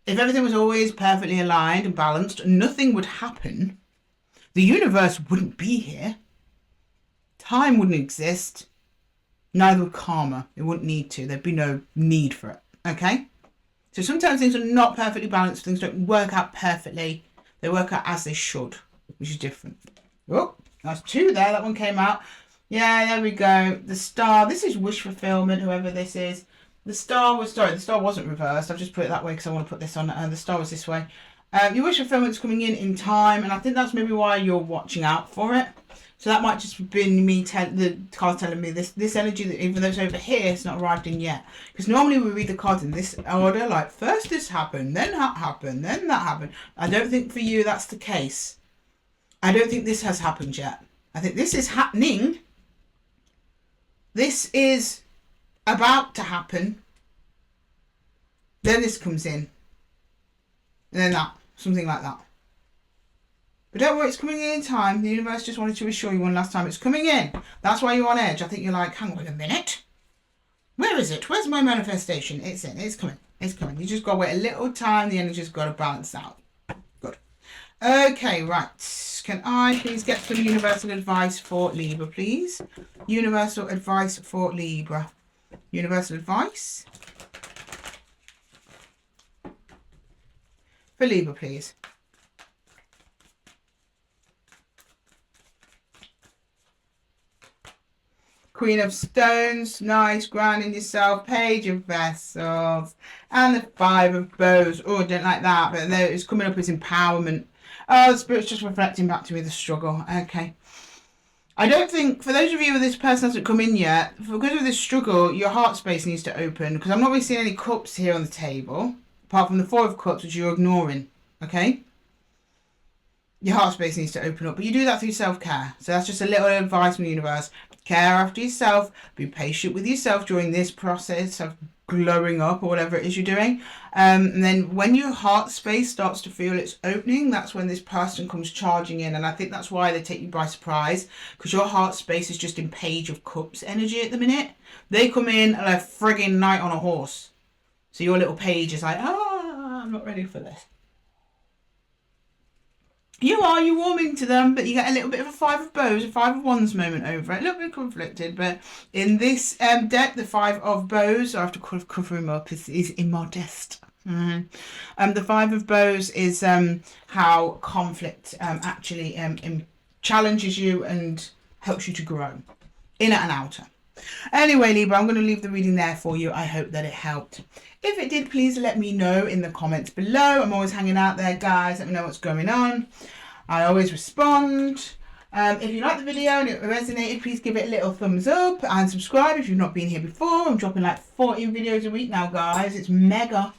If everything was always perfectly aligned and balanced, nothing would happen. The universe wouldn't be here. Time wouldn't exist. Neither would karma. It wouldn't need to. There'd be no need for it. Okay? So sometimes things are not perfectly balanced. Things don't work out perfectly. They work out as they should, which is different. Oh, that's 2 there. That one came out. Yeah, there we go. The star. This is wish fulfillment, whoever this is. The star was, sorry, the star wasn't reversed. I've just put it that way because I want to put this on. The star was this way. Your wish fulfillment's coming in time. And I think that's maybe why you're watching out for it. So that might just have been me, the card telling me this energy, that even though it's over here, it's not arrived in yet. Because normally we read the cards in this order, like first this happened, then that happened, then that happened. I don't think for you that's the case. I don't think this has happened yet. I think this is happening. This is about to happen. Then this comes in. And then that, something like that. But don't worry, it's coming in time. The universe just wanted to assure you one last time. It's coming in. That's why you're on edge. I think you're like, hang on a minute. Where is it? Where's my manifestation? It's in. It's coming. It's coming. You just got to wait a little time. The energy's got to balance out. Good. Okay, right. Can I please get some universal advice for Libra, please? Universal advice for Libra. Universal advice for Libra, please. Queen of Stones, nice, grounding yourself. Page of Vessels, and the 5 of Bows. Oh, I don't like that, but it's coming up as empowerment. Oh, the Spirit's just reflecting back to me the struggle. Okay. I don't think, for those of you where this person hasn't come in yet, because of this struggle, your heart space needs to open, because I'm not really seeing any cups here on the table, apart from the 4 of Cups, which you're ignoring. Okay? Your heart space needs to open up, but you do that through self-care. So that's just a little advice from the universe. Care after yourself. Be patient with yourself during this process of glowing up or whatever it is you're doing. And then when your heart space starts to feel it's opening, that's when this person comes charging in. And I think that's why they take you by surprise, because your heart space is just in Page of Cups energy at the minute. They come in and a frigging knight on a horse. So your little page is like, I'm not ready for this. You're warming to them, but you get a little bit of a 5 of Bows, a 5 of Wands moment over it. A little bit conflicted, but in this deck, the 5 of Bows, I have to cover him up, is immodest. The 5 of Bows is how conflict actually challenges you and helps you to grow, inner and outer. Anyway, Libra, I'm going to leave the reading there for you. I hope that it helped. If it did, please let me know in the comments below. I'm always hanging out there, guys. Let me know what's going on. I always respond. If you like the video and it resonated, please give it a little thumbs up and subscribe if you've not been here before. I'm dropping like 14 videos a week now, guys. It's mega.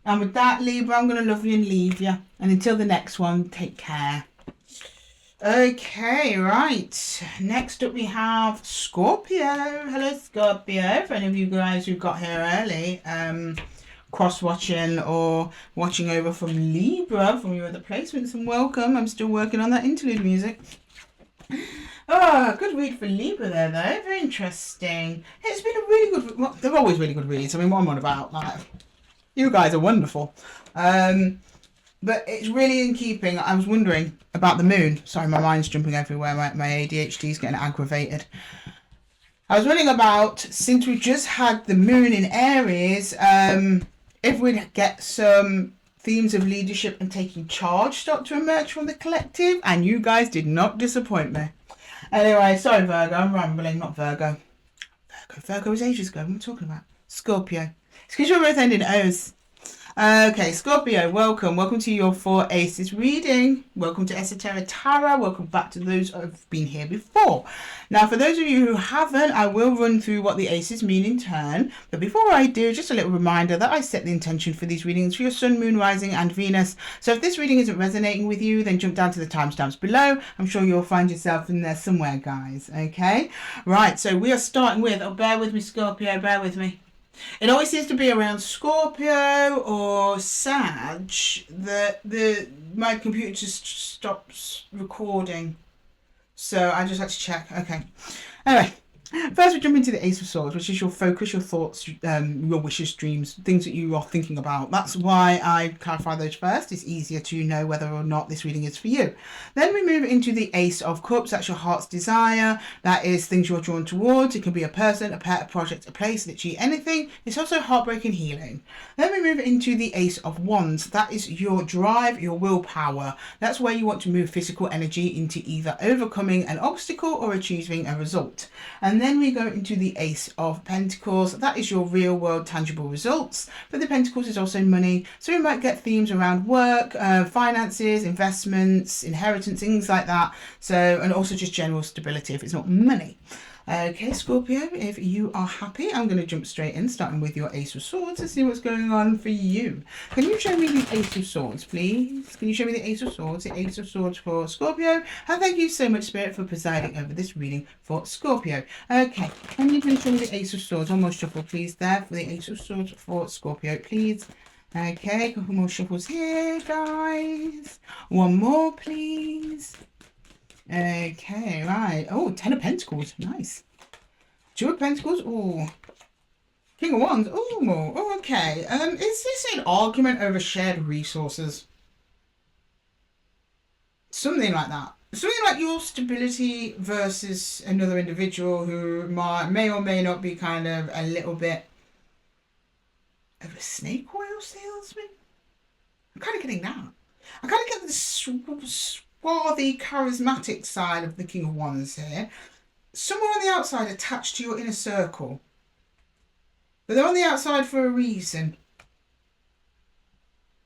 And with that, Libra, I'm going to love you and leave you. And until the next one, take care. Okay, right. Next up we have Scorpio. Hello, Scorpio. For any of you guys who got here early, cross-watching or watching over from Libra, from your other placements, and welcome. I'm still working on that interlude music. Oh, good read for Libra there, though. Very interesting. It's been a really good... Well, they're always really good reads. I mean, what am I on about? Like, you guys are wonderful. But it's really in keeping. I was wondering about the moon. Sorry, my mind's jumping everywhere. My ADHD is getting aggravated. I was wondering about, since we just had the moon in Aries, if we'd get some themes of leadership and taking charge start to emerge from the collective. And you guys did not disappoint me. Anyway, sorry, Virgo. I'm rambling. Not Virgo. Virgo was ages ago. What am I talking about? Scorpio. It's because you're both ending O's. Okay, Scorpio, welcome to your 4 Aces reading. Welcome to Esotera Tarot. Welcome back to those who have been here before. Now, for those of you who haven't, I will run through what the Aces mean in turn. But before I do, just a little reminder that I set the intention for these readings for your Sun, Moon, Rising and Venus. So if this reading isn't resonating with you, then jump down to the timestamps below. I'm sure you'll find yourself in there somewhere, guys. Okay? Right, so we are starting with, bear with me, Scorpio, bear with me. It always seems to be around Scorpio or Sag that my computer just stops recording. So I just had to check. Okay. Anyway, first we jump into the Ace of Swords, which is your focus, your thoughts, your wishes, dreams, things that you are thinking about. That's why I clarify those first. It's easier to know whether or not this reading is for you. Then we move into the Ace of Cups. That's your heart's desire. That is things you're drawn towards. It can be a person, a pet, a project, a place, literally anything. It's also heartbreak and healing. Then we move into the Ace of Wands. That is your drive, your willpower. That's where you want to move physical energy into either overcoming an obstacle or achieving a result. And then we go into the Ace of Pentacles. That is your real world tangible results. But the Pentacles is also money. So we might get themes around work, finances, investments, inheritance, things like that. So, and also just general stability if it's not money. Okay, Scorpio, if you are happy, I'm going to jump straight in, starting with your Ace of Swords to see what's going on for you. Can you show me the Ace of Swords, please? Can you show me the Ace of Swords? The Ace of Swords for Scorpio. And thank you so much, Spirit, for presiding over this reading for Scorpio. Okay, can you please show me the Ace of Swords? One more shuffle, please, there, for the Ace of Swords for Scorpio, please. Okay, a couple more shuffles here, guys. One more, please. Okay, right. Oh, 10 of Pentacles. Nice. 2 of Pentacles. Oh. King of Wands. Oh, okay. Is this an argument over shared resources? Something like that. Something like your stability versus another individual who may or may not be kind of a little bit of a snake oil salesman. I'm kind of getting that. I kind of get the swarthy, charismatic side of the King of Wands here. Someone on the outside attached to your inner circle. But they're on the outside for a reason.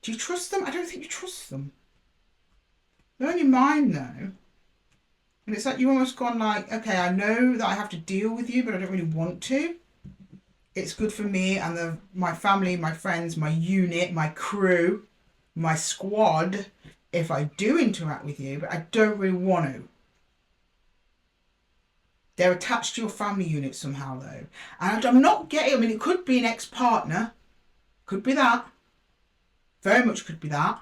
Do you trust them? I don't think you trust them. They're on your mind though. And it's like you almost gone like, okay, I know that I have to deal with you, but I don't really want to. It's good for me and my family, my friends, my unit, my crew, my squad, if I do interact with you, but I don't really want to. They're attached to your family unit somehow though. And I'm not getting, I mean, it could be an ex-partner. Could be that. Very much could be that.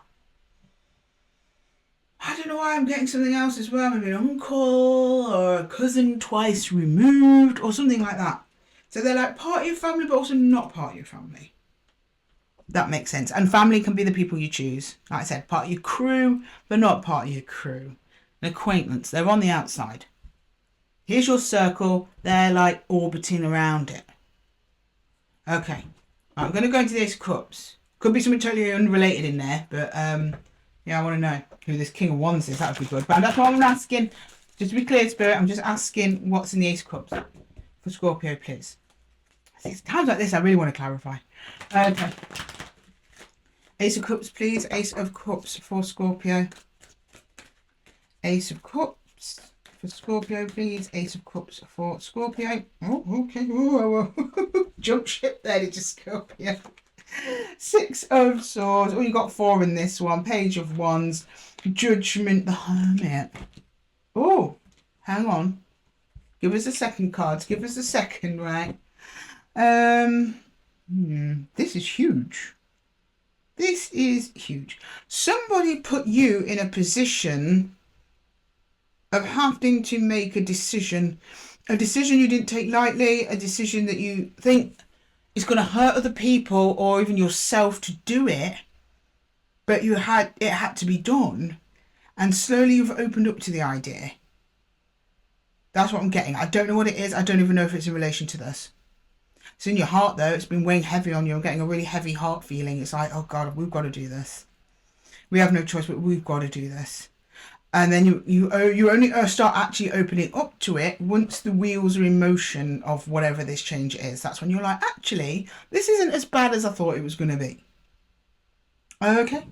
I don't know why I'm getting something else as well. Maybe an uncle or a cousin twice removed or something like that. So they're like part of your family, but also not part of your family. That makes sense. And family can be the people you choose. Like I said, part of your crew, but not part of your crew. An acquaintance. They're on the outside. Here's your circle. They're like orbiting around it. Okay. I'm going to go into the Ace of Cups. Could be something totally unrelated in there, but yeah, I want to know who this King of Wands is. That would be good. But that's what I'm asking. Just to be clear, Spirit, I'm just asking what's in the Ace of Cups for Scorpio, please. It's times like this I really want to clarify. Okay. Ace of Cups, please. Ace of Cups for Scorpio. Ace of Cups for Scorpio, please. Ace of Cups for Scorpio. Oh, okay. Ooh, jump ship there, did you, Scorpio? 6 of Swords. Oh, you got 4 in this one. Page of Wands. Judgment, the Hermit. Oh, hang on. Give us a second, cards. Give us a second, right? This is huge. This is huge. Somebody put you in a position of having to make a decision you didn't take lightly, a decision that you think is going to hurt other people or even yourself to do it, but it had to be done, and slowly you've opened up to the idea. That's what I'm getting. I don't know what it is. I don't even know if it's in relation to this. It's in your heart though. It's been weighing heavy on you. I'm getting a really heavy heart feeling. It's like, oh God, we've got to do this. We have no choice, but we've got to do this. And then you only start actually opening up to it once the wheels are in motion of whatever this change is. That's when you're like, actually, this isn't as bad as I thought it was going to be. Okay.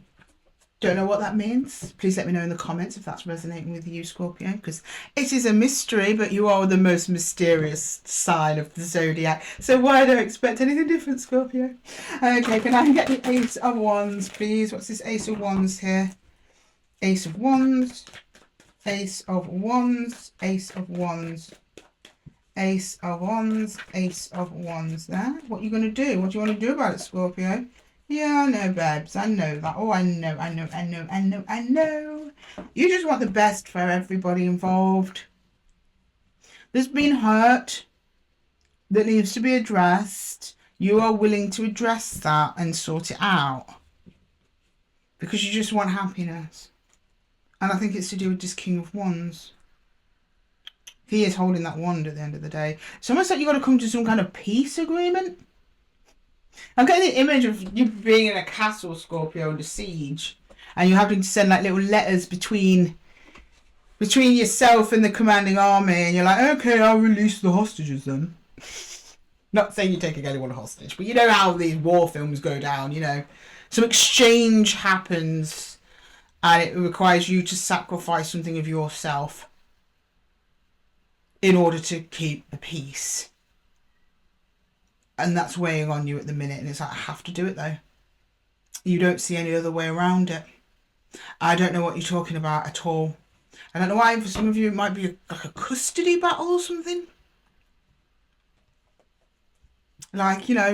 Don't know what that means. Please let me know in the comments if that's resonating with you, Scorpio, because it is a mystery, but you are the most mysterious sign of the zodiac. So why don't I expect anything different, Scorpio? Okay, can I get the Ace of Wands, please? What's this Ace of Wands here? Ace of Wands, Ace of Wands, Ace of Wands, Ace of Wands, Ace of Wands there. What are you going to do? What do you want to do about it, Scorpio? Yeah, I know, babes. I know that. Oh, I know. You just want the best for everybody involved. There's been hurt that needs to be addressed. You are willing to address that and sort it out because you just want happiness. And I think it's to do with this King of Wands. He is holding that wand at the end of the day. It's almost like you've got to come to some kind of peace agreement. I'm getting the image of you being in a castle, Scorpio, under siege, and you having to send like little letters between yourself and the commanding army, and you're like, okay, I'll release the hostages then. Not saying you're taking anyone hostage, but you know how these war films go down, you know. Some exchange happens, and it requires you to sacrifice something of yourself in order to keep the peace. And that's weighing on you at the minute. And it's like, I have to do it though. You don't see any other way around it. I don't know what you're talking about at all. I don't know why. For some of you, it might be like a custody battle or something. Like, you know,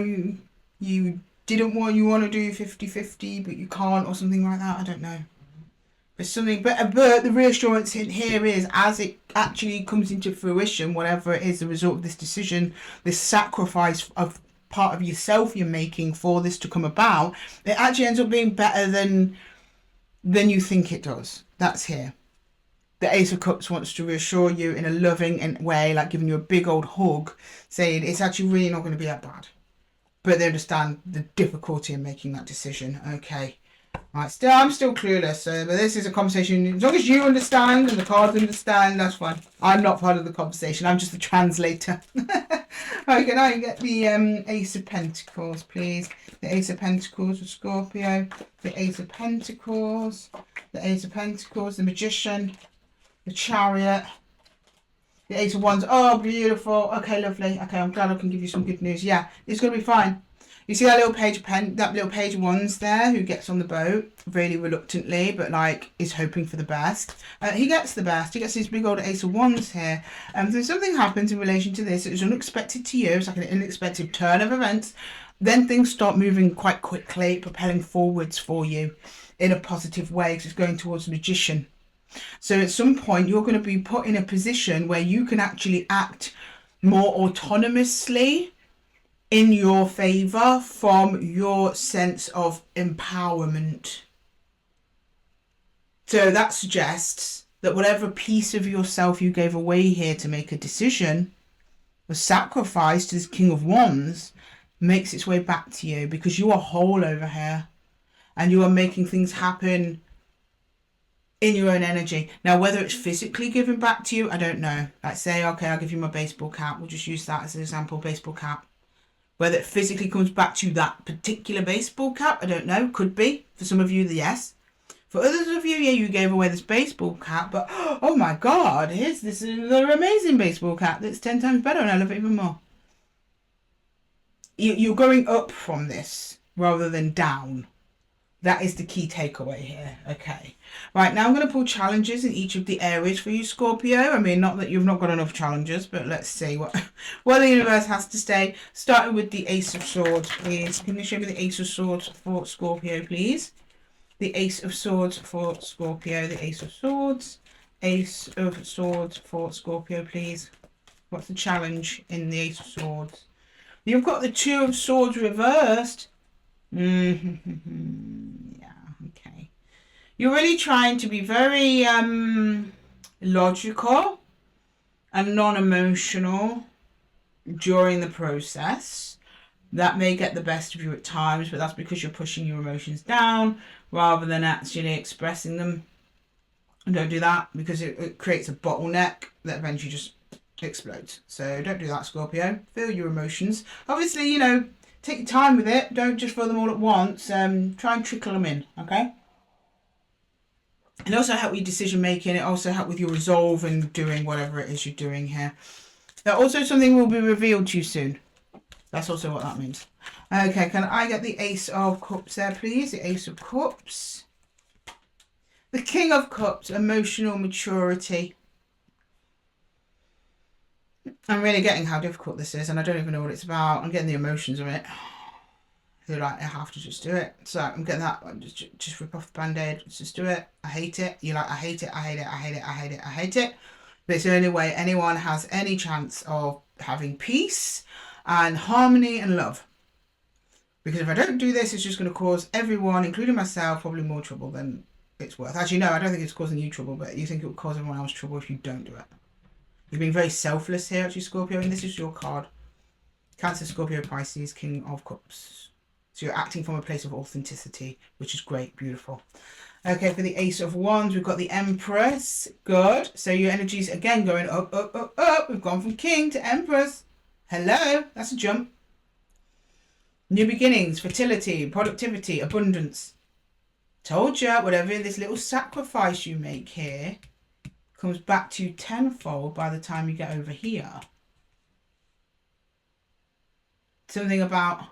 you want to do 50-50, but you can't or something like that. I don't know. There's something, but the reassurance in here is, as it actually comes into fruition, whatever it is, the result of this decision, this sacrifice of part of yourself you're making for this to come about, it actually ends up being better than you think it does. That's here. The Ace of Cups wants to reassure you in a loving way, like giving you a big old hug, saying it's actually really not going to be that bad. But they understand the difficulty in making that decision. Okay. Right, I'm still clueless, but this is a conversation. As long as you understand and the cards understand, that's fine. I'm not part of the conversation. I'm just the translator. Okay, now you get the Ace of Pentacles, please. The Ace of Pentacles with Scorpio. The Ace of Pentacles. The Ace of Pentacles. The Magician. The Chariot. The Ace of Wands. Oh, beautiful. Okay, lovely. Okay, I'm glad I can give you some good news. Yeah, it's going to be fine. You see that little page of wands there, who gets on the boat really reluctantly, but like is hoping for the best. He gets the best. He gets this big old Ace of Wands here. So something happens in relation to this. It was unexpected to you. It's like an unexpected turn of events. Then things start moving quite quickly, propelling forwards for you in a positive way, because it's going towards the Magician. So at some point you're going to be put in a position where you can actually act more autonomously in your favour from your sense of empowerment. So that suggests that whatever piece of yourself you gave away here to make a decision was sacrificed to this King of Wands makes its way back to you, because you are whole over here and you are making things happen in your own energy. Now, whether it's physically given back to you, I don't know. Like say, okay, I'll give you my baseball cap. We'll just use that as an example, baseball cap. Whether it physically comes back to that particular baseball cap, I don't know. Could be. For some of you, yes. For others of you, yeah, you gave away this baseball cap, but oh my God, here's this another amazing baseball cap that's 10 times better, and I love it even more. You're going up from this rather than down. That is the key takeaway here. Okay. Right, now I'm going to pull challenges in each of the areas for you, Scorpio. I mean, not that you've not got enough challenges, but let's see what the universe has to say. Starting with the Ace of Swords, please. Can you show me the Ace of Swords for Scorpio, please? The Ace of Swords for Scorpio. The Ace of Swords. Ace of Swords for Scorpio, please. What's the challenge in the Ace of Swords? You've got the Two of Swords reversed. Yeah, okay. You're really trying to be very logical and non-emotional during the process. That may get the best of you at times, but that's because you're pushing your emotions down rather than actually expressing them. And don't do that, because it creates a bottleneck that eventually just explodes. So don't do that, Scorpio. Feel your emotions. Obviously, you know, Take your time with it. Don't just throw them all at once. Try and trickle them in, okay? And also help with your decision making. It also help with your resolve and doing whatever it is you're doing here. Now, also something will be revealed to you soon. That's also what that means. Okay, can I get the Ace of Cups there, please? The Ace of Cups. The King of Cups, emotional maturity. I'm really getting how difficult this is, and I don't even know what it's about. I'm getting the emotions of it. You're like, I have to just do it. So I'm getting that. Just rip off the band-aid. Let's just do it. I hate it. You're like, I hate it. I hate it. I hate it. I hate it. I hate it. But it's the only way anyone has any chance of having peace and harmony and love. Because if I don't do this, it's just going to cause everyone, including myself, probably more trouble than it's worth. Actually, no, I don't think it's causing you trouble, but you think it will cause everyone else trouble if you don't do it. You're being very selfless here, actually, Scorpio, and this is your card. Cancer, Scorpio, Pisces, King of Cups. So you're acting from a place of authenticity, which is great, beautiful. Okay, for the Ace of Wands, we've got the Empress. Good. So your energy's, again, going up, up, up, up. We've gone from King to Empress. Hello. That's a jump. New beginnings, fertility, productivity, abundance. Told you, whatever this little sacrifice you make here comes back to you tenfold by the time you get over here. Something about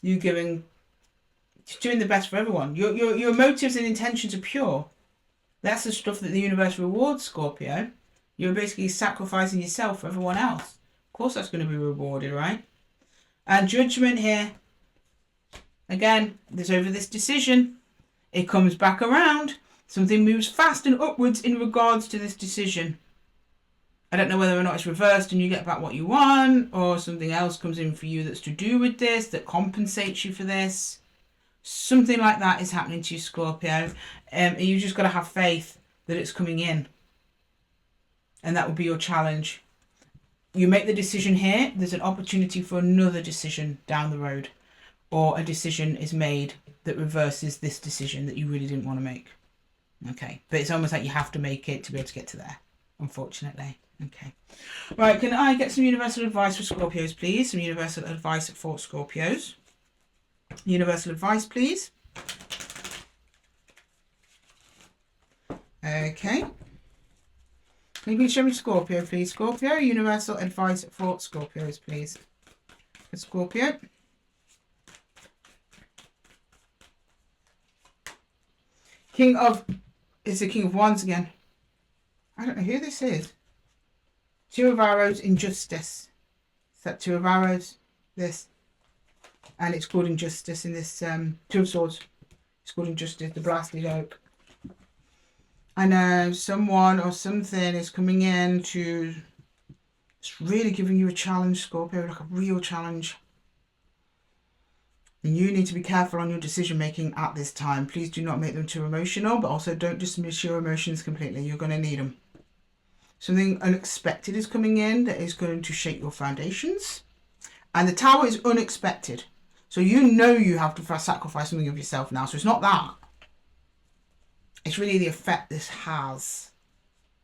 you doing the best for everyone. Your motives and intentions are pure. That's the stuff that the universe rewards, Scorpio. You're basically sacrificing yourself for everyone else. Of course that's going to be rewarded, right? And judgment here. Again, there's over this decision. It comes back around. Something moves fast and upwards in regards to this decision. I don't know whether or not it's reversed and you get back what you want, or something else comes in for you that's to do with this, that compensates you for this. Something like that is happening to you, Scorpio. You just got to have faith that it's coming in. And that will be your challenge. You make the decision here, there's an opportunity for another decision down the road. Or a decision is made that reverses this decision that you really didn't want to make. Okay, but it's almost like you have to make it to be able to get to there, unfortunately. Okay. Right, can I get some universal advice for Scorpios, please? Some universal advice for Scorpios. Universal advice, please. Okay. Can you please show me Scorpio, please? Scorpio, universal advice for Scorpios, please. For Scorpio. King of... It's the King of Wands again. I don't know who this is. Two of Arrows, Injustice. Is that Two of Arrows? This. And it's called Injustice in this... Two of Swords. It's called Injustice, the blasted oak. I know someone or something is coming in to... It's really giving you a challenge, Scorpio. Like a real challenge. And you need to be careful on your decision making at this time. Please do not make them too emotional, but also don't dismiss your emotions completely. You're going to need them. Something unexpected is coming in that is going to shake your foundations. And the Tower is unexpected. So you know you have to sacrifice something of yourself now. So it's not that. It's really the effect this has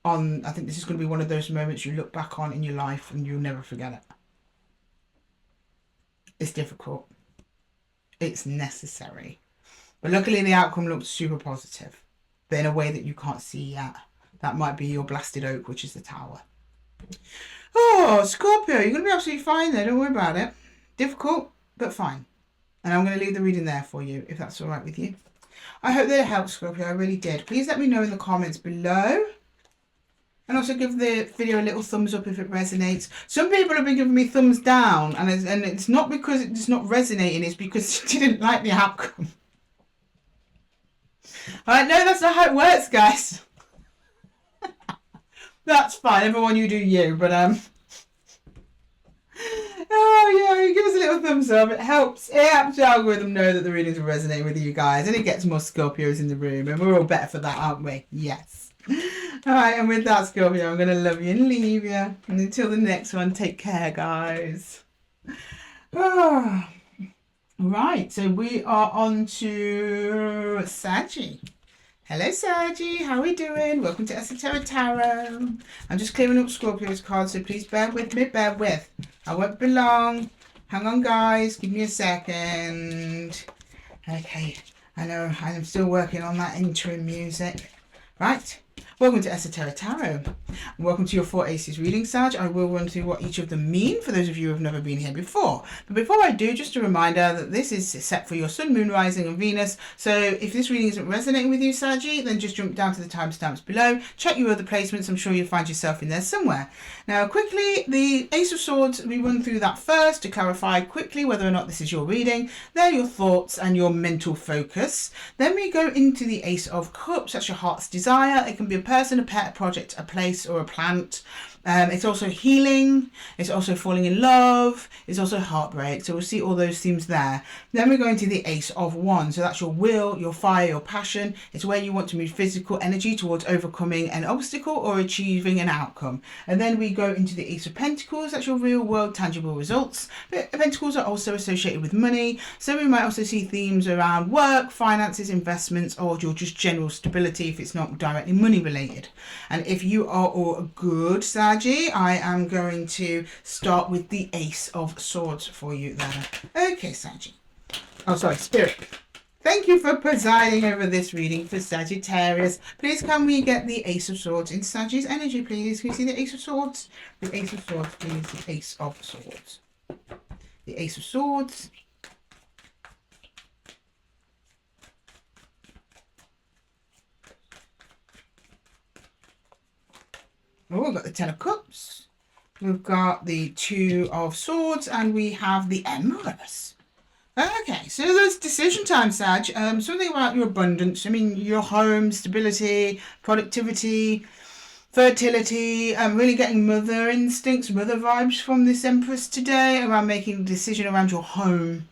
on... I think this is going to be one of those moments you look back on in your life and you'll never forget it. It's difficult. It's necessary. But luckily the outcome looks super positive. But in a way that you can't see yet. That might be your blasted oak, which is the Tower. Oh, Scorpio, you're going to be absolutely fine there. Don't worry about it. Difficult, but fine. And I'm going to leave the reading there for you, if that's all right with you. I hope that it helped, Scorpio. I really did. Please let me know in the comments below. And also give the video a little thumbs up if it resonates. Some people have been giving me thumbs down. And it's not because it's not resonating. It's because they didn't like the outcome. Alright, no, that's not how it works, guys. That's fine. Everyone, you do you. But, oh, yeah, give us a little thumbs up. It helps. It helps the algorithm know that the readings will resonate with you guys. And it gets more Scorpios in the room. And we're all better for that, aren't we? Yes. Alright, and with that, Scorpio, I'm going to love you and leave you. And until the next one, take care, guys. Oh. Right, so we are on to Saggy. Hello, Saggy. How are we doing? Welcome to Esotera Tarot. I'm just clearing up Scorpio's cards, so please bear with me. Bear with. I won't be long. Hang on, guys. Give me a second. Okay. I know I'm still working on that interim music. Right. Welcome to Esotera Tarot. Welcome to your 4 Aces reading, Sag. I will run through what each of them mean for those of you who have never been here before. But before I do, just a reminder that this is set for your Sun, Moon, Rising and Venus. So if this reading isn't resonating with you, Saggy, then just jump down to the timestamps below. Check your other placements. I'm sure you'll find yourself in there somewhere. Now, quickly, the Ace of Swords, we run through that first to clarify quickly whether or not this is your reading. They're your thoughts and your mental focus. Then we go into the Ace of Cups. That's your heart's desire. It can be a person, a pet, a project, a place or a plant. It's also healing, it's also falling in love, it's also heartbreak. So we'll see all those themes there. Then we're going to the Ace of Wands. So that's your will, your fire, your passion. It's where you want to move physical energy towards overcoming an obstacle or achieving an outcome. And then we go into the Ace of Pentacles. That's your real world tangible results. But Pentacles are also associated with money. So we might also see themes around work, finances, investments, or your just general stability if it's not directly money related. And if you are all good, Sag, I am going to start with the Ace of Swords for you there. Okay, Saggy. Oh, sorry, Spirit. Thank you for presiding over this reading for Sagittarius. Please can we get the Ace of Swords in Saggy's energy, please? Can you see the Ace of Swords? The Ace of Swords, please. The Ace of Swords. The Ace of Swords. Oh, we've got the Ten of Cups. We've got the Two of Swords, and we have the Empress. Okay, so there's decision time, Sag. Something about your abundance. I mean, your home, stability, productivity, fertility. Really getting mother instincts, mother vibes from this Empress today around making a decision around your home,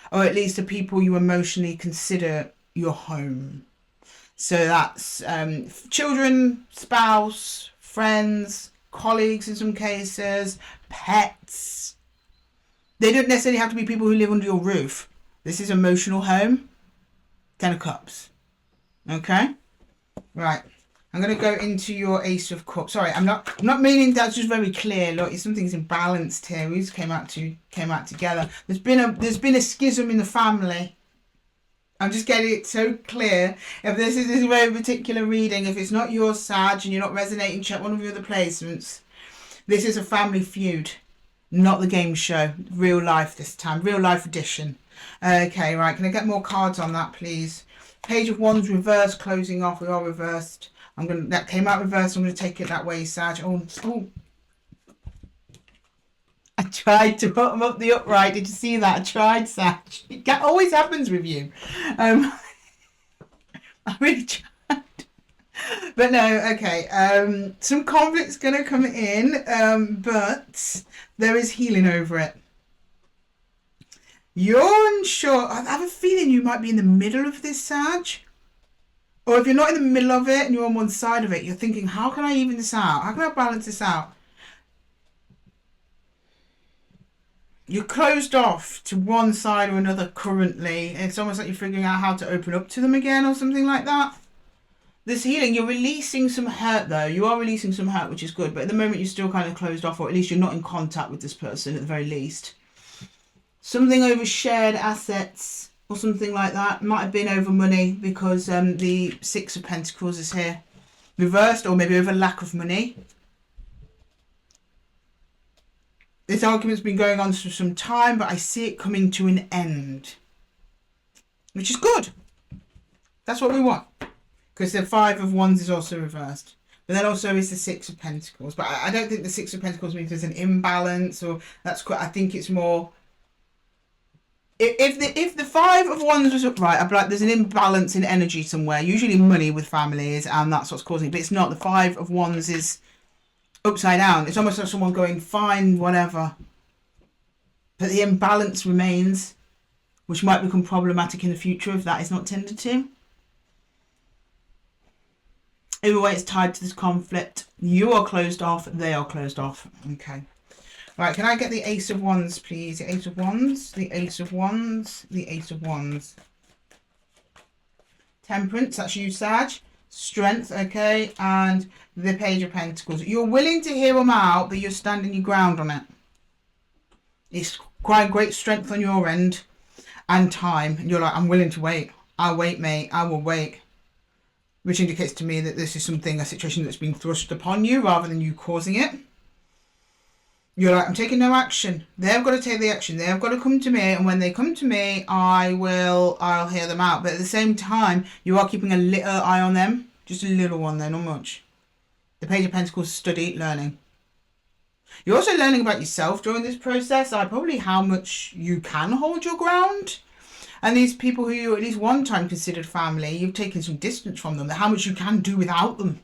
or at least the people you emotionally consider your home. So that's children, spouse, friends, colleagues in some cases, pets. They don't necessarily have to be people who live under your roof. This is emotional home. 10 of Cups. Okay? Right. I'm going to go into your Ace of Cups. Sorry, I'm not meaning that's just very clear. Look, something's imbalanced here. We just came out together. There's been a schism in the family. I'm just getting it so clear. If this is a very particular reading, if it's not your Sag and you're not resonating, check one of your other placements. This is a family feud, not the game show. Real life this time. Real life edition. Okay, right. Can I get more cards on that, please? Page of Wands reversed, closing off. We are reversed. That came out reversed. I'm going to take it that way, Sag. Oh. I tried to put them up the upright. Did you see that? I tried, Sag. It always happens with you. I really tried. But no, okay. Some conflict's going to come in, but there is healing over it. You're unsure. I have a feeling you might be in the middle of this, Sag. Or if you're not in the middle of it and you're on one side of it, you're thinking, how can I even this out? How can I balance this out? You're closed off to one side or another currently. It's almost like you're figuring out how to open up to them again or something like that. This healing, you're releasing some hurt though. You are releasing some hurt, which is good. But at the moment, you're still kind of closed off, or at least you're not in contact with this person at the very least. Something over shared assets or something like that. Might have been over money because the Six of Pentacles is here. Reversed, or maybe over lack of money. This argument's been going on for some time, but I see it coming to an end. Which is good. That's what we want. Because the Five of Wands is also reversed. But then also is the Six of Pentacles. But I don't think the Six of Pentacles means there's an imbalance, or that's quite, I think it's more... If the Five of Wands was upright, I'd be like, there's an imbalance in energy somewhere. Usually money with families, and that's what's causing it. But it's not. The Five of Wands is upside down. It's almost like someone going, fine, whatever. But the imbalance remains, which might become problematic in the future if that is not tended to. Either way, it's tied to this conflict. You are closed off. They are closed off. Okay. Right, can I get the Ace of Wands, please? The Ace of Wands. The Ace of Wands. The Ace of Wands. Temperance, that's you, Sag. Strength, okay. And the Page of Pentacles. You're willing to hear them out, but you're standing your ground on it. It's Quite great strength on your end and time. And you're like, I'm willing to wait. I'll wait, mate. I will wait. Which indicates to me that this is something, a situation that's been thrust upon you rather than you causing it. You're like, I'm taking no action. They've got to take the action. They've got to come to me. And when they come to me, I'll hear them out. But at the same time, you are keeping a little eye on them. Just a little one there, not much. The Page of Pentacles, study, learning. You're also learning about yourself during this process. Like probably how much you can hold your ground. And these people who you at least one time considered family, you've taken some distance from them. How much you can do without them.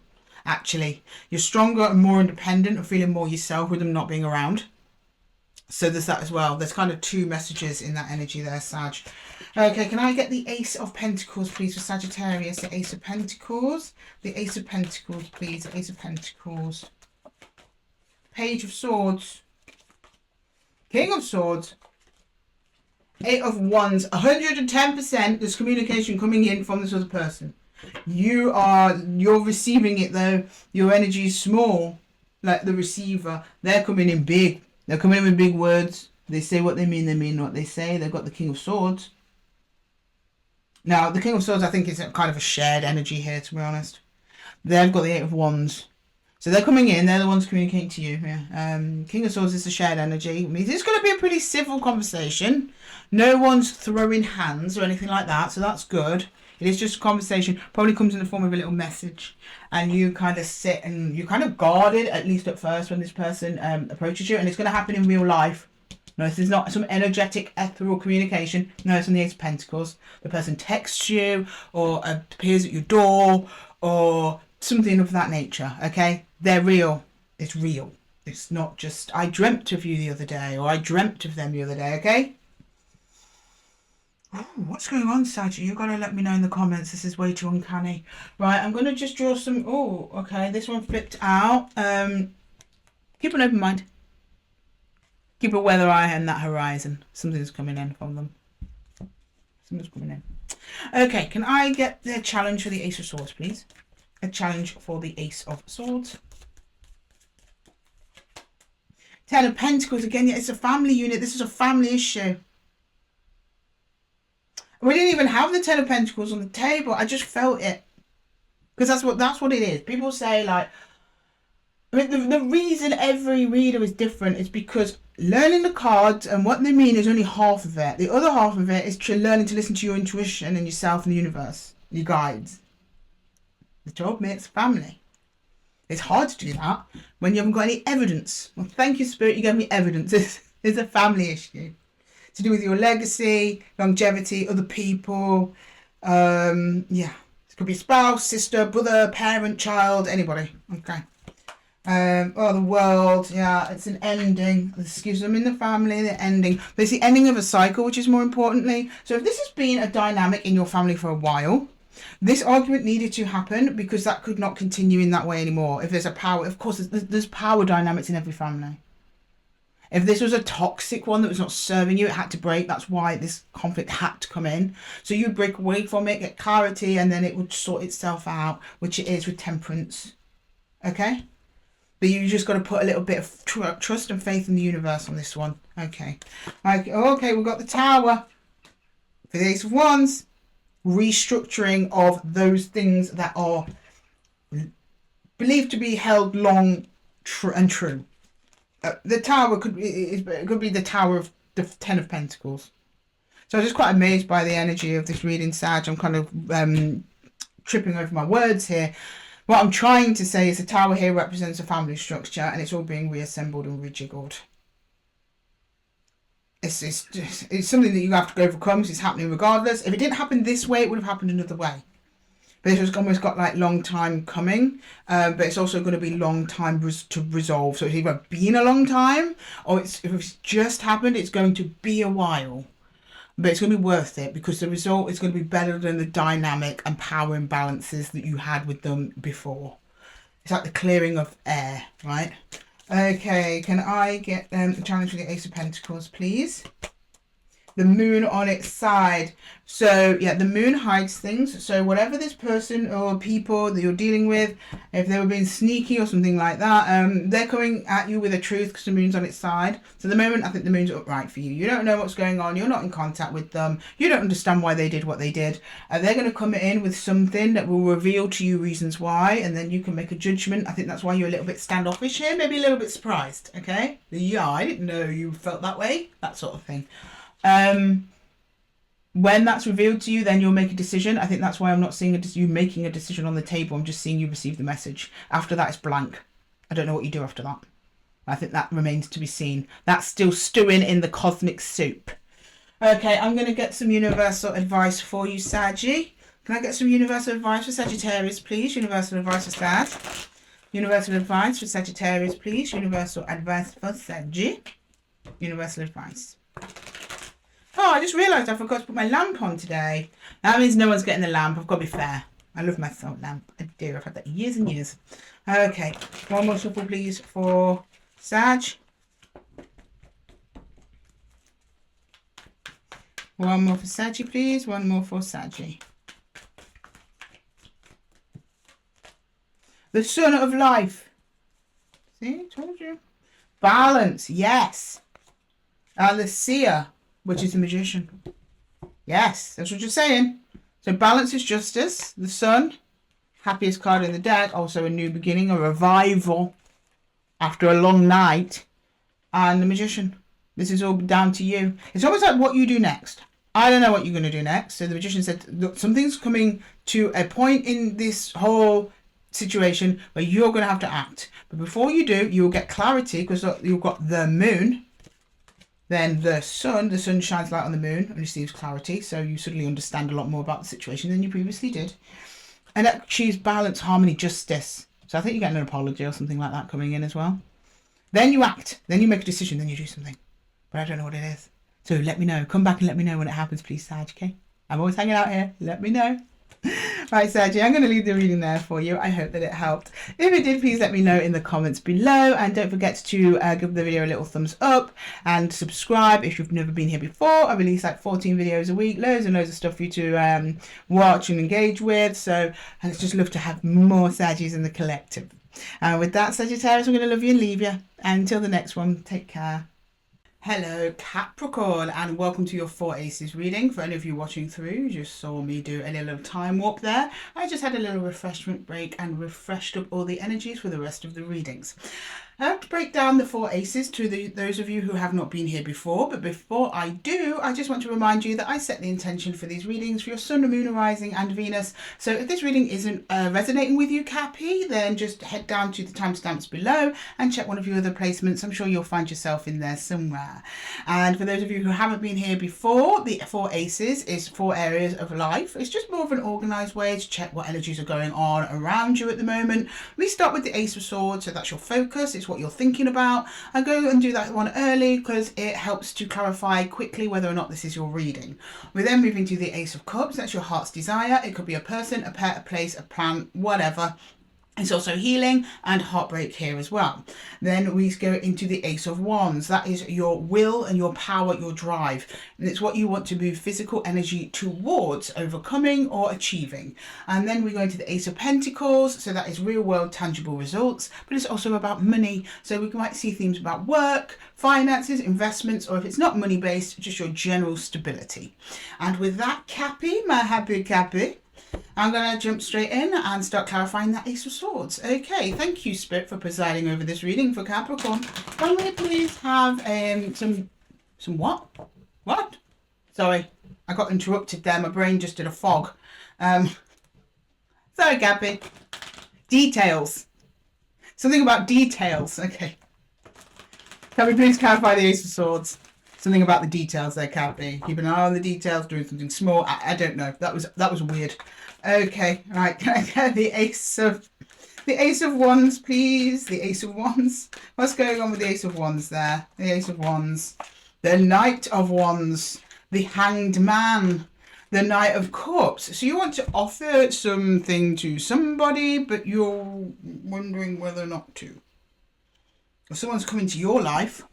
Actually, you're stronger and more independent and feeling more yourself with them not being around. So there's that as well. There's kind of two messages in that energy there, Sag. Okay, can I get the Ace of Pentacles, please, for Sagittarius? The Ace of Pentacles. The Ace of Pentacles, please. The Ace of Pentacles. Page of Swords. King of Swords. Eight of Wands. 110% there's communication coming in from this other person. You're receiving it though. Your energy is small, like the receiver. They're coming in big. They're coming in with big words. They say what they mean what they say. They've got the King of Swords. Now, the King of Swords, I think, is kind of a shared energy here, to be honest. They've got the Eight of Wands. So they're coming in. They're the ones communicating to you. Yeah. King of Swords is a shared energy. It means it's going to be a pretty civil conversation. No one's throwing hands or anything like that, so that's good. It is just a conversation. Probably comes in the form of a little message. And you kind of sit and you're kind of guarded, at least at first, when this person approaches you. And it's going to happen in real life. No, this is not some energetic, ethereal communication. No, it's on the Ace of Pentacles. The person texts you or appears at your door or something of that nature, okay? They're real. It's real. It's not just, I dreamt of you the other day or I dreamt of them the other day, okay? Ooh, what's going on, Sag? You've got to let me know in the comments. This is way too uncanny. Right, I'm going to just draw some... Oh, okay. This one flipped out. Keep an open mind. Keep a weather eye on that horizon. Something's coming in from them. Something's coming in. Okay, can I get the challenge for the Ace of Swords, please? A challenge for the Ace of Swords. Ten of Pentacles. Again, yeah, it's a family unit. This is a family issue. We didn't even have the Ten of Pentacles on the table. I just felt it. Because that's what it is. People say, like... I mean, the reason every reader is different is because learning the cards and what they mean is only half of it. The other half of it is learning to listen to your intuition and yourself and the universe. Your guides. The job makes family. It's hard to do that when you haven't got any evidence. Well, thank you, Spirit. You gave me evidence. It's a family issue. To do with your legacy, longevity, other people. Yeah. It could be spouse, sister, brother, parent, child, anybody. Okay. Oh, the world. Yeah, it's an ending. Excuse them in the family, the ending. But it's the ending of a cycle, which is more importantly. So if this has been a dynamic in your family for a while, this argument needed to happen because that could not continue in that way anymore. If there's a power, of course, there's power dynamics in every family. If this was a toxic one that was not serving you, it had to break. That's why this conflict had to come in. So you'd break away from it, get clarity, and then it would sort itself out, which it is with Temperance. Okay? But you just got to put a little bit of trust and faith in the universe on this one. Okay. Okay, we've got the Tower. For the Ace of Wands. Restructuring of those things that are believed to be held long and true. The Tower could be the Tower of the Ten of Pentacles. So I'm just quite amazed by the energy of this reading, Sag. I'm kind of tripping over my words here. What I'm trying to say is the Tower here represents a family structure and it's all being reassembled and rejiggled. It's something that you have to overcome because it's happening regardless. If it didn't happen this way, it would have happened another way. But this has almost got like long time coming, but it's also going to be long time to resolve. So it's either been a long time or if it's just happened, it's going to be a while. But it's going to be worth it because the result is going to be better than the dynamic and power imbalances that you had with them before. It's like the clearing of air, right? Okay, can I get the challenge for the Ace of Pentacles, please? the moon on its side. So yeah, the moon hides things. So whatever this person or people that you're dealing with, if they were being sneaky or something like that, they're coming at you with a truth because the moon's on its side. So at the moment, I think the moon's upright for you. You don't know what's going on. You're not in contact with them. You don't understand why they did what they did. They're going to come in with something that will reveal to you reasons why, and then you can make a judgment. I think that's why you're a little bit standoffish here, maybe a little bit surprised. Okay, yeah, I didn't know you felt that way, that sort of thing. When that's revealed to you, then you'll make a decision. I think that's why I'm not seeing you making a decision on the table. I'm just seeing you receive the message. After that, it's blank. I don't know what you do after that. I think that remains to be seen. That's still stewing in the cosmic soup. Okay, I'm going to get some universal advice for you, Saggy. Can I get some universal advice for Sagittarius, please? Universal advice for Sag. Universal advice for Sagittarius, please. Universal advice for Saggy. Universal advice. Oh, I just realised I forgot to put my lamp on today. That means no one's getting the lamp. I've got to be fair. I love my salt lamp. I do. I've had that years and years. Okay. One more shuffle, please, for Sag. One more for Saggy, please. One more for Saggy. The Sun of Life. See, told you. Balance, yes. And the Seer, which is the Magician. Yes, that's what you're saying. So balance is justice. The Sun, happiest card in the deck. Also a new beginning, a revival after a long night. And the Magician. This is all down to you. It's almost like what you do next. I don't know what you're going to do next. So the Magician said, look, something's coming to a point in this whole situation where you're going to have to act. But before you do, you'll get clarity because you've got the moon. Then the sun shines light on the moon and receives clarity. So you suddenly understand a lot more about the situation than you previously did. And that achieves balance, harmony, justice. So I think you get an apology or something like that coming in as well. Then you act. Then you make a decision. Then you do something. But I don't know what it is. So let me know. Come back and let me know when it happens, please, Sag, okay? I'm always hanging out here. Let me know. Right, Saggy, I'm going to leave the reading there for you. I hope that it helped. If it did, please let me know in the comments below. And don't forget to give the video a little thumbs up and subscribe if you've never been here before. I release like 14 videos a week, loads and loads of stuff for you to watch and engage with. So I'd just love to have more Saggys in the collective. And with that, Sagittarius, I'm going to love you and leave you. And until the next one, take care. Hello Capricorn, and welcome to your 4 Aces reading. For any of you watching through, you just saw me do a little time warp there. I just had a little refreshment break and refreshed up all the energies for the rest of the readings. I have to break down the 4 Aces to those of you who have not been here before, but before I do, I just want to remind you that I set the intention for these readings for your Sun, Moon, Rising and Venus. So if this reading isn't resonating with you, Cappy, then just head down to the timestamps below and check one of your other placements. I'm sure you'll find yourself in there somewhere. And for those of you who haven't been here before, the 4 Aces is 4 areas of life. It's just more of an organised way to check what energies are going on around you at the moment. We start with the Ace of Swords, so that's your focus. It's what you're thinking about. I go and do that one early because it helps to clarify quickly whether or not this is your reading. We then move into the Ace of Cups. That's your heart's desire. It could be a person, a pet, a place, a plant, whatever. It's also healing and heartbreak here as well. Then we go into the Ace of Wands. That is your will and your power, your drive. And it's what you want to move physical energy towards overcoming or achieving. And then we go into the Ace of Pentacles. So that is real world tangible results, but it's also about money. So we might see themes about work, finances, investments, or if it's not money based, just your general stability. And with that, Cappy, my happy Cappy, I'm going to jump straight in and start clarifying that Ace of Swords. Okay, thank you, Spirit, for presiding over this reading for Capricorn. Can we please have some what? What? Sorry, I got interrupted there. My brain just did a fog. Sorry, Cappy. Details. Something about details. Okay. Can we please clarify the Ace of Swords? Something about the details there, Cappy. Keep an eye on the details, doing something small. I don't know. That was weird. Okay, right. Can I get the Ace of Wands, please? The Ace of Wands. What's going on with the Ace of Wands there? The Ace of Wands. The Knight of Wands. The Hanged Man. The Knight of Cups. So you want to offer something to somebody, but you're wondering whether or not to. Or someone's come into your life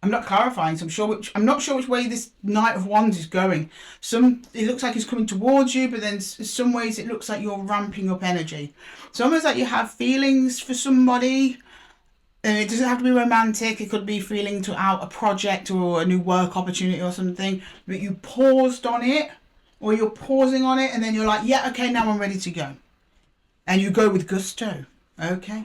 I'm not clarifying, so I'm not sure which way this Knight of Wands is going. It looks like it's coming towards you, but then in some ways it looks like you're ramping up energy. It's almost like you have feelings for somebody. It doesn't have to be romantic. It could be feeling out a project or a new work opportunity or something, but you paused on it, or you're pausing on it, and then you're like, yeah, okay, now I'm ready to go. And you go with gusto. Okay.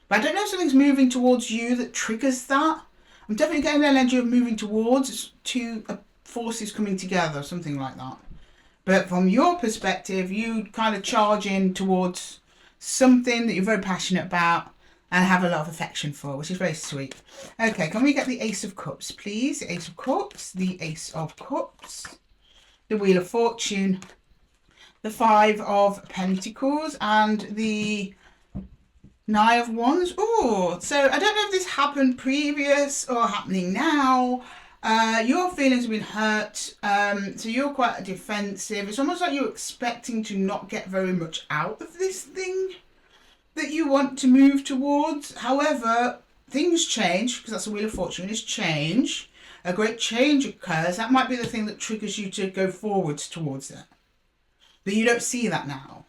But I don't know if something's moving towards you that triggers that. I'm definitely getting an energy of moving towards two forces coming together, something like that. But from your perspective, you kind of charge in towards something that you're very passionate about and have a lot of affection for, which is very sweet. Okay, can we get the Ace of Cups, please? The Ace of Cups, the Ace of Cups, the Wheel of Fortune, the Five of Pentacles, and the Nine of Wands. Oh, so I don't know if this happened previous or happening now. Your feelings have been hurt, so you're quite defensive. It's almost like you're expecting to not get very much out of this thing that you want to move towards. However, things change, because that's the Wheel of Fortune, is change. A great change occurs. That might be the thing that triggers you to go forwards towards it. But you don't see that now.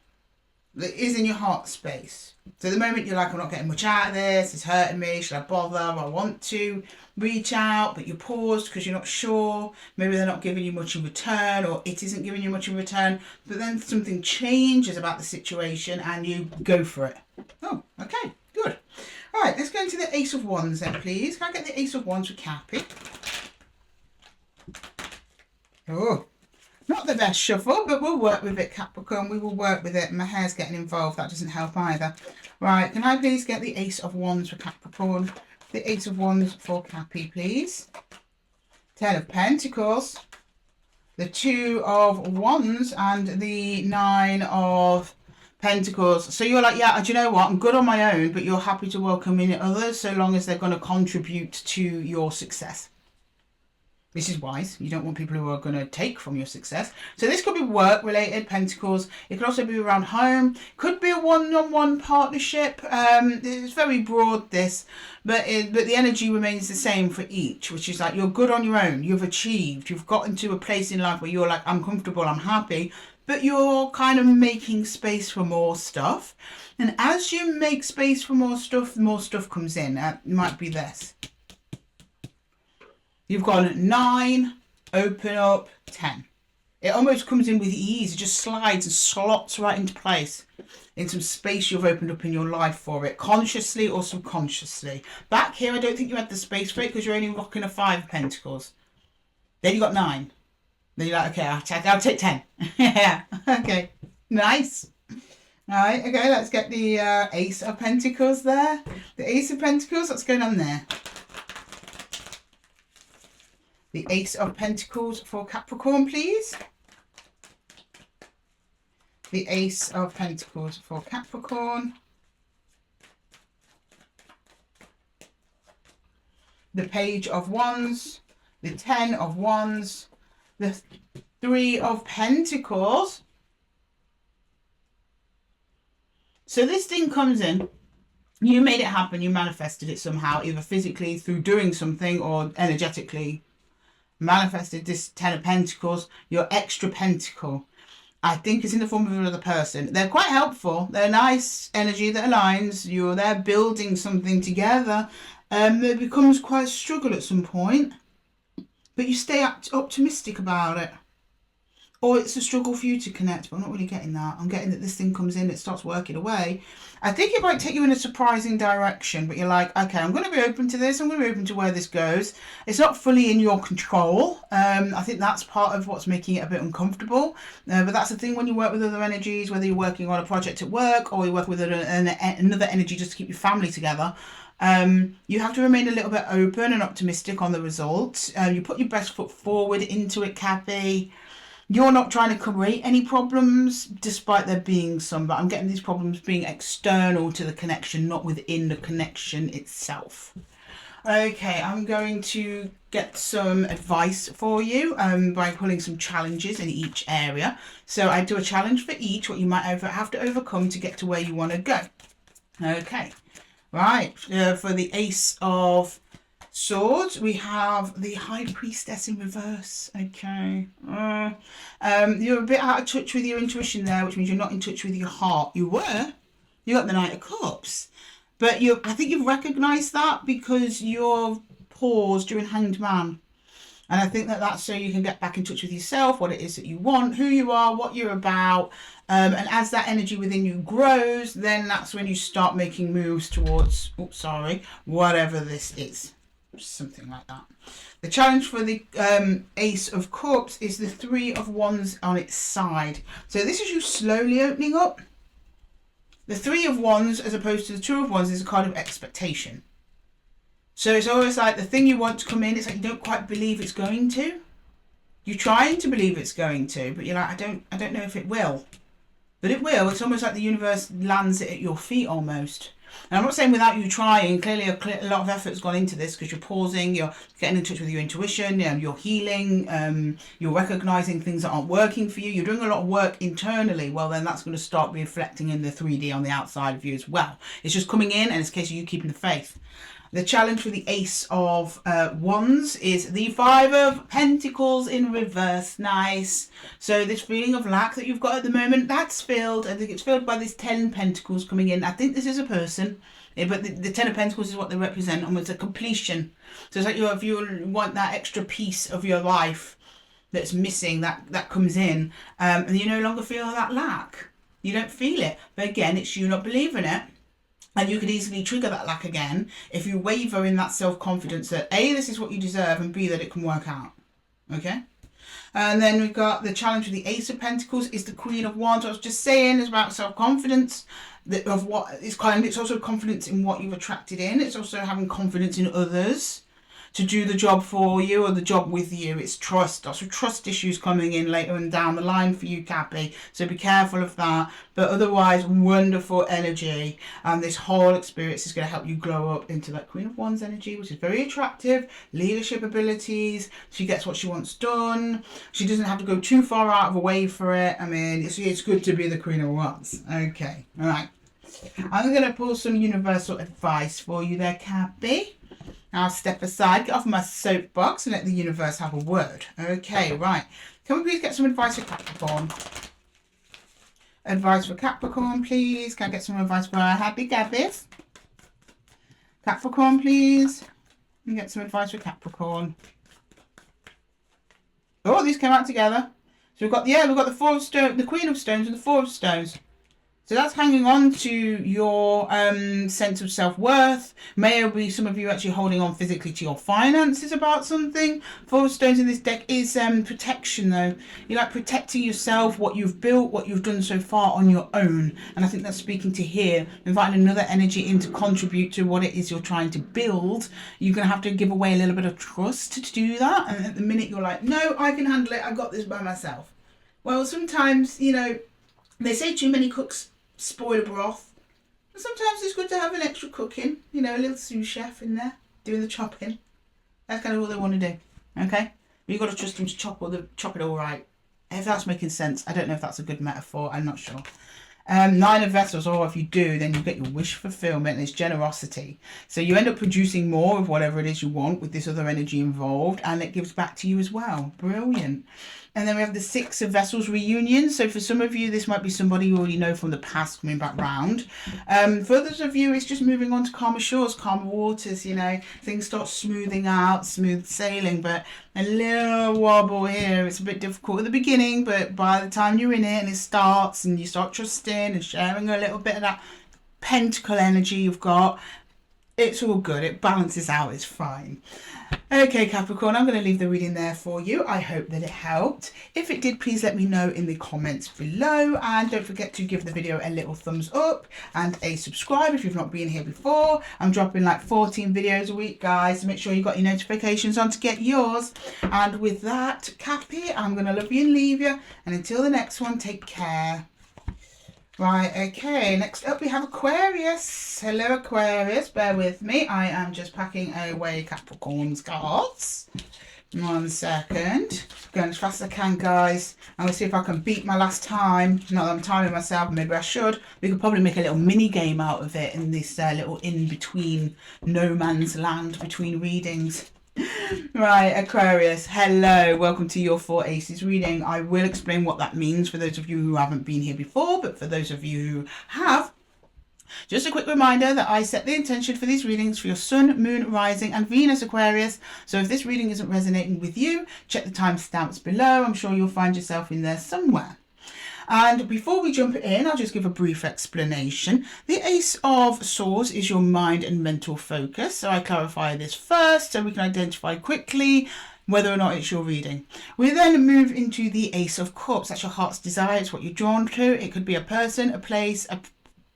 It is in your heart space. So the moment you're like, I'm not getting much out of this, it's hurting me, should I bother? I want to reach out, but you paused because you're not sure. Maybe they're not giving you much in return, or it isn't giving you much in return. But then something changes about the situation and you go for it. Oh, okay, good. All right, let's go into the Ace of Wands then, please. Can I get the Ace of Wands for Cappy? Oh, not the best shuffle, but we'll work with it, Capricorn. We will work with it. My hair's getting involved. That doesn't help either. Right, can I please get the Ace of Wands for Capricorn? The Ace of Wands for Cappy, please. Ten of Pentacles. The Two of Wands and the Nine of Pentacles. So you're like, yeah, do you know what? I'm good on my own, but you're happy to welcome in others so long as they're going to contribute to your success. This is wise. You don't want people who are going to take from your success. So this could be work-related, Pentacles. It could also be around home. Could be a one-on-one partnership. It's very broad, this. But the energy remains the same for each, which is like you're good on your own. You've achieved. You've gotten to a place in life where you're like, I'm comfortable, I'm happy. But you're kind of making space for more stuff. And as you make space for more stuff comes in. It might be this. You've got 9, open up, 10. It almost comes in with ease. It just slides and slots right into place in some space you've opened up in your life for it, consciously or subconsciously. Back here, I don't think you had the space for it because you're only rocking a 5 of Pentacles. Then you got 9. Then you're like, okay, I'll take 10. Yeah, okay, nice. All right, okay, let's get the Ace of Pentacles there. The Ace of Pentacles, what's going on there? The Ace of Pentacles for Capricorn, please. The Ace of Pentacles for Capricorn. The Page of Wands. The 10 of Wands. The 3 of Pentacles. So this thing comes in. You made it happen. You manifested it somehow, either physically through doing something or energetically. Manifested this 10 of Pentacles, your extra pentacle. I think it's in the form of another person. They're quite helpful. They're nice energy that aligns. You're there building something together. It becomes quite a struggle at some point. But you stay optimistic about it. Or it's a struggle for you to connect, but I'm not really getting that. I'm getting that this thing comes in, it starts working away. I think it might take you in a surprising direction, but you're like, okay, I'm going to be open to this. I'm going to be open to where this goes. It's not fully in your control. I think that's part of what's making it a bit uncomfortable. But that's the thing when you work with other energies, whether you're working on a project at work or you work with another energy just to keep your family together. You have to remain a little bit open and optimistic on the results. You put your best foot forward into it, Cappy. You're not trying to create any problems, despite there being some, but I'm getting these problems being external to the connection, not within the connection itself. Okay, I'm going to get some advice for you by pulling some challenges in each area. So I do a challenge for each, what you might have to overcome to get to where you want to go. Okay, right, for the Ace of Swords, we have the High Priestess in reverse. Okay. You're a bit out of touch with your intuition there, which means you're not in touch with your heart. You were. You got the Knight of Cups. But I think you've recognised that because you're paused during Hanged Man. And I think that that's so you can get back in touch with yourself, what it is that you want, who you are, what you're about. And as that energy within you grows, then that's when you start making moves towards, whatever this is. Something like that. The challenge for the Ace of Cups is the Three of Wands on its side. So this is you slowly opening up. The Three of Wands, as opposed to the Two of Wands, is a card of expectation. So it's always like the thing you want to come in, it's like you don't quite believe it's going to. You're trying to believe it's going to, but you're like, I don't know if it will. But it will. It's almost like the universe lands it at your feet almost. And I'm not saying without you trying. Clearly a lot of effort's gone into this because you're pausing, you're getting in touch with your intuition, you're healing, you're recognising things that aren't working for you. You're doing a lot of work internally. Well, then that's going to start reflecting in the 3D on the outside of you as well. It's just coming in, and it's a case of you keeping the faith. The challenge for the Ace of Wands is the Five of Pentacles in reverse. Nice. So this feeling of lack that you've got at the moment, that's filled. I think it's filled by this 10 Pentacles coming in. I think this is a person, but the 10 of Pentacles is what they represent, and it's a completion. So it's like if you want that extra piece of your life that's missing, that comes in, and you no longer feel that lack. You don't feel it. But again, it's you not believing it. And you could easily trigger that lack again if you waver in that self-confidence that A, this is what you deserve, and B, that it can work out. Okay? And then we've got the challenge with the Ace of Pentacles is the Queen of Wands. I was just saying it's about self-confidence. Of what it's also confidence in what you've attracted in. It's also having confidence in others to do the job for you or the job with you. It's trust. Also trust issues coming in later and down the line for you, Cappy. So be careful of that. But otherwise, wonderful energy. And this whole experience is going to help you glow up into that Queen of Wands energy, which is very attractive. Leadership abilities. She gets what she wants done. She doesn't have to go too far out of a way for it. I mean, it's good to be the Queen of Wands. Okay. All right. I'm going to pull some universal advice for you there, Cappy. I'll step aside, get off my soapbox, and let the universe have a word. Okay, right. Can we please get some advice for Capricorn? Advice for Capricorn, please. Can I get some advice for our happy Gabbies? Capricorn, please. Can we get some advice for Capricorn? Oh, these came out together. So we've got the Four of Stones, the Queen of Stones, and the Four of Stones. So that's hanging on to your sense of self-worth. Maybe some of you actually holding on physically to your finances about something. Four of Stones in this deck is protection, though. You're like protecting yourself, what you've built, what you've done so far on your own. And I think that's speaking to here, inviting another energy in to contribute to what it is you're trying to build. You're going to have to give away a little bit of trust to do that. And at the minute you're like, no, I can handle it. I got this by myself. Well, sometimes, they say too many cooks spoil a broth. And sometimes it's good to have an extra cook in, a little sous chef in there doing the chopping. That's kind of all they want to do. Okay? But you've got to trust them to chop it all right. If that's making sense, I don't know if that's a good metaphor. I'm not sure. Nine of Vessels, or if you do, then you get your wish fulfillment, and it's generosity. So you end up producing more of whatever it is you want with this other energy involved, and it gives back to you as well. Brilliant. And then we have the Six of Vessels reunion. So for some of you, this might be somebody you already know from the past coming back round. For others of you, it's just moving on to calmer shores, calmer waters, Things start smoothing out, smooth sailing, but a little wobble here. It's a bit difficult at the beginning, but by the time you're in it and it starts and you start trusting and sharing a little bit of that pentacle energy you've got, it's all good. It balances out. It's fine. Okay, Capricorn, I'm going to leave the reading there for you. I hope that it helped. If it did, please let me know in the comments below. And don't forget to give the video a little thumbs up and a subscribe if you've not been here before. I'm dropping like 14 videos a week, guys. So make sure you got your notifications on to get yours. And with that, Cappy, I'm going to love you and leave you. And until the next one, take care. Right, okay, next up we have Aquarius. Hello, Aquarius, bear with me. I am just packing away Capricorn's cards. 1 second. Going as fast as I can, guys. I'm going to see if I can beat my last time. Not that I'm timing myself, maybe I should. We could probably make a little mini game out of it in this little in-between no man's land between readings. Right, Aquarius, hello, welcome to your 4 Aces reading. I will explain what that means for those of you who haven't been here before, but for those of you who have, just a quick reminder that I set the intention for these readings for your Sun, Moon, Rising and Venus Aquarius. So if this reading isn't resonating with you, check the timestamps below. I'm sure you'll find yourself in there somewhere. And before we jump in, I'll just give a brief explanation. The Ace of Swords is your mind and mental focus. So I clarify this first so we can identify quickly whether or not it's your reading. We then move into the Ace of Cups. That's your heart's desire. It's what you're drawn to. It could be a person, a place, a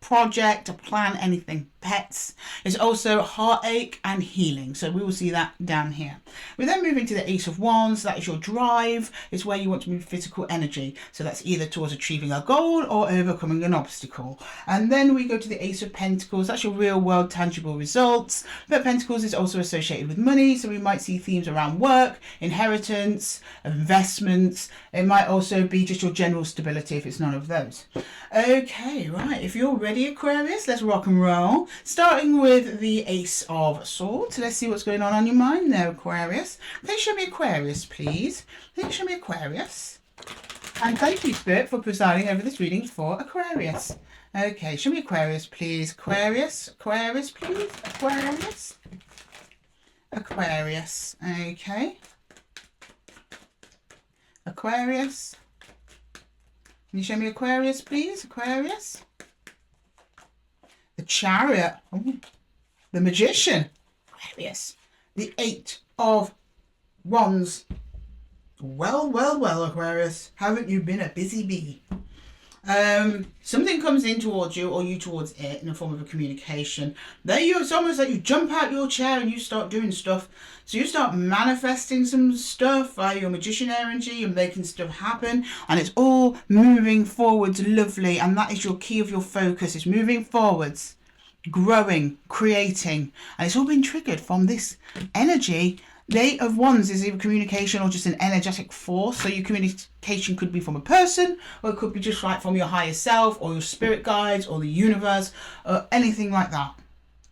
project, a plan, anything. Pets. It's also heartache and healing. So we will see that down here. We then move into the Ace of Wands. That is your drive. It's where you want to move physical energy. So that's either towards achieving a goal or overcoming an obstacle. And then we go to the Ace of Pentacles. That's your real world tangible results. But Pentacles is also associated with money. So we might see themes around work, inheritance, investments. It might also be just your general stability if it's none of those. Okay, right. If you're ready, Aquarius, let's rock and roll. Starting with the Ace of Swords. Let's see what's going on your mind there, Aquarius. Please show me Aquarius, please. Please show me Aquarius. And thank you, Spirit, for presiding over this reading for Aquarius. Okay, show me Aquarius, please. Aquarius, Aquarius, please. Aquarius. Aquarius. Okay. Aquarius. Can you show me Aquarius, please? Aquarius. The Chariot. Oh, the Magician. Aquarius. The 8 of Wands. Well, well, well, Aquarius. Haven't you been a busy bee? Something comes in towards you or you towards it in the form of a communication. It's almost like you jump out your chair and you start doing stuff. So you start manifesting some stuff via your magician energy. You're making stuff happen and it's all moving forwards lovely. And that is your key of your focus. It's moving forwards, growing, creating. And it's all been triggered from this energy. The 8 of Wands is either communication or just an energetic force. So your communication could be from a person or it could be just like from your higher self or your spirit guides or the universe or anything like that.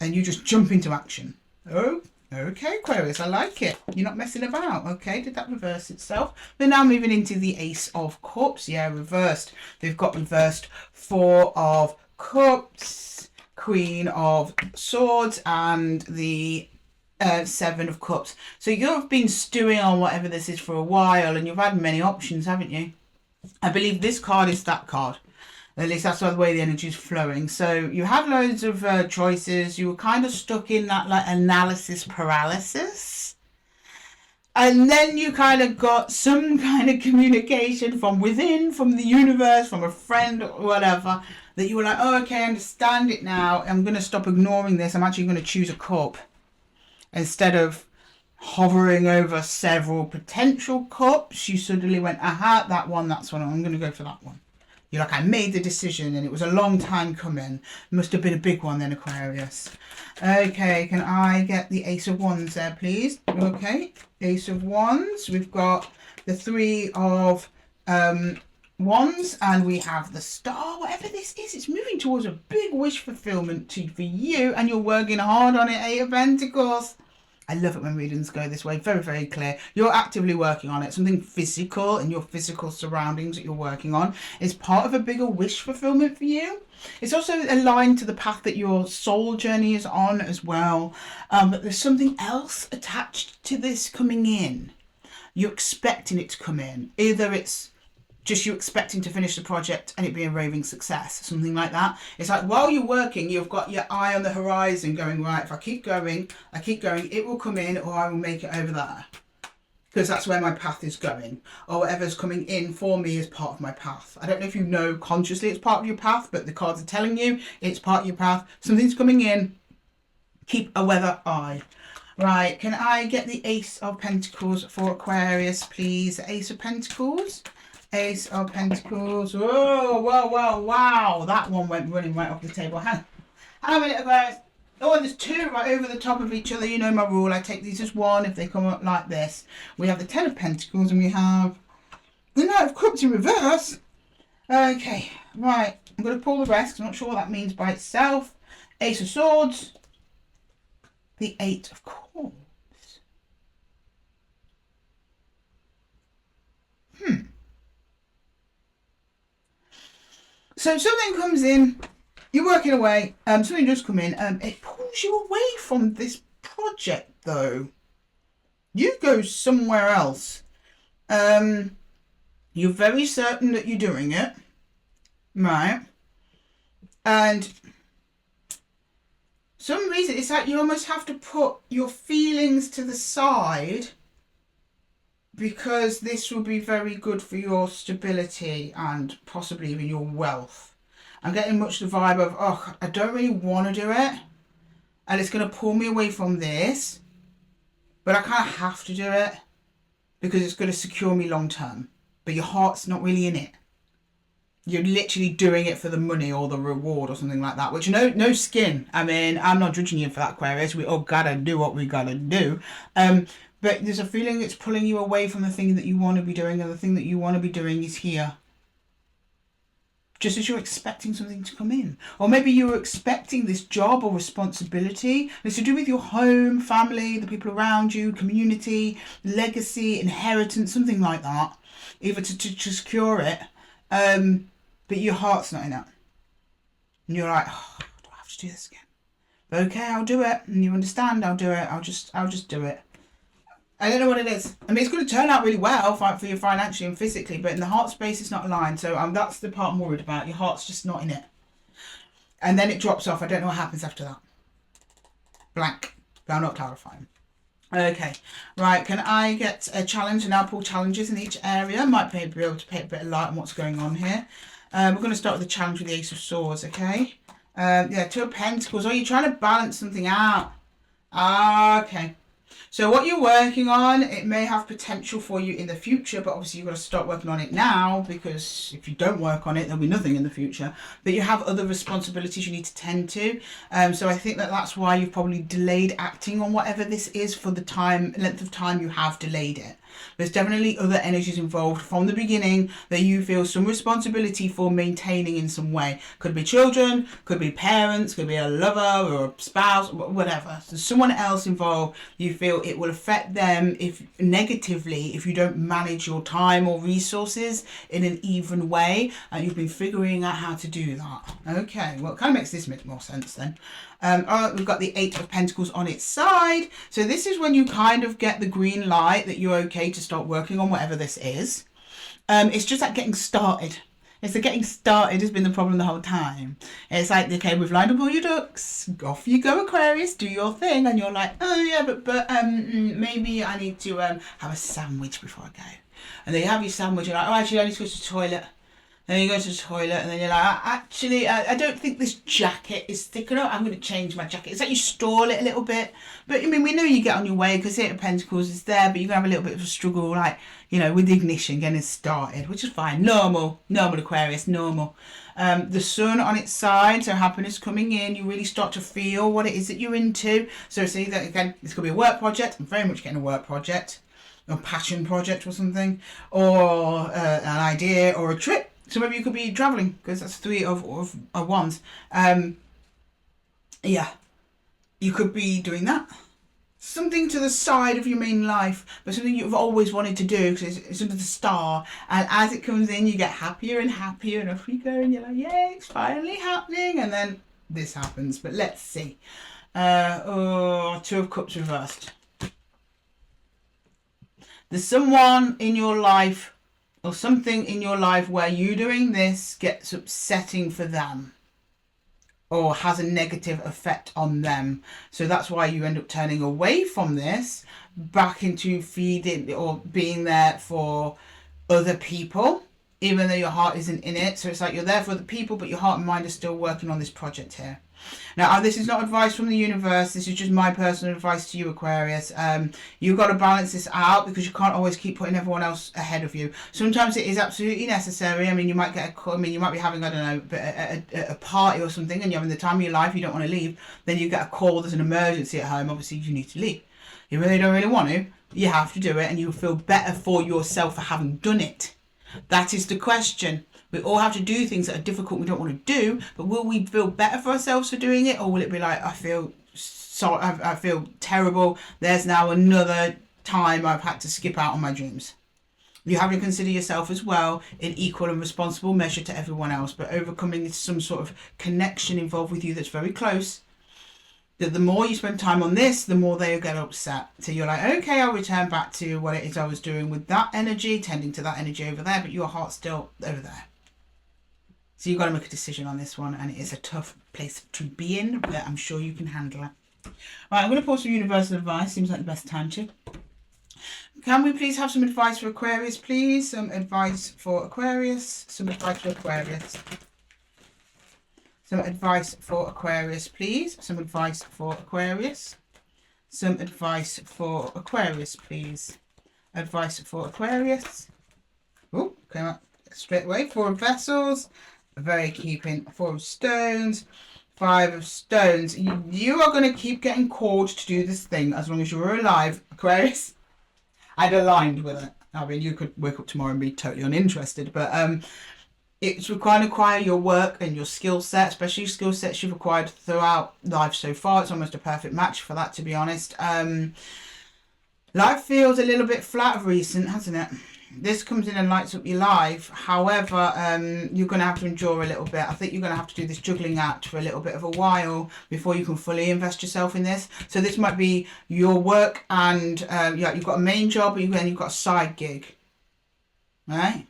And you just jump into action. Oh, okay, Aquarius, I like it. You're not messing about. Okay, did that reverse itself? We're now moving into the Ace of Cups. Yeah, reversed. They've got reversed 4 of Cups, Queen of Swords and the 7 of Cups. So you've been stewing on whatever this is for a while and you've had many options, haven't you? I believe this card is that card. At least that's the way the energy is flowing. So you had loads of choices. You were kind of stuck in that like analysis paralysis. And then you kind of got some kind of communication from within, from the universe, from a friend or whatever, that you were like, oh, okay, I understand it now. I'm going to stop ignoring this. I'm actually going to choose a cup. Instead of hovering over several potential cups, you suddenly went, aha, that one, that's one. I'm going to go for that one. You're like, I made the decision and it was a long time coming. It must have been a big one then, Aquarius. Okay, can I get the Ace of Wands there, please? Okay, Ace of Wands. We've got the 3 of Wands and we have the Star. Whatever this is, it's moving towards a big wish fulfillment for you and you're working hard on it, 8 of Pentacles. I love it when readings go this way. Very, very clear. You're actively working on it. Something physical and your physical surroundings that you're working on is part of a bigger wish fulfillment for you. It's also aligned to the path that your soul journey is on as well. But there's something else attached to this coming in. You're expecting it to come in. Either it's just you expecting to finish the project and it be a raving success, something like that. It's like while you're working, you've got your eye on the horizon going, right, if I keep going, it will come in or I will make it over there. Because that's where my path is going. Or whatever's coming in for me is part of my path. I don't know if you know consciously it's part of your path, but the cards are telling you it's part of your path. Something's coming in. Keep a weather eye. Right, can I get the Ace of Pentacles for Aquarius, please? Ace of Pentacles. Ace of Pentacles. Oh, wow, wow, wow. That one went running right off the table. Hang on a minute, Aquarius. Oh, and there's two right over the top of each other. You know my rule. I take these as one if they come up like this. We have the Ten of Pentacles and we have the Knight of Cups in reverse. Okay, right. I'm going to pull the rest because I'm not sure what that means by itself. Ace of Swords. The Eight of Cups. So something comes in. You're working away, something does come in, it pulls you away from this project though. You go somewhere else. You're very certain that you're doing it, right? And some reason, it's like you almost have to put your feelings to the side because this will be very good for your stability and possibly even your wealth. I'm getting much the vibe of, oh, I don't really want to do it. And it's going to pull me away from this. But I kind of have to do it. Because it's going to secure me long term. But your heart's not really in it. You're literally doing it for the money or the reward or something like that. Which, no skin. I mean, I'm not judging you for that, Aquarius. We all got to do what we got to do. But there's a feeling it's pulling you away from the thing that you want to be doing. And the thing that you want to be doing is here. Just as you're expecting something to come in. Or maybe you're expecting this job or responsibility. It's to do with your home, family, the people around you, community, legacy, inheritance, something like that. Either to secure it. But your heart's not in it. And you're like, oh, do I have to do this again? But okay, I'll do it. And you understand, I'll do it. I'll just do it. I don't know what it is. I mean, it's going to turn out really well for you financially and physically, but in the heart space, it's not aligned. So that's the part I'm worried about. Your heart's just not in it. And then it drops off. I don't know what happens after that. Blank. They're not clarifying. Okay. Right. Can I get a challenge? And I'll pull challenges in each area. Might be able to put a bit of light on what's going on here. We're going to start with the challenge with the Ace of Swords, okay? Yeah, Two of Pentacles. Oh, you're trying to balance something out. Okay. So what you're working on, it may have potential for you in the future, but obviously you've got to start working on it now, because if you don't work on it, there'll be nothing in the future. But you have other responsibilities you need to tend to. So I think that's why you've probably delayed acting on whatever this is for the length of time you have delayed it. There's definitely other energies involved from the beginning that you feel some responsibility for maintaining in some way. Could be children, could be parents, could be a lover or a spouse, whatever. So someone else involved, you feel it will affect them negatively if you don't manage your time or resources in an even way. And you've been figuring out how to do that. Okay, well, it kind of makes this make more sense then. Alright, we've got the Eight of Pentacles on its side. So this is when you kind of get the green light that you're okay to start working on whatever this is. It's just like getting started. It's the getting started has been the problem the whole time. It's like, okay, we've lined up all your ducks. Off you go, Aquarius, do your thing. And you're like, oh yeah, but maybe I need to have a sandwich before I go. And then you have your sandwich, you're like, oh, actually, I need to go to the toilet. Then you go to the toilet and then you're like, actually, I don't think this jacket is thick enough. I'm going to change my jacket. It's like you stall it a little bit. But, I mean, we know you get on your way because Eight of Pentacles is there, but you're going to have a little bit of a struggle, like, you know, with the ignition getting started, which is fine. Normal Aquarius, normal. The sun on its side, so happiness coming in. You really start to feel what it is that you're into. So see that, again, this could be a work project. I'm very much getting a work project, a passion project or something, or an idea or a trip. Some of you could be travelling because that's Three of Wands. Yeah, you could be doing that. Something to the side of your main life, but something you've always wanted to do because it's under the star. And as it comes in, you get happier and happier, and off you go, and you're like, yay, it's finally happening. And then this happens. But let's see. Two of Cups reversed. There's someone in your life or something in your life where you doing this gets upsetting for them or has a negative effect on them. So that's why you end up turning away from this back into feeding or being there for other people. even though your heart isn't in it. So it's like you're there for the people, but your heart and mind are still working on this project here. Now, this is not advice from the universe. This is just my personal advice to you, Aquarius. You've got to balance this out because you can't always keep putting everyone else ahead of you. Sometimes it is absolutely necessary. I mean, you might get a call. I mean, you might be having, I don't know, a party or something, and you're having the time of your life. You don't want to leave. Then you get a call. There's an emergency at home. Obviously, you need to leave. Even though you don't really want to, you have to do it, and you'll feel better for yourself for having done it. That is the question. We all have to do things that are difficult we don't want to do, but will we feel better for ourselves for doing it, or will it be like, I feel terrible, there's now another time I've had to skip out on my dreams? You have to consider yourself as well in equal and responsible measure to everyone else, but overcoming some sort of connection involved with you that's very close. That the more you spend time on this, the more they get upset. So you're like, okay, I'll return back to what it is I was doing with that energy, tending to that energy over there, but your heart's still over there. So you've got to make a decision on this one, and it is a tough place to be in, but I'm sure you can handle it. Right, I'm going to pause for universal advice. Seems like the best time to. Can we please have some advice for Aquarius, please? Some advice for Aquarius. Some advice for Aquarius. Some advice for Aquarius, please. Some advice for Aquarius. Some advice for Aquarius, please. Advice for Aquarius. Oh, came up straight away. 4 of Vessels. Very keeping. 4 of Stones. 5 of Stones. You are going to keep getting called to do this thing as long as you're alive, Aquarius. And aligned with it. I mean, you could wake up tomorrow and be totally uninterested, but it's going to require your work and your skill set, especially skill sets you've acquired throughout life so far. It's almost a perfect match for that, to be honest. Life feels a little bit flat of recent, hasn't it? This comes in and lights up your life. However, you're going to have to endure a little bit. I think you're going to have to do this juggling act for a little bit of a while before you can fully invest yourself in this. So this might be your work and yeah, you've got a main job and then you've got a side gig. Right?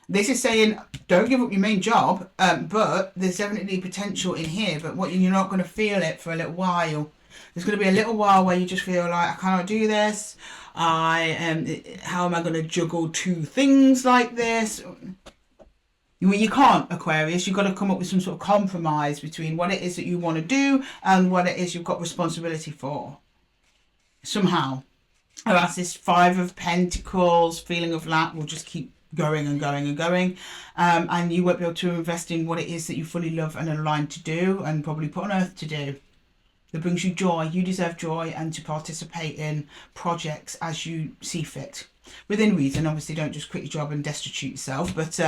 This is saying don't give up your main job, but there's definitely potential in here. But you're not going to feel it for a little while. There's going to be a little while where you just feel like, I cannot do this. How am I going to juggle 2 things like this? Well, you can't, Aquarius. You've got to come up with some sort of compromise between what it is that you want to do and what it is you've got responsibility for. Somehow. And that's this 5 of Pentacles, feeling of lack will just keep going and going and going. And you won't be able to invest in what it is that you fully love and are aligned to do and probably put on earth to do. That brings you joy. You deserve joy and to participate in projects as you see fit. Within reason, obviously don't just quit your job and destitute yourself, but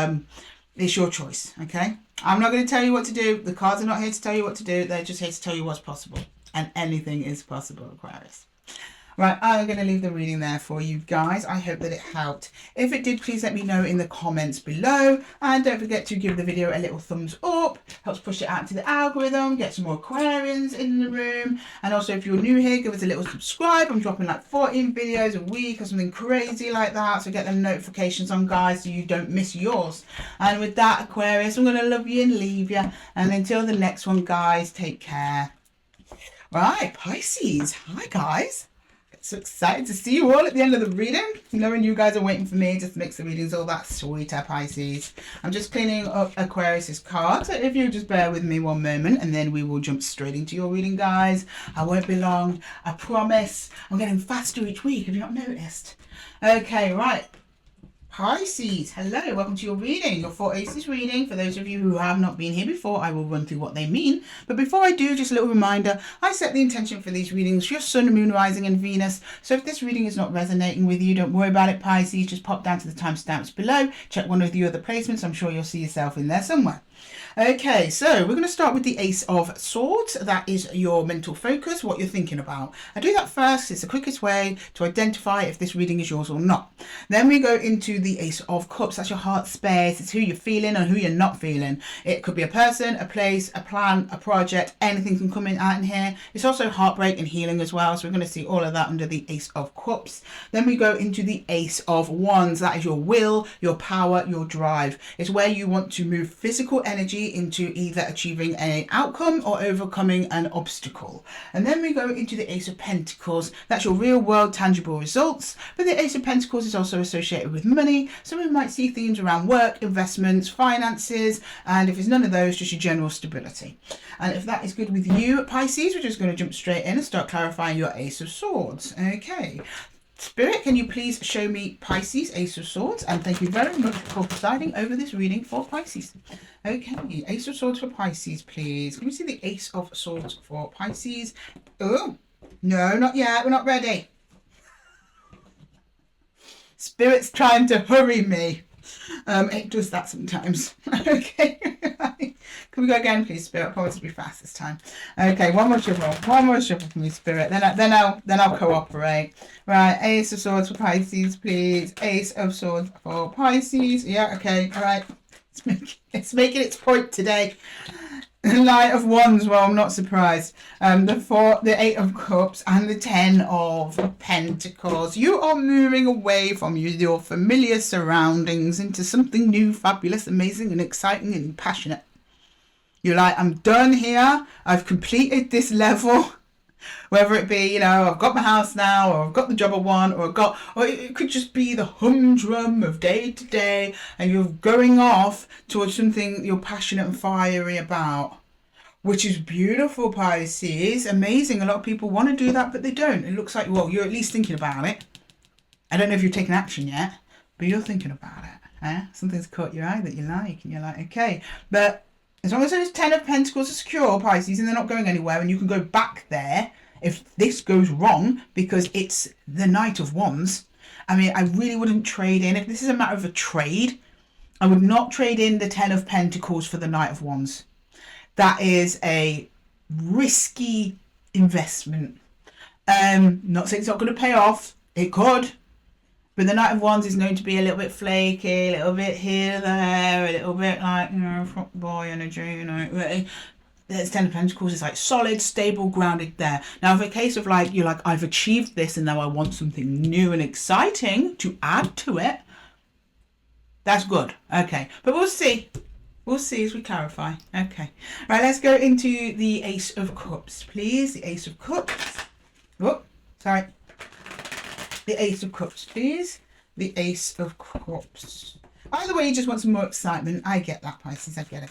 it's your choice, okay? I'm not going to tell you what to do. The cards are not here to tell you what to do. They're just here to tell you what's possible. And anything is possible, Aquarius. Right, I'm going to leave the reading there for you guys. I hope that it helped. If it did, please let me know in the comments below. And don't forget to give the video a little thumbs up. Helps push it out to the algorithm. Get some more Aquarians in the room. And also, if you're new here, give us a little subscribe. I'm dropping like 14 videos a week or something crazy like that. So get them notifications on, guys, so you don't miss yours. And with that, Aquarius, I'm going to love you and leave you. And until the next one, guys, take care. Right, Pisces. Hi, guys. So excited to see you all at the end of the reading. Knowing you guys are waiting for me just makes the readings all that sweeter, Pisces. I'm just cleaning up Aquarius's card. So if you just bear with me one moment and then we will jump straight into your reading, guys. I won't be long. I promise. I'm getting faster each week. Have you not noticed? Okay, right. Pisces, hello, welcome to your reading, your 4 Aces reading. For those of you who have not been here before, I will run through what they mean. But before I do, just a little reminder, I set the intention for these readings, your Sun, Moon, Rising and Venus. So if this reading is not resonating with you, don't worry about it, Pisces. Just pop down to the timestamps below, check one of the other placements. I'm sure you'll see yourself in there somewhere. Okay, so we're going to start with the Ace of Swords. That is your mental focus, what you're thinking about. I do that first. It's the quickest way to identify if this reading is yours or not. Then we go into the Ace of Cups. That's your heart space. It's who you're feeling and who you're not feeling. It could be a person, a place, a plan, a project. Anything can come in out in here. It's also heartbreak and healing as well. So we're going to see all of that under the Ace of Cups. Then we go into the Ace of Wands. That is your will, your power, your drive. It's where you want to move physical energy into either achieving an outcome or overcoming an obstacle. And then we go into the Ace of Pentacles. That's your real world tangible results. But the Ace of Pentacles is also associated with money. So we might see themes around work, investments, finances, and if it's none of those, just your general stability. And if that is good with you, Pisces, we're just going to jump straight in and start clarifying your Ace of Swords. Okay. Spirit, can you please show me Pisces, Ace of Swords? And thank you very much for presiding over this reading for Pisces. Okay, Ace of Swords for Pisces, please. Can we see the Ace of Swords for Pisces? Oh, no, not yet. We're not ready. Spirit's trying to hurry me. It does that sometimes. Okay. Can we go again, please, Spirit? I promise to be fast this time. Okay, one more shuffle for me, Spirit. Then I'll cooperate. Right, Ace of Swords for Pisces, please. Ace of Swords for Pisces. Yeah, okay, all right. It's making its point today. Knight of Wands, well, I'm not surprised. The Eight of Cups and the Ten of Pentacles. You are moving away from your familiar surroundings into something new, fabulous, amazing, and exciting and passionate. You're like, I'm done here. I've completed this level. Whether it be, you know, I've got my house now, or I've got the job I want, or it could just be the humdrum of day to day, and you're going off towards something you're passionate and fiery about, which is beautiful, Pisces. Amazing. A lot of people want to do that, but they don't. It looks like, well, you're at least thinking about it. I don't know if you've taken action yet, but you're thinking about it. Something's caught your eye that you like, and you're like, okay. But as long as those Ten of Pentacles are secure, Pisces, and they're not going anywhere, and you can go back there if this goes wrong, because it's the Knight of Wands. I mean, I really wouldn't trade in. If this is a matter of a trade, I would not trade in the Ten of Pentacles for the Knight of Wands. That is a risky investment. Not saying it's not going to pay off. It could. But the Knight of Wands is known to be a little bit flaky, a little bit here, there, a little bit like, you know, front boy energy, you know. There's Ten of Pentacles is like solid, stable, grounded there. Now, if a case of like, you're like, I've achieved this and now I want something new and exciting to add to it, that's good. Okay. But we'll see. We'll see as we clarify. Okay. Right, let's go into the Ace of Cups, please. The Ace of Cups. Oh, sorry. The Ace of Cups, please. The Ace of Cups. Either way, you just want some more excitement. I get that, Pisces. I get it.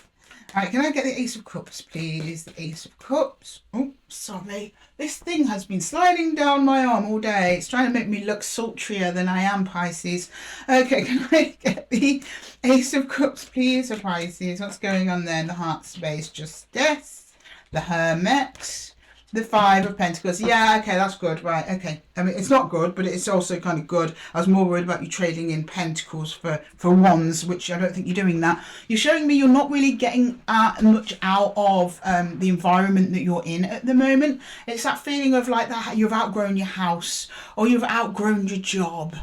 All right, can I get the Ace of Cups, please? The Ace of Cups. Oh, sorry. This thing has been sliding down my arm all day. It's trying to make me look sultrier than I am, Pisces. Okay, can I get the Ace of Cups, please, for Pisces? What's going on there in the heart space? Justice, the Hermit, the Five of Pentacles. Yeah, okay, that's good. Right, okay. I mean, it's not good, but it's also kind of good. I was more worried about you trading in Pentacles for Wands, which I don't think you're doing that. You're showing me you're not really getting much out of the environment that you're in at the moment. It's that feeling of like that you've outgrown your house, or you've outgrown your job,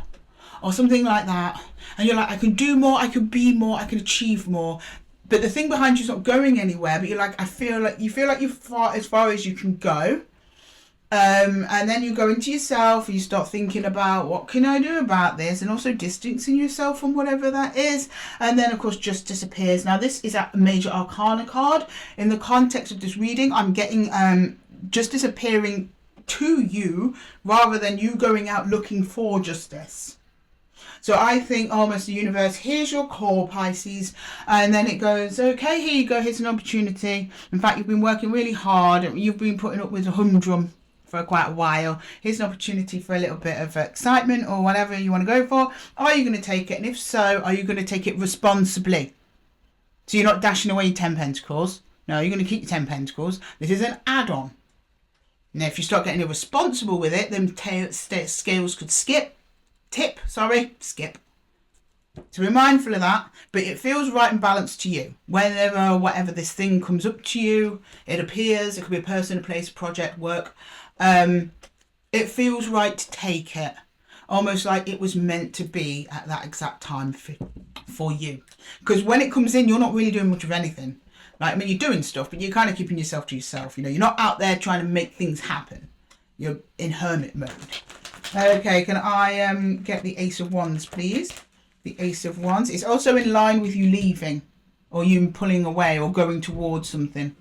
or something like that. And you're like, I can do more, I can be more, I can achieve more. But the thing behind you's not going anywhere, but you're like, you feel like you're as far as you can go. And then you go into yourself and you start thinking about, what can I do about this? And also distancing yourself from whatever that is. And then, of course, Justice appears. Now, this is a major arcana card. In the context of this reading, I'm getting Justice appearing to you rather than you going out looking for justice. So I think almost the universe, here's your call, Pisces. And then it goes, okay, here you go. Here's an opportunity. In fact, you've been working really hard. You've been putting up with a humdrum for quite a while. Here's an opportunity for a little bit of excitement or whatever you want to go for. Are you going to take it? And if so, are you going to take it responsibly? So you're not dashing away your 10 Pentacles. No, you're going to keep your 10 Pentacles. This is an add-on. Now, if you start getting irresponsible with it, then scales could skip. Skip. So be mindful of that, but it feels right and balanced to you. Whenever, whatever this thing comes up to you, it appears, it could be a person, a place, project, work. It feels right to take it. Almost like it was meant to be at that exact time for you. Because when it comes in, you're not really doing much of anything. Like, I mean, you're doing stuff, but you're kind of keeping yourself to yourself. You know, you're not out there trying to make things happen. You're in hermit mode. Okay, can I get the Ace of Wands, please? The Ace of Wands. It's also in line with you leaving. or you pulling away or going towards something.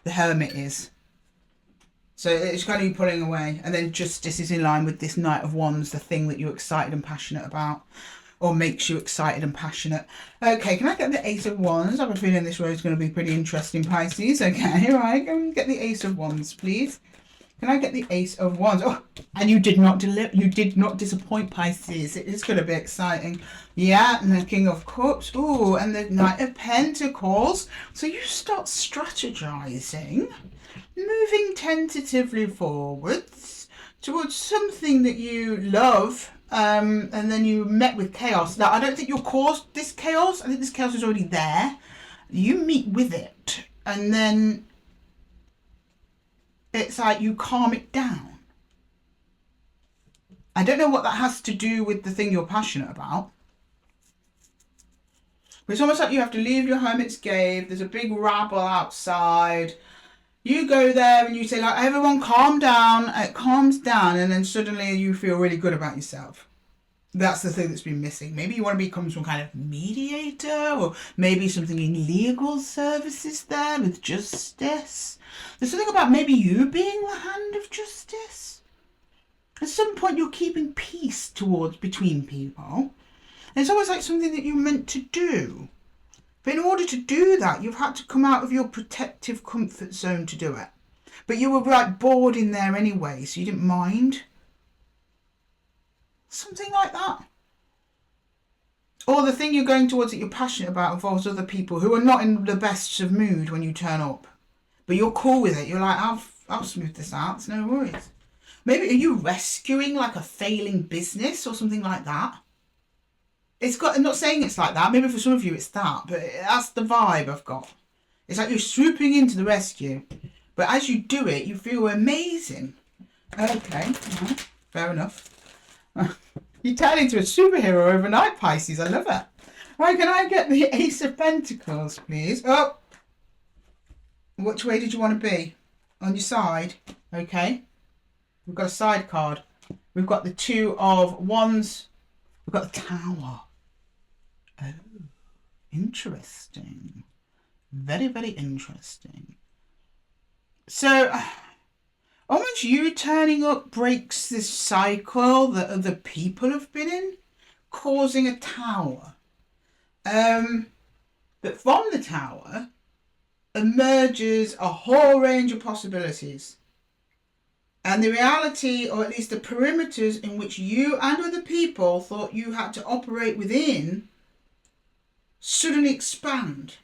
The Hermit is. So it's kind of you pulling away. And then Justice is in line with this Knight of Wands, the thing that you're excited and passionate about, or makes you excited and passionate. Okay, can I get the Ace of Wands? I have a feeling this road is going to be pretty interesting, Pisces. Okay, all right, go and get the Ace of Wands, please. Can I get the Ace of Wands? Oh, and you did not disappoint, Pisces. It is going to be exciting. Yeah, and the King of Cups. Oh, and the Knight of Pentacles. So you start strategizing, moving tentatively forwards towards something that you love, and then you met with chaos. Now, I don't think you caused this chaos. I think this chaos is already there. You meet with it, and then it's like you calm it down. I don't know what that has to do with the thing you're passionate about. But it's almost like you have to leave your hermit's cave. There's a big rabble outside. You go there and you say, like, everyone calm down. It calms down, and then suddenly you feel really good about yourself. That's the thing that's been missing. Maybe you want to become some kind of mediator, or maybe something in legal services there with justice. There's something about maybe you being the hand of justice. At some point you're keeping peace between people. And it's always like something that you're meant to do. But in order to do that, you've had to come out of your protective comfort zone to do it. But you were like bored in there anyway, so you didn't mind. Something like that. Or the thing you're going towards that you're passionate about involves other people who are not in the best of mood when you turn up. But you're cool with it. You're like, I'll smooth this out. It's no worries. Maybe are you rescuing like a failing business or something like that? I'm not saying it's like that. Maybe for some of you it's that. But that's the vibe I've got. It's like you're swooping into the rescue. But as you do it, you feel amazing. Okay. Fair enough. You turn into a superhero overnight, Pisces. I love it. Right, can I get the Ace of Pentacles, please? Oh. Which way did you want to be? On your side. Okay. We've got a side card. We've got the Two of Wands. We've got the Tower. Oh. Interesting. Very, very interesting. So, almost you turning up breaks this cycle that other people have been in, causing a Tower. But from the Tower emerges a whole range of possibilities. And the reality, or at least the perimeters in which you and other people thought you had to operate within, suddenly expand.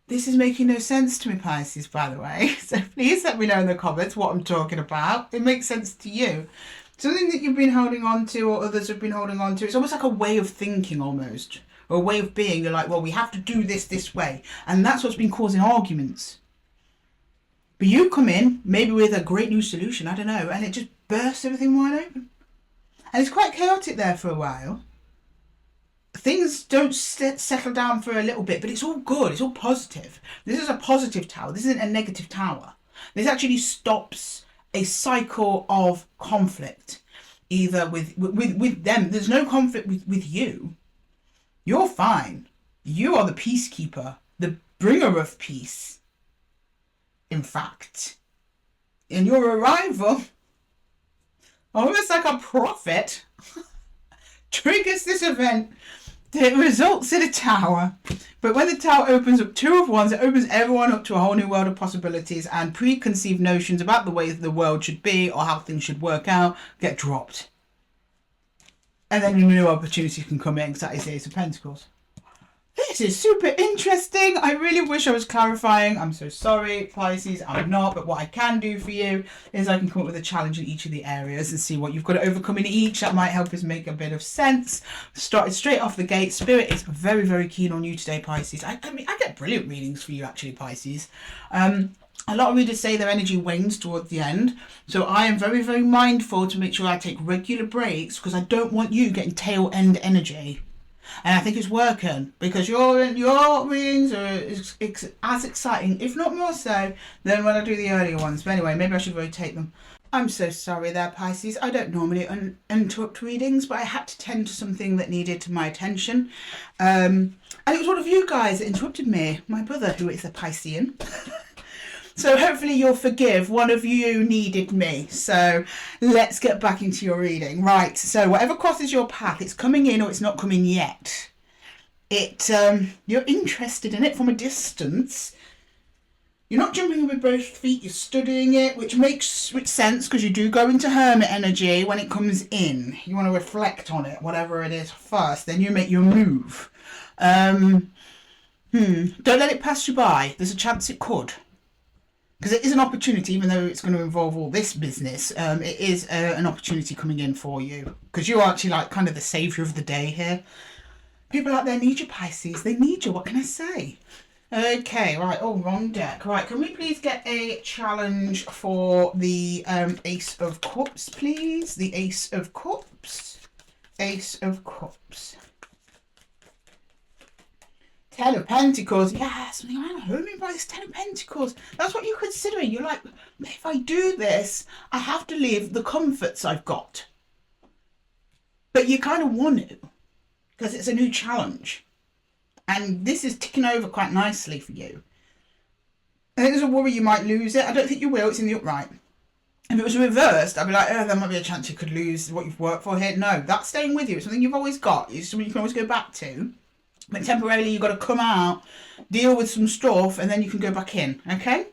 This is making no sense to me, Pisces, by the way. So please let me know in the comments what I'm talking about. It makes sense to you. Something that you've been holding on to or others have been holding on to. It's almost like a way of thinking almost. Or a way of being. You're like, well, we have to do this way. And that's what's been causing arguments. But you come in, maybe with a great new solution, I don't know, and it just bursts everything wide open. And it's quite chaotic there for a while. Things don't settle down for a little bit, but it's all good. It's all positive. This is a positive tower. This isn't a negative tower. This actually stops a cycle of conflict, either with them. There's no conflict with you. You're fine. You are the peacekeeper, the bringer of peace. In fact, in your arrival, almost like a prophet, triggers this event that results in a tower. But when the tower opens up Two of Wands, it opens everyone up to a whole new world of possibilities, and preconceived notions about the way the world should be or how things should work out get dropped. And then new opportunities can come in, because that is the Ace of Pentacles. This is super interesting. I really wish I was clarifying. I'm so sorry, Pisces, I'm not. But what I can do for you is I can come up with a challenge in each of the areas and see what you've got to overcome in each. That might help us make a bit of sense. Started straight off the gate. Spirit is very, very keen on you today, Pisces. I mean, I get brilliant readings for you, actually, Pisces. A lot of readers say their energy wanes towards the end. So I am very, very mindful to make sure I take regular breaks, because I don't want you getting tail end energy. And I think it's working, because your readings are as exciting, if not more so, than when I do the earlier ones. But anyway, maybe I should rotate them. I'm so sorry there, Pisces. I don't normally interrupt readings, but I had to tend to something that needed my attention. And it was one of you guys that interrupted me, my brother, who is a Piscean. So hopefully you'll forgive. One of you needed me. So let's get back into your reading. Right, so whatever crosses your path, it's coming in or it's not coming yet. You're interested in it from a distance. You're not jumping in with both feet, you're studying it, which makes sense because you do go into hermit energy when it comes in. You want to reflect on it, whatever it is first, then you make your move. Don't let it pass you by. There's a chance it could. Because it is an opportunity, even though it's going to involve all this business, it is an opportunity coming in for you. Because you're actually like kind of the saviour of the day here. People out there need you, Pisces. They need you. What can I say? Okay, right. Oh, wrong deck. Right, can we please get a challenge for the Ace of Cups, please? The Ace of Cups. Ace of Cups. Ten of Pentacles. Yeah, something around home by this Ten of Pentacles. That's what you're considering. You're like, if I do this, I have to leave the comforts I've got. But you kind of want to, because it's a new challenge. And this is ticking over quite nicely for you. I think there's a worry you might lose it. I don't think you will. It's in the upright. If it was reversed, I'd be like, oh, there might be a chance you could lose what you've worked for here. No, that's staying with you. It's something you've always got. It's something you can always go back to. But temporarily, you've got to come out, deal with some stuff, and then you can go back in, okay?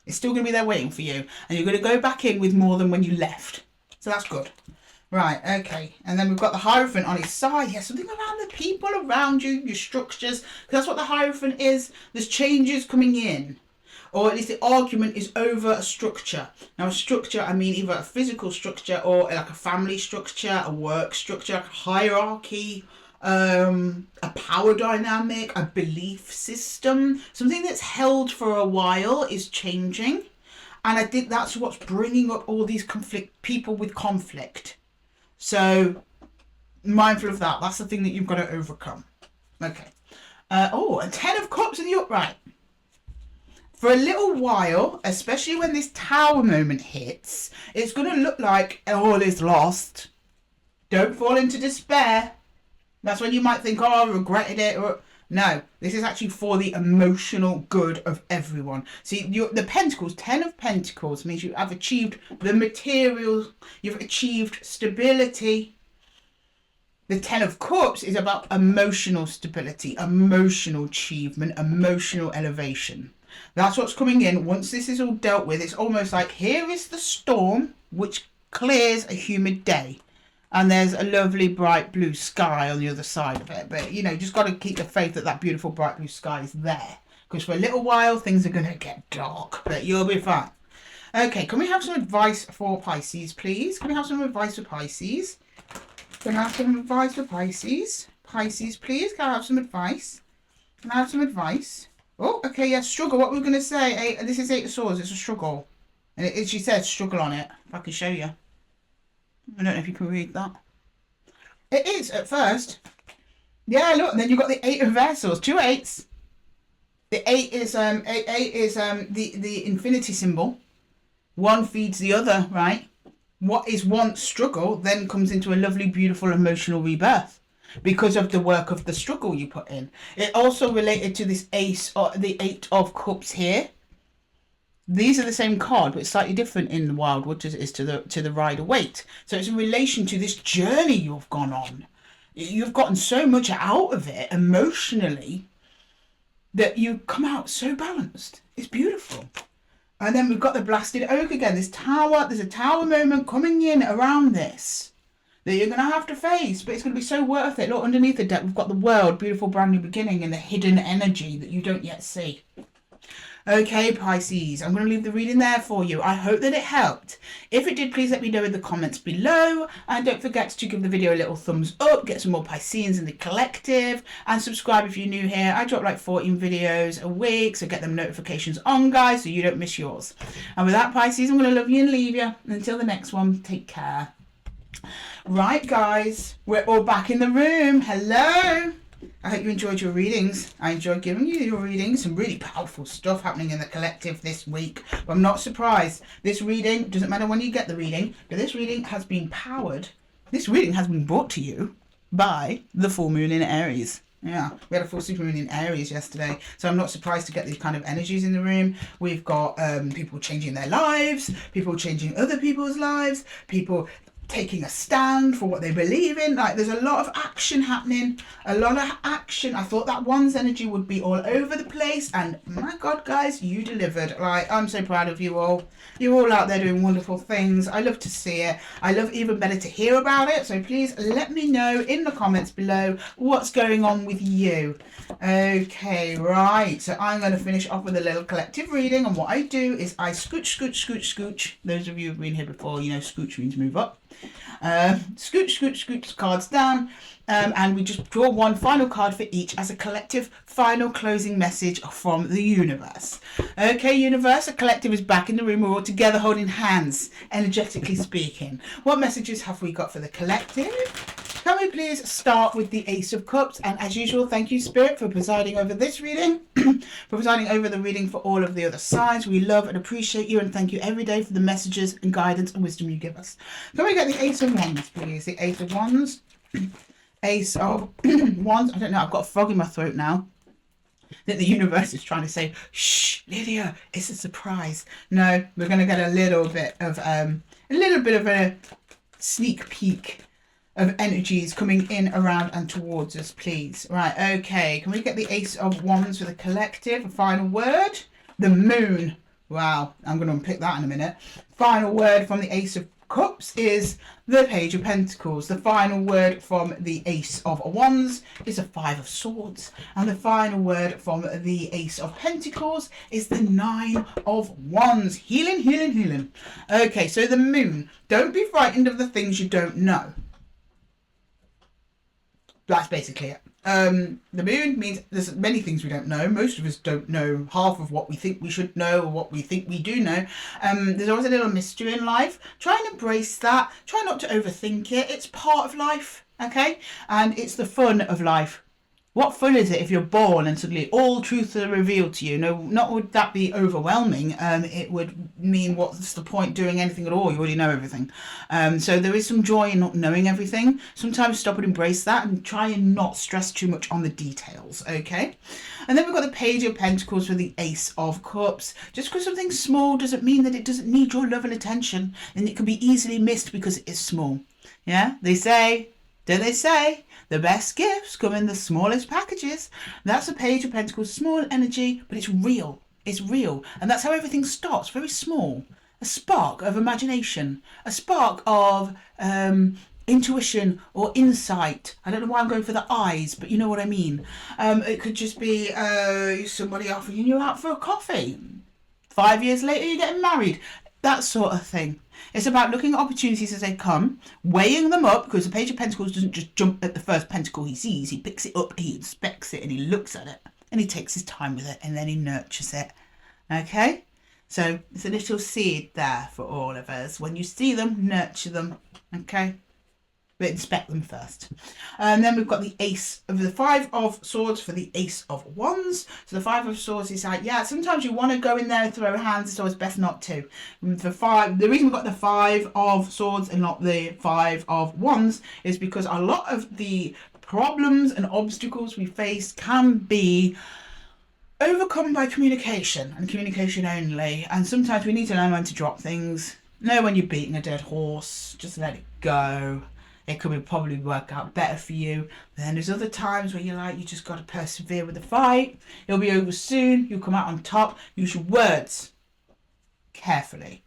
It's still going to be there waiting for you. And you're going to go back in with more than when you left. So that's good. Right, okay. And then we've got the Hierophant on his side. Yeah, something around the people around you, your structures. Because that's what the Hierophant is. There's changes coming in. Or at least the argument is over a structure. Now, a structure, I mean either a physical structure or like a family structure, a work structure, like a hierarchy, a power dynamic, a belief system. Something that's held for a while is changing. And I think that's what's bringing up all these people with conflict. So, mindful of that. That's the thing that you've got to overcome. Okay. A Ten of Cups in the upright. For a little while, especially when this Tower moment hits, it's going to look like all is lost. Don't fall into despair. That's when you might think, oh, I regretted it. Or no, this is actually for the emotional good of everyone. See, the Pentacles, Ten of Pentacles, means you have achieved the material, you've achieved stability. The Ten of Cups is about emotional stability, emotional achievement, emotional elevation. That's what's coming in. Once this is all dealt with, it's almost like here is the storm, which clears a humid day. And there's a lovely bright blue sky on the other side of it. But, you know, just got to keep the faith that that beautiful bright blue sky is there. Because for a little while, things are going to get dark. But you'll be fine. Okay, can we have some advice for Pisces, please? Can we have some advice for Pisces? Can I have some advice for Pisces? Pisces, please, can I have some advice? Can I have some advice? Oh, okay, yeah, struggle. What we're going to say, this is Eight of Swords. It's a struggle. And she says struggle on it. If I can show you. I don't know if you can read that. It is at first. Yeah, look. And then you've got the Eight of Vessels. 2 8s. The 8 is the infinity symbol. One feeds the other, right? What is once struggle then comes into a lovely, beautiful, emotional rebirth because of the work of the struggle you put in. It also related to this Ace or the Eight of Cups here. These are the same card, but it's slightly different in the Wildwood as it is to the Rider-Waite. So it's in relation to this journey you've gone on. You've gotten so much out of it emotionally that you come out so balanced. It's beautiful. And then we've got the Blasted Oak again. There's a tower moment coming in around this that you're going to have to face, but it's going to be so worth it. Look, underneath the deck, we've got the World, beautiful brand new beginning, and the hidden energy that you don't yet see. Okay, Pisces, I'm going to leave the reading there for you. I hope that it helped. If it did, please let me know in the comments below. And don't forget to give the video a little thumbs up, get some more Pisceans in the collective, and subscribe if you're new here. I drop like 14 videos a week, so get them notifications on, guys, so you don't miss yours. And with that, Pisces, I'm going to love you and leave you. Until the next one, take care. Right, guys, we're all back in the room. Hello. I hope you enjoyed your readings. I enjoyed giving you your readings. Some really powerful stuff happening in the collective this week. But I'm not surprised. This reading, doesn't matter when you get the reading, but this reading has been powered. This reading has been brought to you by the full moon in Aries. Yeah, we had a full super moon in Aries yesterday, so I'm not surprised to get these kind of energies in the room. We've got people changing their lives, people changing other people's lives, people taking a stand for what they believe in. Like, there's a lot of action happening, a lot of action. I thought that one's energy would be all over the place, and my God, guys, you delivered. Like, I'm so proud of you all. You're all out there doing wonderful things. I love to see it. I love even better to hear about it. So please let me know in the comments below what's going on with you. Okay, right. So I'm going to finish off with a little collective reading. And what I do is I scooch, scooch, scooch, scooch. Those of you who've been here before, you know scooch means move up. Scooch, scooch, scooch cards down. And we just draw one final card for each as a collective final closing message from the universe. Okay, universe, the collective is back in the room. We're all together holding hands, energetically speaking. What messages have we got for the collective? Can we please start with the Ace of Cups? And as usual, thank you, Spirit, for presiding over this reading, for presiding over the reading for all of the other signs. We love and appreciate you and thank you every day for the messages and guidance and wisdom you give us. Can we get the Ace of Wands, please? The Ace of Wands. Ace of Wands. I don't know, I've got a frog in my throat now. That the universe is trying to say, shh, Lydia, it's a surprise. No, we're going to get a little bit of a sneak peek of energies coming in, around and towards us, please. Right, okay. Can we get the Ace of Wands for the collective? A final word. The Moon. Wow, I'm going to unpick that in a minute. Final word from the Ace of Cups is the Page of Pentacles. The final word from the Ace of Wands is a Five of Swords. And the final word from the Ace of Pentacles is the Nine of Wands. Healing, healing, healing. Okay, so the Moon. Don't be frightened of the things you don't know. That's basically it. The Moon means there's many things we don't know. Most of us don't know half of what we think we should know or what we think we do know. There's always a little mystery in life. Try and embrace that. Try not to overthink it. It's part of life, okay? And it's the fun of life. What fun is it if you're born and suddenly all truths are revealed to you? No, not would that be overwhelming. It would mean, what's the point doing anything at all? You already know everything. So there is some joy in not knowing everything. Sometimes stop and embrace that and try and not stress too much on the details, okay? And then we've got the Page of Pentacles for the Ace of Cups. Just because something's small doesn't mean that it doesn't need your love and attention, and it can be easily missed because it is small. Yeah, they say, don't they say? The best gifts come in the smallest packages. That's a Page of Pentacles, small energy, but it's real. It's real. And that's how everything starts, very small. A spark of imagination, a spark of intuition or insight. I don't know why I'm going for the eyes, but you know what I mean. It could just be somebody offering you out for a coffee. 5 years later, you're getting married. That sort of thing. It's about looking at opportunities as they come, weighing them up, because the Page of Pentacles doesn't just jump at the first pentacle he sees. He picks it up, he inspects it, and he looks at it, and he takes his time with it, and then he nurtures it. Okay? So it's a little seed there for all of us. When you see them, nurture them. Okay? But inspect them first. And then we've got the Ace of the Five of Swords for the Ace of Wands. So the Five of Swords is like, yeah, sometimes you want to go in there and throw hands, so it's best not to. The reason we've got the Five of Swords and not the Five of Wands is because a lot of the problems and obstacles we face can be overcome by communication and communication only. And sometimes we need to learn when to drop things. Know when you're beating a dead horse. Just let it go. It could probably work out better for you. But then there's other times where you're like, you just got to persevere with the fight. It'll be over soon. You'll come out on top. Use your words carefully.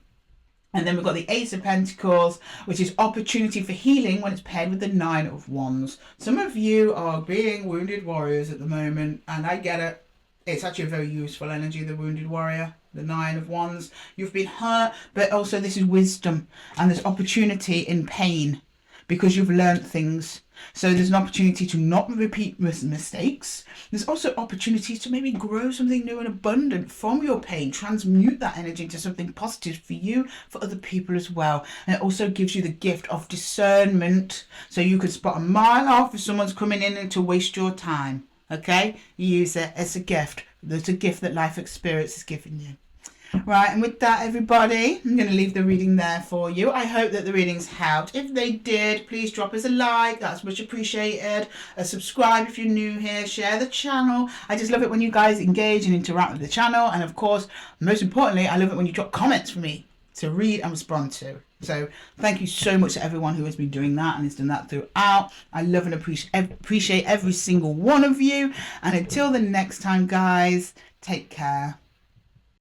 And then we've got the Ace of Pentacles, which is opportunity for healing when it's paired with the Nine of Wands. Some of you are being wounded warriors at the moment, and I get it. It's actually a very useful energy, the wounded warrior. The Nine of Wands. You've been hurt, but also this is wisdom. And there's opportunity in pain. because you've learned things. So there's an opportunity to not repeat mistakes. There's also opportunities to maybe grow something new and abundant from your pain, transmute that energy into something positive for you, for other people as well. And it also gives you the gift of discernment, so you can spot a mile off if someone's coming in and to waste your time. Okay, you use it as a gift. There's a gift that life experience is giving you. Right, and with that, everybody, I'm going to leave the reading there for you. I hope that the readings helped. If they did, please drop us a like. That's much appreciated. Subscribe if you're new here. Share the channel. I just love it when you guys engage and interact with the channel. And of course, most importantly, I love it when you drop comments for me to read and respond to. So thank you so much to everyone who has been doing that and has done that throughout. I love and appreciate every single one of you. And until the next time, guys, take care.